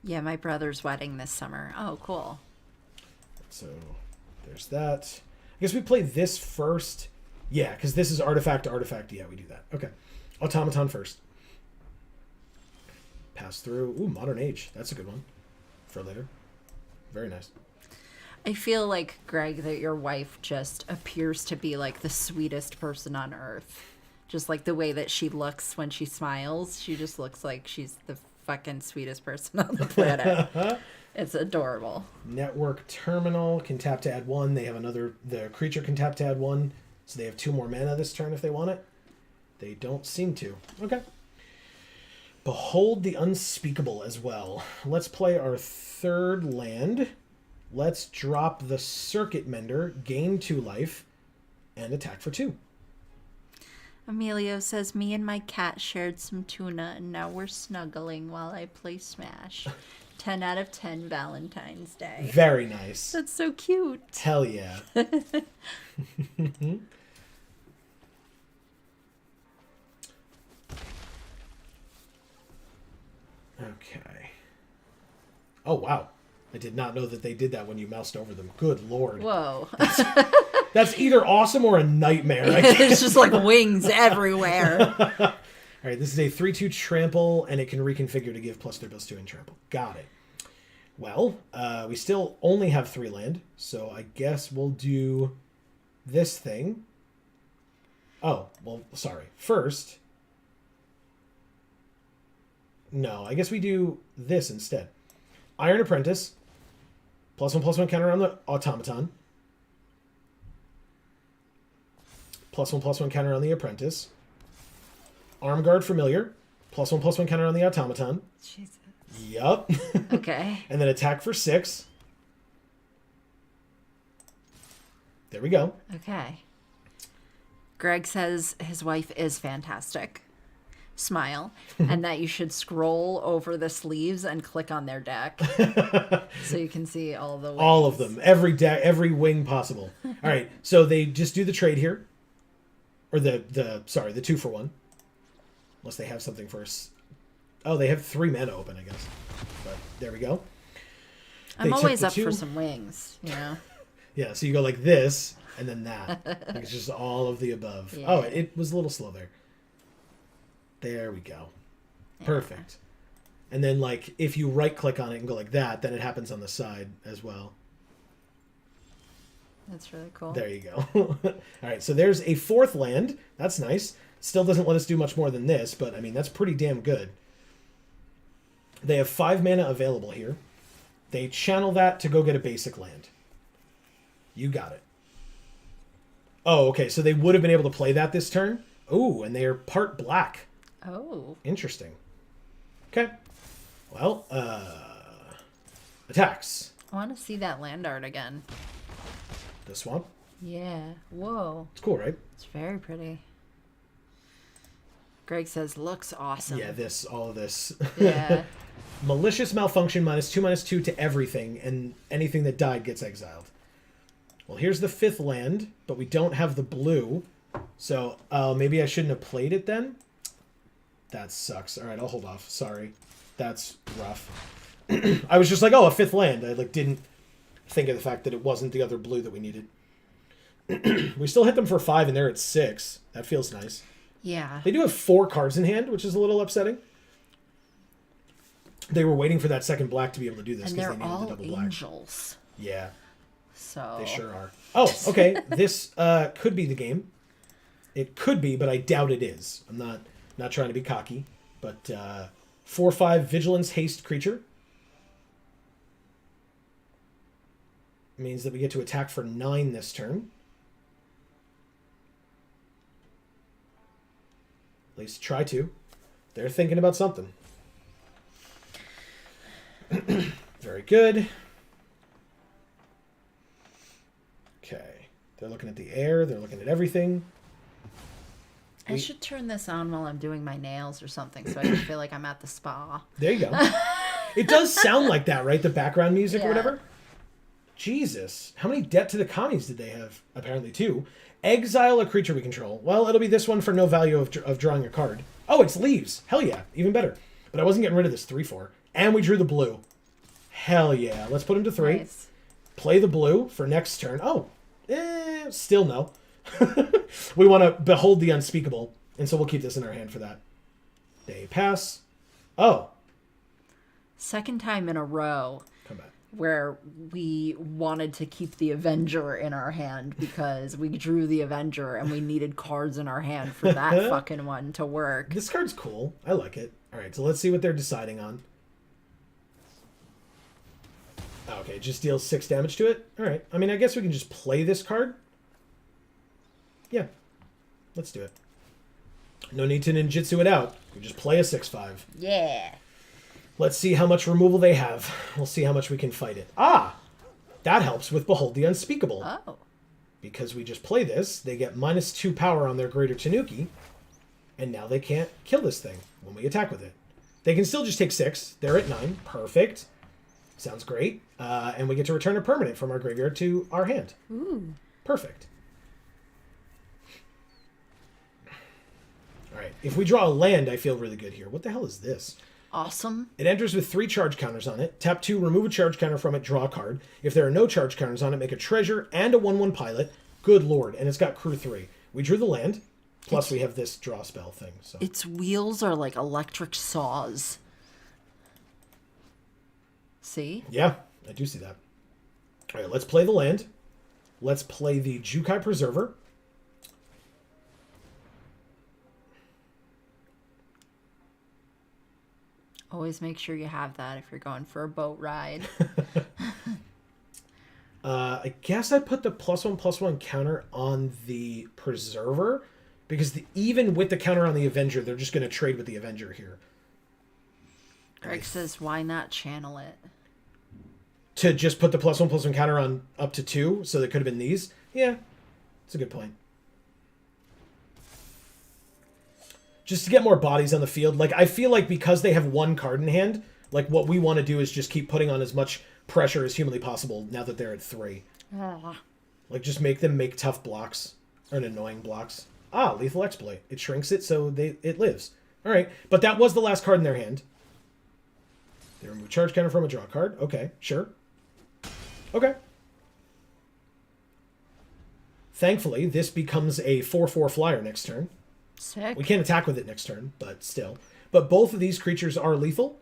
Speaker 2: Yeah, my brother's wedding this summer. Oh, cool.
Speaker 1: So there's that. I guess we play this first. Yeah, because this is artifact to artifact. Yeah, we do that. Okay. Automaton first. Pass through. Ooh, Modern Age. That's a good one for later. Very nice.
Speaker 2: I feel like, Greg, that your wife just appears to be like the sweetest person on earth. Just like the way that she looks when she smiles. She just looks like she's the fucking sweetest person on the planet. It's adorable.
Speaker 1: Network Terminal can tap to add 1. They have another... The creature can tap to add 1. So they have 2 more mana this turn if they want it. They don't seem to. Okay. Behold the Unspeakable as well. Let's play our 3rd land. Let's drop the Circuit Mender, gain 2 life, and attack for 2.
Speaker 2: Emilio says, me and my cat shared some tuna, and now we're snuggling while I play Smash. 10 out of 10 Valentine's Day.
Speaker 1: Very nice.
Speaker 2: That's so cute.
Speaker 1: Hell yeah. Okay. Oh, wow. I did not know that they did that when you moused over them. Good lord.
Speaker 2: Whoa.
Speaker 1: That's either awesome or a nightmare.
Speaker 2: It's just like wings everywhere.
Speaker 1: All right, this is a 3/2 trample, and it can reconfigure to give +3/+2 and trample. Got it. Well, we still only have 3 land, so I guess we'll do this thing. Oh, well, sorry. First... No, I guess we do this instead. Iron Apprentice. +1/+1 counter on the Automaton. +1/+1 counter on the Apprentice. Arm Guard Familiar. +1/+1 counter on the Automaton.
Speaker 2: Jesus.
Speaker 1: Yup.
Speaker 2: Okay.
Speaker 1: And then attack for 6. There we go.
Speaker 2: Okay. Greg says his wife is fantastic. Smile. And that you should scroll over the sleeves and click on their deck. So you can see all the wings.
Speaker 1: All of them. Every wing possible. All right. So they just do the trade here. Or the 2-for-1. Unless they have something for us. Oh, they have 3 mana open, I guess. But there we go.
Speaker 2: I'm always up for some wings, you know?
Speaker 1: Yeah, so you go like this, and then that. Like it's just all of the above.
Speaker 2: Yeah.
Speaker 1: Oh, it was a little slow there. There we go.
Speaker 2: Yeah.
Speaker 1: Perfect. And then, like, if you right-click on it and go like that, then it happens on the side as well.
Speaker 2: That's really cool.
Speaker 1: There you go. All right, so there's a 4th land. That's nice. Still doesn't let us do much more than this, but, I mean, that's pretty damn good. They have 5 mana available here. They channel that to go get a basic land. You got it. Oh, okay, so they would have been able to play that this turn? Ooh, and they are part black.
Speaker 2: Oh.
Speaker 1: Interesting. Okay. Well, attacks.
Speaker 2: I want to see that land art again.
Speaker 1: The swamp.
Speaker 2: Yeah. Whoa.
Speaker 1: It's cool, right?
Speaker 2: It's very pretty. Greg says, looks awesome.
Speaker 1: Yeah, all of this.
Speaker 2: Yeah.
Speaker 1: Malicious Malfunction, -2/2 to everything, and anything that died gets exiled. Well, here's the 5th land, but we don't have the blue. So, maybe I shouldn't have played it then? That sucks. All right, I'll hold off. Sorry. That's rough. I was just like, oh, a 5th land. I like didn't think of the fact that it wasn't the other blue that we needed. We still hit them for 5 and they're at 6. That feels nice.
Speaker 2: Yeah.
Speaker 1: They do have 4 cards in hand, which is a little upsetting. They were waiting for that second black to be able to do this
Speaker 2: And
Speaker 1: because
Speaker 2: they're
Speaker 1: they needed the
Speaker 2: all
Speaker 1: double black.
Speaker 2: angels.
Speaker 1: Yeah,
Speaker 2: So
Speaker 1: they sure are. Oh, okay. This could be the game. It could be, but I doubt it is. I'm not trying to be cocky, but 4/5 vigilance haste creature means that we get to attack for 9 this turn. At least try to. They're thinking about something. Very good. Okay. They're looking at the air. They're looking at everything.
Speaker 2: I should turn this on while I'm doing my nails or something so I can feel like I'm at the spa.
Speaker 1: There you go. It does sound like that, right? The background music or
Speaker 2: Yeah.
Speaker 1: whatever. Jesus. How many debt to the commies did they have? Apparently 2. Exile a creature we control. Well, it'll be this one for no value of drawing a card. Oh, it's leaves. Hell yeah. Even better. But I wasn't getting rid of this 3/4. And we drew the blue. Hell yeah. Let's put him to 3.
Speaker 2: Nice.
Speaker 1: Play the blue for next turn. Oh. Still no. We want to behold the unspeakable. And so we'll keep this in our hand for that. They pass. Oh.
Speaker 2: Second time in a row
Speaker 1: Come back.
Speaker 2: where we wanted to keep the Avenger in our hand because we drew the Avenger and we needed cards in our hand for that fucking one to work.
Speaker 1: This card's cool. I like it. All right, so let's see what they're deciding on. Okay, just deals 6 damage to it. All right. I mean, I guess we can just play this card. Yeah. Let's do it. No need to ninjutsu it out. We just play a 6/5.
Speaker 2: Yeah.
Speaker 1: Let's see how much removal they have. We'll see how much we can fight it. Ah! That helps with Behold the Unspeakable.
Speaker 2: Oh.
Speaker 1: Because we just play this, they get -2 power on their Greater Tanuki, and now they can't kill this thing when we attack with it. They can still just take 6. They're at 9. Perfect. Sounds great. And we get to return a permanent from our graveyard to our hand.
Speaker 2: Ooh.
Speaker 1: Perfect. All right. If we draw a land, I feel really good here. What the hell is this?
Speaker 2: Awesome.
Speaker 1: It enters with 3 charge counters on it. Tap 2, remove a charge counter from it, draw a card. If there are no charge counters on it, make a treasure and a 1/1 pilot. Good lord. And it's got crew 3. We drew the land, plus we have this draw spell thing. So
Speaker 2: Its wheels are like electric saws. See?
Speaker 1: yeah, I do see that. All right, let's play the land. Let's play the Jukai Preserver.
Speaker 2: Always make sure you have that if you're going for a boat ride.
Speaker 1: I guess I put the +1/+1 counter on the Preserver because even with the counter on the Avenger, they're just going to trade with the Avenger here.
Speaker 2: Greg says, why not channel it?
Speaker 1: To just put the +1/+1 counter on up to 2, so they could have been these. Yeah, it's a good point. Just to get more bodies on the field. Like, I feel like because they have 1 card in hand, like, what we want to do is just keep putting on as much pressure as humanly possible now that they're at 3.
Speaker 2: Ah.
Speaker 1: Like, just make them make tough blocks. Or annoying blocks. Ah, Lethal Exploit. It shrinks it so it lives. Alright, but that was the last card in their hand. They remove charge counter from a draw card. Okay, sure. Okay. Thankfully, this becomes a 4/4 flyer next turn.
Speaker 2: Sick.
Speaker 1: We can't attack with it next turn, but still. But both of these creatures are lethal.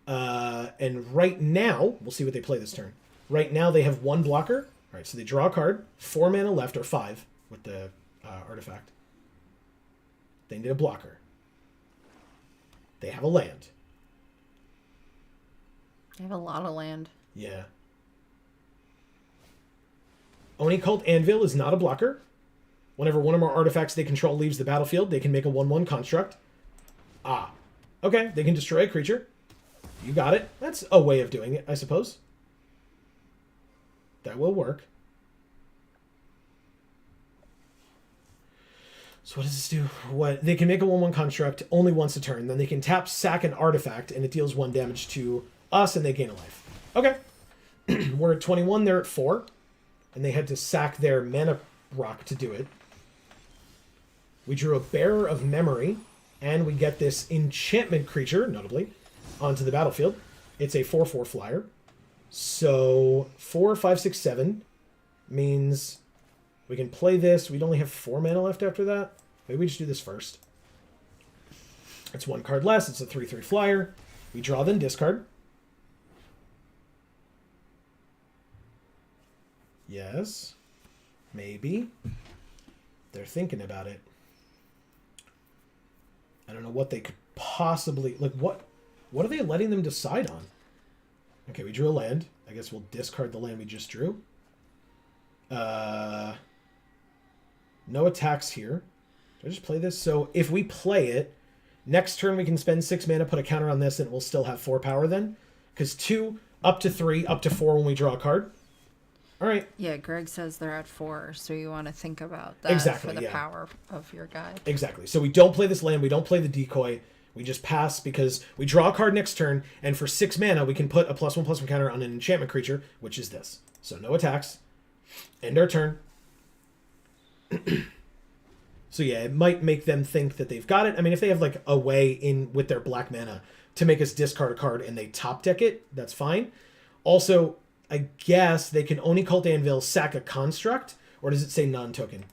Speaker 1: And right now, we'll see what they play this turn. Right now, they have 1 blocker. All right, so they draw a card. 4 mana left, or 5 with the artifact. They need a blocker. They have a land.
Speaker 2: I have a lot of land.
Speaker 1: Yeah. Oni Cult Anvil is not a blocker. Whenever one or more artifacts they control leaves the battlefield, they can make a 1/1 construct. Ah. Okay, they can destroy a creature. You got it. That's a way of doing it, I suppose. That will work. So what does this do? What they can make a 1/1 construct only once a turn. Then they can tap, sack an artifact, and it deals 1 damage to us, and they gain a life. Okay. We're at 21. They're at 4, and they had to sack their mana rock to do it. We drew a Bearer of Memory, and we get this enchantment creature, notably, onto the battlefield. It's a 4/4 flyer. So 4, 5, 6, 7 means we can play this. We'd only have 4 mana left after that. Maybe we just do this first. It's 1 card less. It's a 3/3 flyer. We draw, then discard. Yes. Maybe. They're thinking about it. I don't know what they could possibly... Like, what are they letting them decide on? Okay, we drew a land. I guess we'll discard the land we just drew. No attacks here. Do I just play this? So if we play it, next turn we can spend 6 mana, put a counter on this, and we'll still have 4 power then. Because 2, up to 3, up to 4 when we draw a card. All right.
Speaker 2: Yeah, Greg says they're at 4, so you want to think about that
Speaker 1: Exactly,
Speaker 2: for the
Speaker 1: yeah.
Speaker 2: power of your guy.
Speaker 1: Exactly. So we don't play this land. We don't play the decoy. We just pass because we draw a card next turn, and for 6 mana, we can put a +1/+1 counter on an enchantment creature, which is this. So no attacks. End our turn. So yeah, it might make them think that they've got it. I mean, if they have like a way in with their black mana to make us discard a card and they top deck it, that's fine. Also, I guess they can only Cult Anvil, sack a construct, or does it say non-token?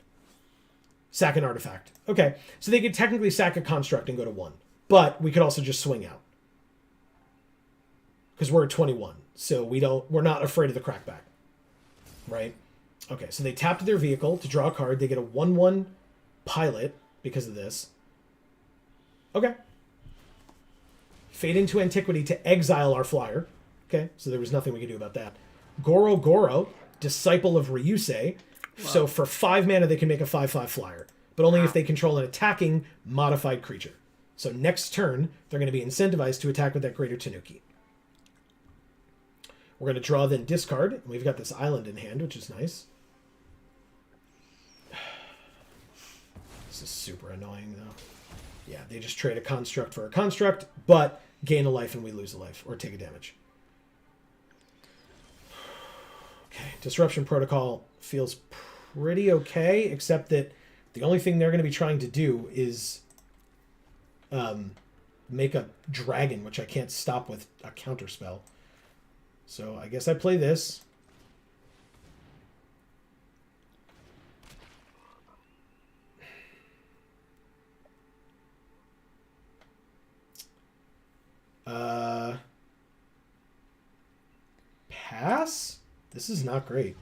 Speaker 1: Sack an artifact. Okay, so they could technically sack a construct and go to 1. But we could also just swing out. Because we're at 21. So we're not afraid of the crackback. Right? Okay, so they tapped their vehicle to draw a card. They get a 1/1 pilot because of this. Okay. Fade into Antiquity to exile our flyer. Okay, so there was nothing we could do about that. Goro Goro, Disciple of Ryusei. So for 5 mana, they can make a 5/5 flyer. But only if they control an attacking modified creature. So next turn, they're going to be incentivized to attack with that Greater Tanuki. We're going to draw, then discard. And we've got this island in hand, which is nice. This is super annoying, though. Yeah, they just trade a construct for a construct, but gain a life and we lose a life, or take a damage. Okay, Disruption Protocol feels pretty okay, except that the only thing they're going to be trying to do is make a dragon, which I can't stop with a counter spell. So I guess I play this. Pass? This is not great.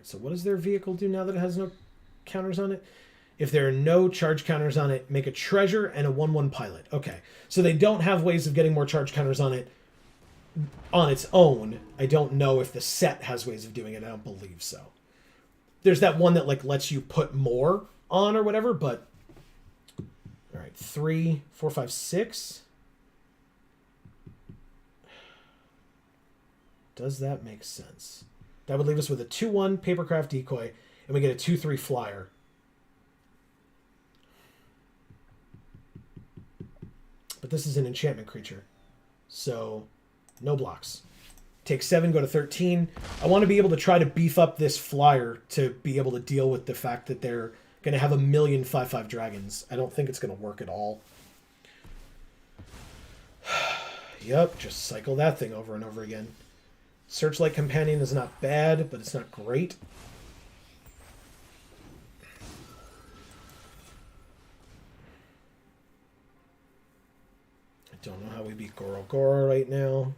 Speaker 1: So what does their vehicle do now that it has no counters on it? If there are no charge counters on it, make a treasure and a 1/1 pilot. Okay. So they don't have ways of getting more charge counters on it on its own. I don't know if the set has ways of doing it. I don't believe so. There's that one that like lets you put more on or whatever, but all right, 3, 4, 5, 6. Does that make sense? That would leave us with a 2/1 Papercraft Decoy, and we get a 2/3 flyer. But this is an enchantment creature, so no blocks. Take 7, go to 13. I want to be able to try to beef up this flyer to be able to deal with the fact that they're going to have a million 5/5 dragons. I don't think it's going to work at all. Yep, just cycle that thing over and over again. Searchlight Companion is not bad, but it's not great. I don't know how we beat Goro Goro right now.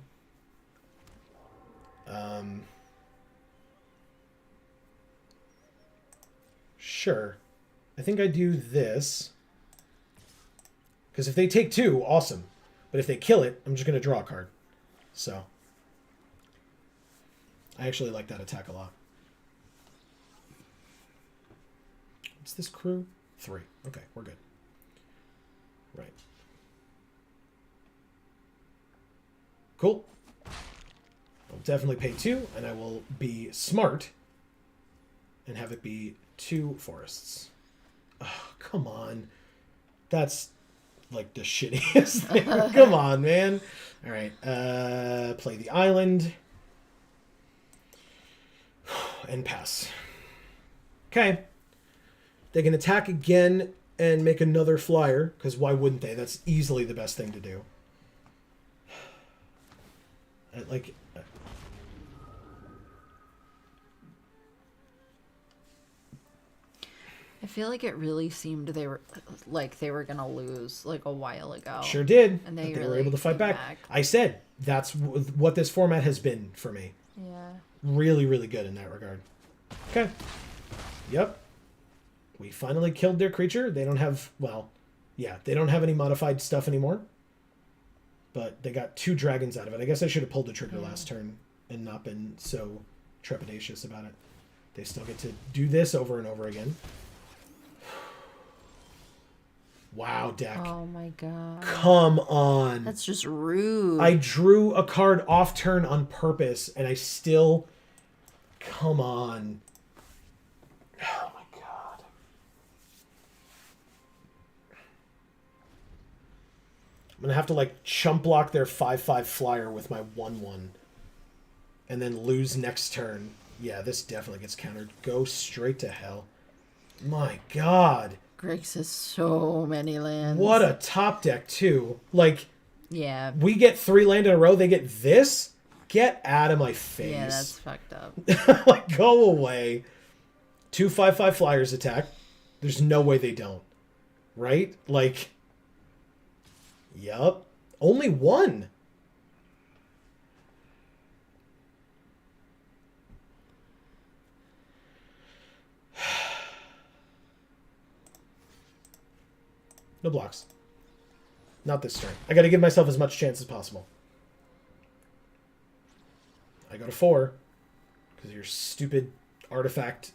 Speaker 1: Sure. I think I do this. Because if they take 2, awesome. But if they kill it, I'm just going to draw a card. So I actually like that attack a lot. What's this crew? 3. Okay, we're good. Right. Cool. I'll definitely pay 2, and I will be smart and have it be 2 forests. Oh, come on. That's like the shittiest thing. Come on, man. All right. Play the island. And pass. Okay. They can attack again and make another flyer, because why wouldn't they? That's easily the best thing to do. Like...
Speaker 2: I feel like it really seemed they were gonna lose like a while ago.
Speaker 1: Sure did.
Speaker 2: And
Speaker 1: but
Speaker 2: they
Speaker 1: they
Speaker 2: really
Speaker 1: were able to fight
Speaker 2: came
Speaker 1: back. I said that's what this format has been for me.
Speaker 2: Yeah.
Speaker 1: Really, really good in that regard. Okay. Yep. We finally killed their creature. They don't have, well, yeah, they don't have any modified stuff anymore. But they got 2 dragons out of it. I guess I should have pulled the trigger last turn and not been so trepidatious about it. They still get to do this over and over again. Wow, deck.
Speaker 2: Oh my god.
Speaker 1: Come on.
Speaker 2: That's just rude.
Speaker 1: I drew a card off turn on purpose, and I still... Come on. Oh my god. I'm going to have to, like, chump block their 5/5 flyer with my 1/1. And then lose next turn. Yeah, this definitely gets countered. Go straight to hell. My god.
Speaker 2: Griggs has so many lands.
Speaker 1: What a top deck, too. Like,
Speaker 2: Yeah.
Speaker 1: we get 3 land in a row, they get this? Get out of my face.
Speaker 2: Yeah, that's fucked up.
Speaker 1: Like, go away. 2 5/5 flyers attack. There's no way they don't. Right? Like, yup. Only 1. No blocks. Not this turn. I gotta give myself as much chance as possible. I go to 4. Because your stupid artifact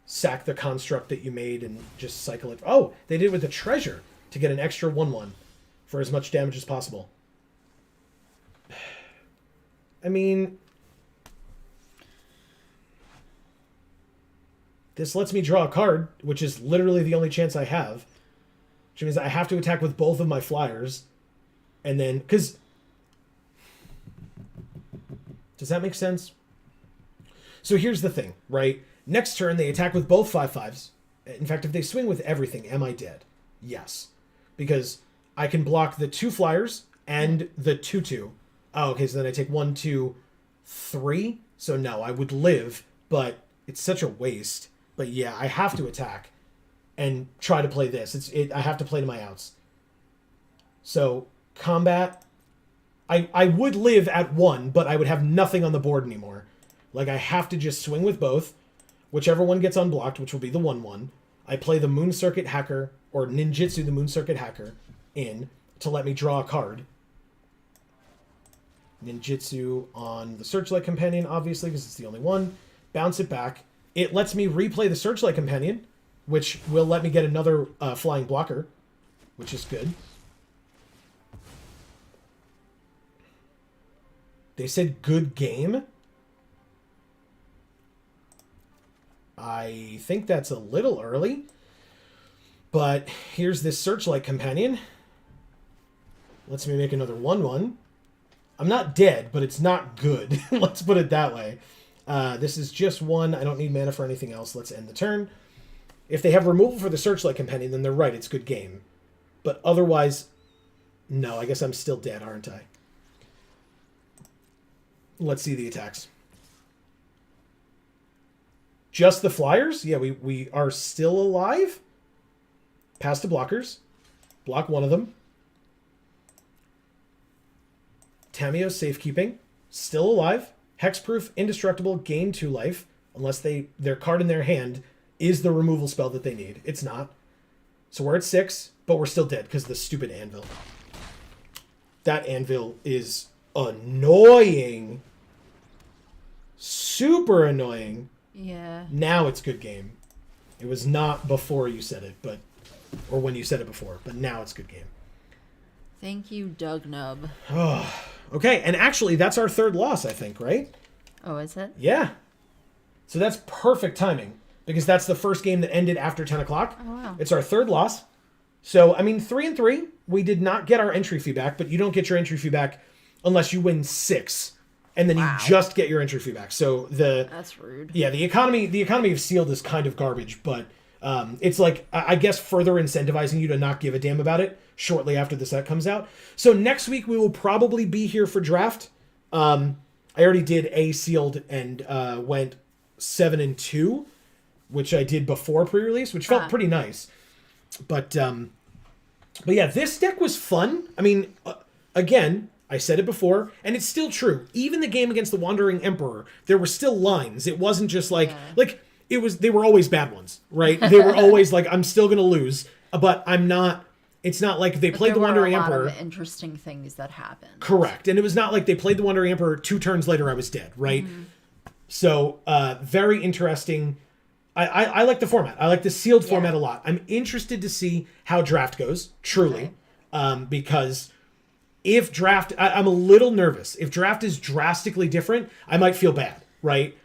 Speaker 1: sack the construct that you made and just cycle it. Oh, they did it with the treasure to get an extra 1/1 for as much damage as possible. I mean... This lets me draw a card, which is literally the only chance I have. Which means I have to attack with both of my flyers. And then... Because... Does that make sense? So here's the thing, right? Next turn, they attack with both 5/5s. In fact, if they swing with everything, am I dead? Yes. Because I can block the 2 flyers and the 2/2. Oh, okay, so then I take 1, 2, 3. So no, I would live, but it's such a waste. But yeah, I have to attack and try to play this. I have to play to my outs. So, combat... I would live at 1, but I would have nothing on the board anymore. Like, I have to just swing with both. Whichever one gets unblocked, which will be the 1/1. I play the Moon Circuit Hacker, or Ninjutsu the Moon Circuit Hacker, in to let me draw a card. Ninjutsu on the Searchlight Companion, obviously, because it's the only one. Bounce it back. It lets me replay the Searchlight Companion, which will let me get another flying blocker, which is good. They said good game. I think that's a little early. But here's this Searchlight Companion. Lets me make another 1/1. I'm not dead, but it's not good. Let's put it that way. This is just 1. I don't need mana for anything else. Let's end the turn. If they have removal for the Searchlight Companion, then they're right. It's good game. But otherwise, no. I guess I'm still dead, aren't I? Let's see the attacks. Just the flyers? Yeah, we are still alive. Pass to blockers. Block one of them. Tamiyo's safekeeping. Still alive. Hexproof, indestructible, gain 2 life. Unless their card in their hand is the removal spell that they need. It's not. So we're at 6, but we're still dead because of the stupid anvil. That anvil is annoying. Super annoying.
Speaker 2: Yeah.
Speaker 1: Now it's good game. It was not before you said it, but... Or when you said it before, but now it's good game.
Speaker 2: Thank you, Doug Nub.
Speaker 1: Oh, okay, and actually, that's our 3rd loss, I think, right?
Speaker 2: Oh, is it?
Speaker 1: Yeah. So that's perfect timing, because that's the first game that ended after 10 o'clock.
Speaker 2: Oh, wow.
Speaker 1: It's our 3rd loss. So, I mean, 3-3, we did not get our entry fee back, but you don't get your entry fee back unless you win 6. And then
Speaker 2: Wow.
Speaker 1: you just get your entry fee back. So
Speaker 2: That's rude.
Speaker 1: yeah, the economy of sealed is kind of garbage, but it's like, I guess, further incentivizing you to not give a damn about it shortly after the set comes out. So next week we will probably be here for draft. I already did a sealed and went 7-2, which I did before pre-release, which felt pretty nice. But yeah, this deck was fun. I mean, again, I said it before, and it's still true. Even the game against the Wandering Emperor, there were still lines. It wasn't just like they were always bad ones, right? They were always like, I'm still gonna lose, but I'm not. It's not like they played the Wandering Emperor.
Speaker 2: There were a lot of interesting things that happened.
Speaker 1: Correct, and it was not like they played the Wandering Emperor 2 turns later I was dead, right?
Speaker 2: Mm-hmm.
Speaker 1: So very interesting. I like the format. I like the sealed format a lot. I'm interested to see how draft goes, truly, because if draft, I'm a little nervous. If draft is drastically different, I might feel bad, right?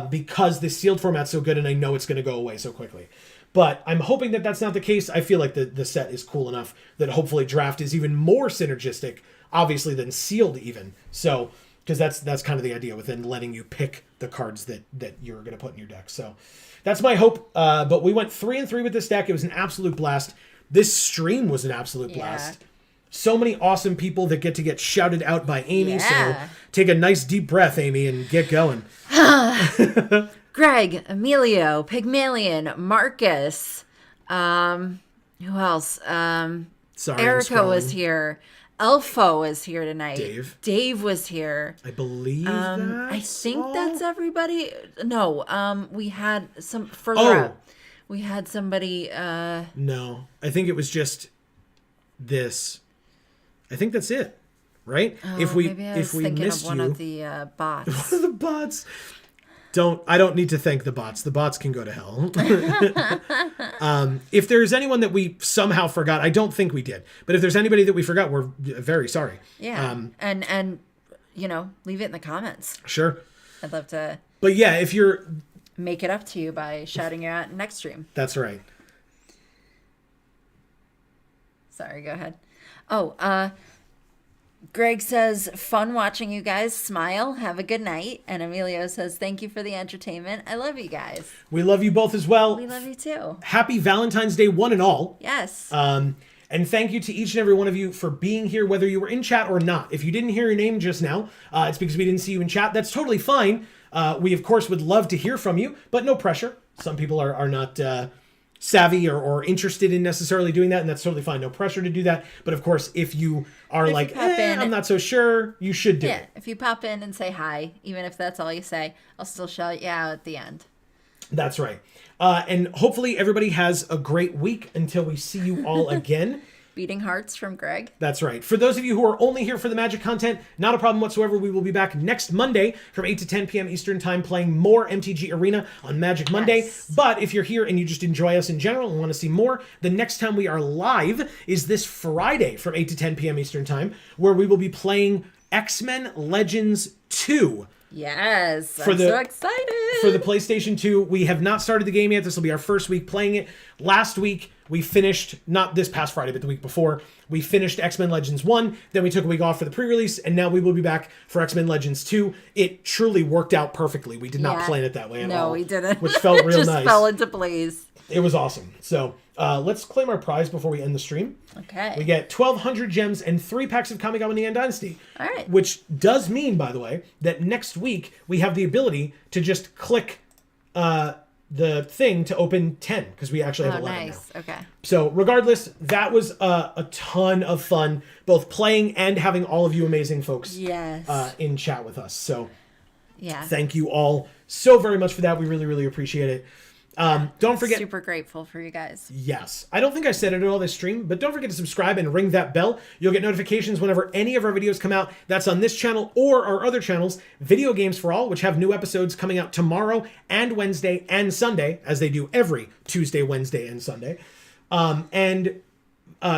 Speaker 1: Because the sealed format's so good and I know it's going to go away so quickly. But I'm hoping that that's not the case. I feel like the set is cool enough that hopefully draft is even more synergistic, obviously, than sealed even. So, because that's kind of the idea within letting you pick the cards that you're going to put in your deck. So that's my hope. But we went 3-3 with this deck. It was an absolute blast. This stream was an absolute blast. So many awesome people that get shouted out by Amy.
Speaker 2: Yeah.
Speaker 1: So take a nice deep breath, Amy, and get going.
Speaker 2: Greg, Emilio, Pygmalion, Marcus. Who else?
Speaker 1: Sorry,
Speaker 2: Erica was here. Elfo is here tonight.
Speaker 1: Dave
Speaker 2: was here.
Speaker 1: I believe that's
Speaker 2: I think
Speaker 1: all?
Speaker 2: that's everybody. No, we had some further out. We had somebody.
Speaker 1: No, I think it was just this. I think that's it, right?
Speaker 2: Maybe I was
Speaker 1: if we
Speaker 2: thinking
Speaker 1: missed
Speaker 2: of one
Speaker 1: you,
Speaker 2: of the bots.
Speaker 1: the bots. I don't need to thank the bots. The bots can go to hell. If there's anyone that we somehow forgot, I don't think we did. But if there's anybody that we forgot, we're very sorry.
Speaker 2: Yeah. And leave it in the comments.
Speaker 1: Sure.
Speaker 2: I'd love to
Speaker 1: But yeah, if you're
Speaker 2: make it up to you by shouting you out next stream.
Speaker 1: That's right.
Speaker 2: Sorry, go ahead. Oh, Greg says, fun watching you guys smile. Have a good night. And Emilio says, thank you for the entertainment. I love you guys.
Speaker 1: We love you both as well.
Speaker 2: We love you too.
Speaker 1: Happy Valentine's Day, one and all.
Speaker 2: Yes.
Speaker 1: And thank you to each and every one of you for being here, whether you were in chat or not. If you didn't hear your name just now, it's because we didn't see you in chat. That's totally fine. We, of course, would love to hear from you, but no pressure. Some people are not savvy or interested in necessarily doing that, and that's totally fine. No pressure to do that. But of course, if you are I'm not so sure, you should do it.
Speaker 2: If you pop in and say hi, even if that's all you say, I'll still shout you out at the end.
Speaker 1: That's right. And hopefully everybody has a great week until we see you all again.
Speaker 2: Beating hearts from Greg.
Speaker 1: That's right. For those of you who are only here for the Magic content, not a problem whatsoever. We will be back next Monday from 8 to 10 p.m. Eastern Time playing more MTG Arena on Magic Monday.
Speaker 2: Yes.
Speaker 1: But if you're here and you just enjoy us in general and want to see more, the next time we are live is this Friday from 8 to 10 p.m. Eastern Time, where we will be playing X-Men Legends 2.
Speaker 2: Yes, I'm so excited.
Speaker 1: For the PlayStation 2, we have not started the game yet. This will be our first week playing it. Last week, we finished, not this past Friday, but the week before, we finished X-Men Legends 1. Then we took a week off for the pre-release, and now we will be back for X-Men Legends 2. It truly worked out perfectly. We did not plan it that way at all.
Speaker 2: No, we didn't.
Speaker 1: Which felt real
Speaker 2: just
Speaker 1: nice.
Speaker 2: Fell into place.
Speaker 1: It was awesome. So let's claim our prize before we end the stream.
Speaker 2: Okay.
Speaker 1: We get 1,200 gems and 3 packs of Kamigawa Neon Dynasty.
Speaker 2: All right.
Speaker 1: Which does mean, by the way, that next week we have the ability to just click the thing to open 10, because we actually have 11
Speaker 2: nice.
Speaker 1: now.
Speaker 2: Okay.
Speaker 1: So regardless, that was a ton of fun, both playing and having all of you amazing folks in chat with us. So thank you all so very much for that. We really, really appreciate it. Don't forget,
Speaker 2: super grateful for you guys.
Speaker 1: Yes. I don't think I said it at all this stream, but don't forget to subscribe and ring that bell. You'll get notifications whenever any of our videos come out. That's on this channel or our other channels, Video Games for All, which have new episodes coming out tomorrow and Wednesday and Sunday, as they do every Tuesday, Wednesday, and Sunday. And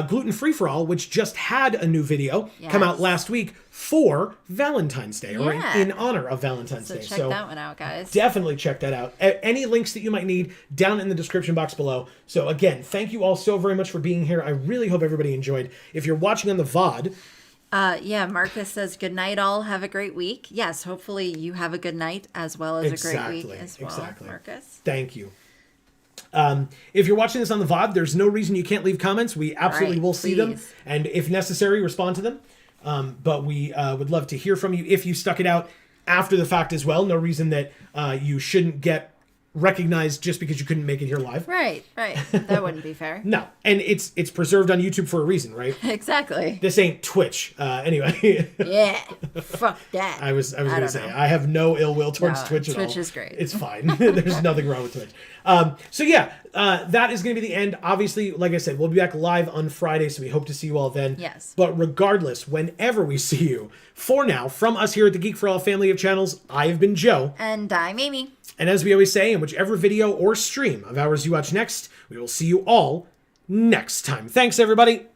Speaker 1: Gluten Free for All, which just had a new video come out
Speaker 2: Yes.
Speaker 1: last week for Valentine's Day, or
Speaker 2: Yeah.
Speaker 1: in honor of Valentine's
Speaker 2: So
Speaker 1: Day.
Speaker 2: check that one out, guys.
Speaker 1: Definitely check that out. Any links that you might need down in the description box below. So again, thank you all so very much for being here. I really hope everybody enjoyed. If you're watching on the VOD,
Speaker 2: Yeah, Marcus says, good night, all. Have a great week. Yes, hopefully you have a good night as well as a great week as well, Marcus.
Speaker 1: Thank you. If you're watching this on the VOD, there's no reason you can't leave comments. We absolutely
Speaker 2: Right,
Speaker 1: will see them.
Speaker 2: please.
Speaker 1: And if necessary, respond to them. But we would love to hear from you if you stuck it out after the fact as well. No reason that you shouldn't get recognized just because you couldn't make it here live.
Speaker 2: Right. That wouldn't be fair.
Speaker 1: No. And it's preserved on YouTube for a reason, right?
Speaker 2: Exactly.
Speaker 1: This ain't Twitch. Anyway.
Speaker 2: Yeah. Fuck that.
Speaker 1: I was going to
Speaker 2: don't
Speaker 1: say,
Speaker 2: know.
Speaker 1: I have no ill will towards
Speaker 2: No,
Speaker 1: Twitch at all.
Speaker 2: Twitch is great.
Speaker 1: It's fine. There's nothing wrong with Twitch. So yeah, that is going to be the end. Obviously, like I said, we'll be back live on Friday, so we hope to see you all then.
Speaker 2: Yes.
Speaker 1: But regardless, whenever we see you, for now, from us here at the Geek for All family of channels, I have been Joe.
Speaker 2: And I'm Amy.
Speaker 1: And as we always say, in whichever video or stream of ours you watch next, we will see you all next time. Thanks, everybody.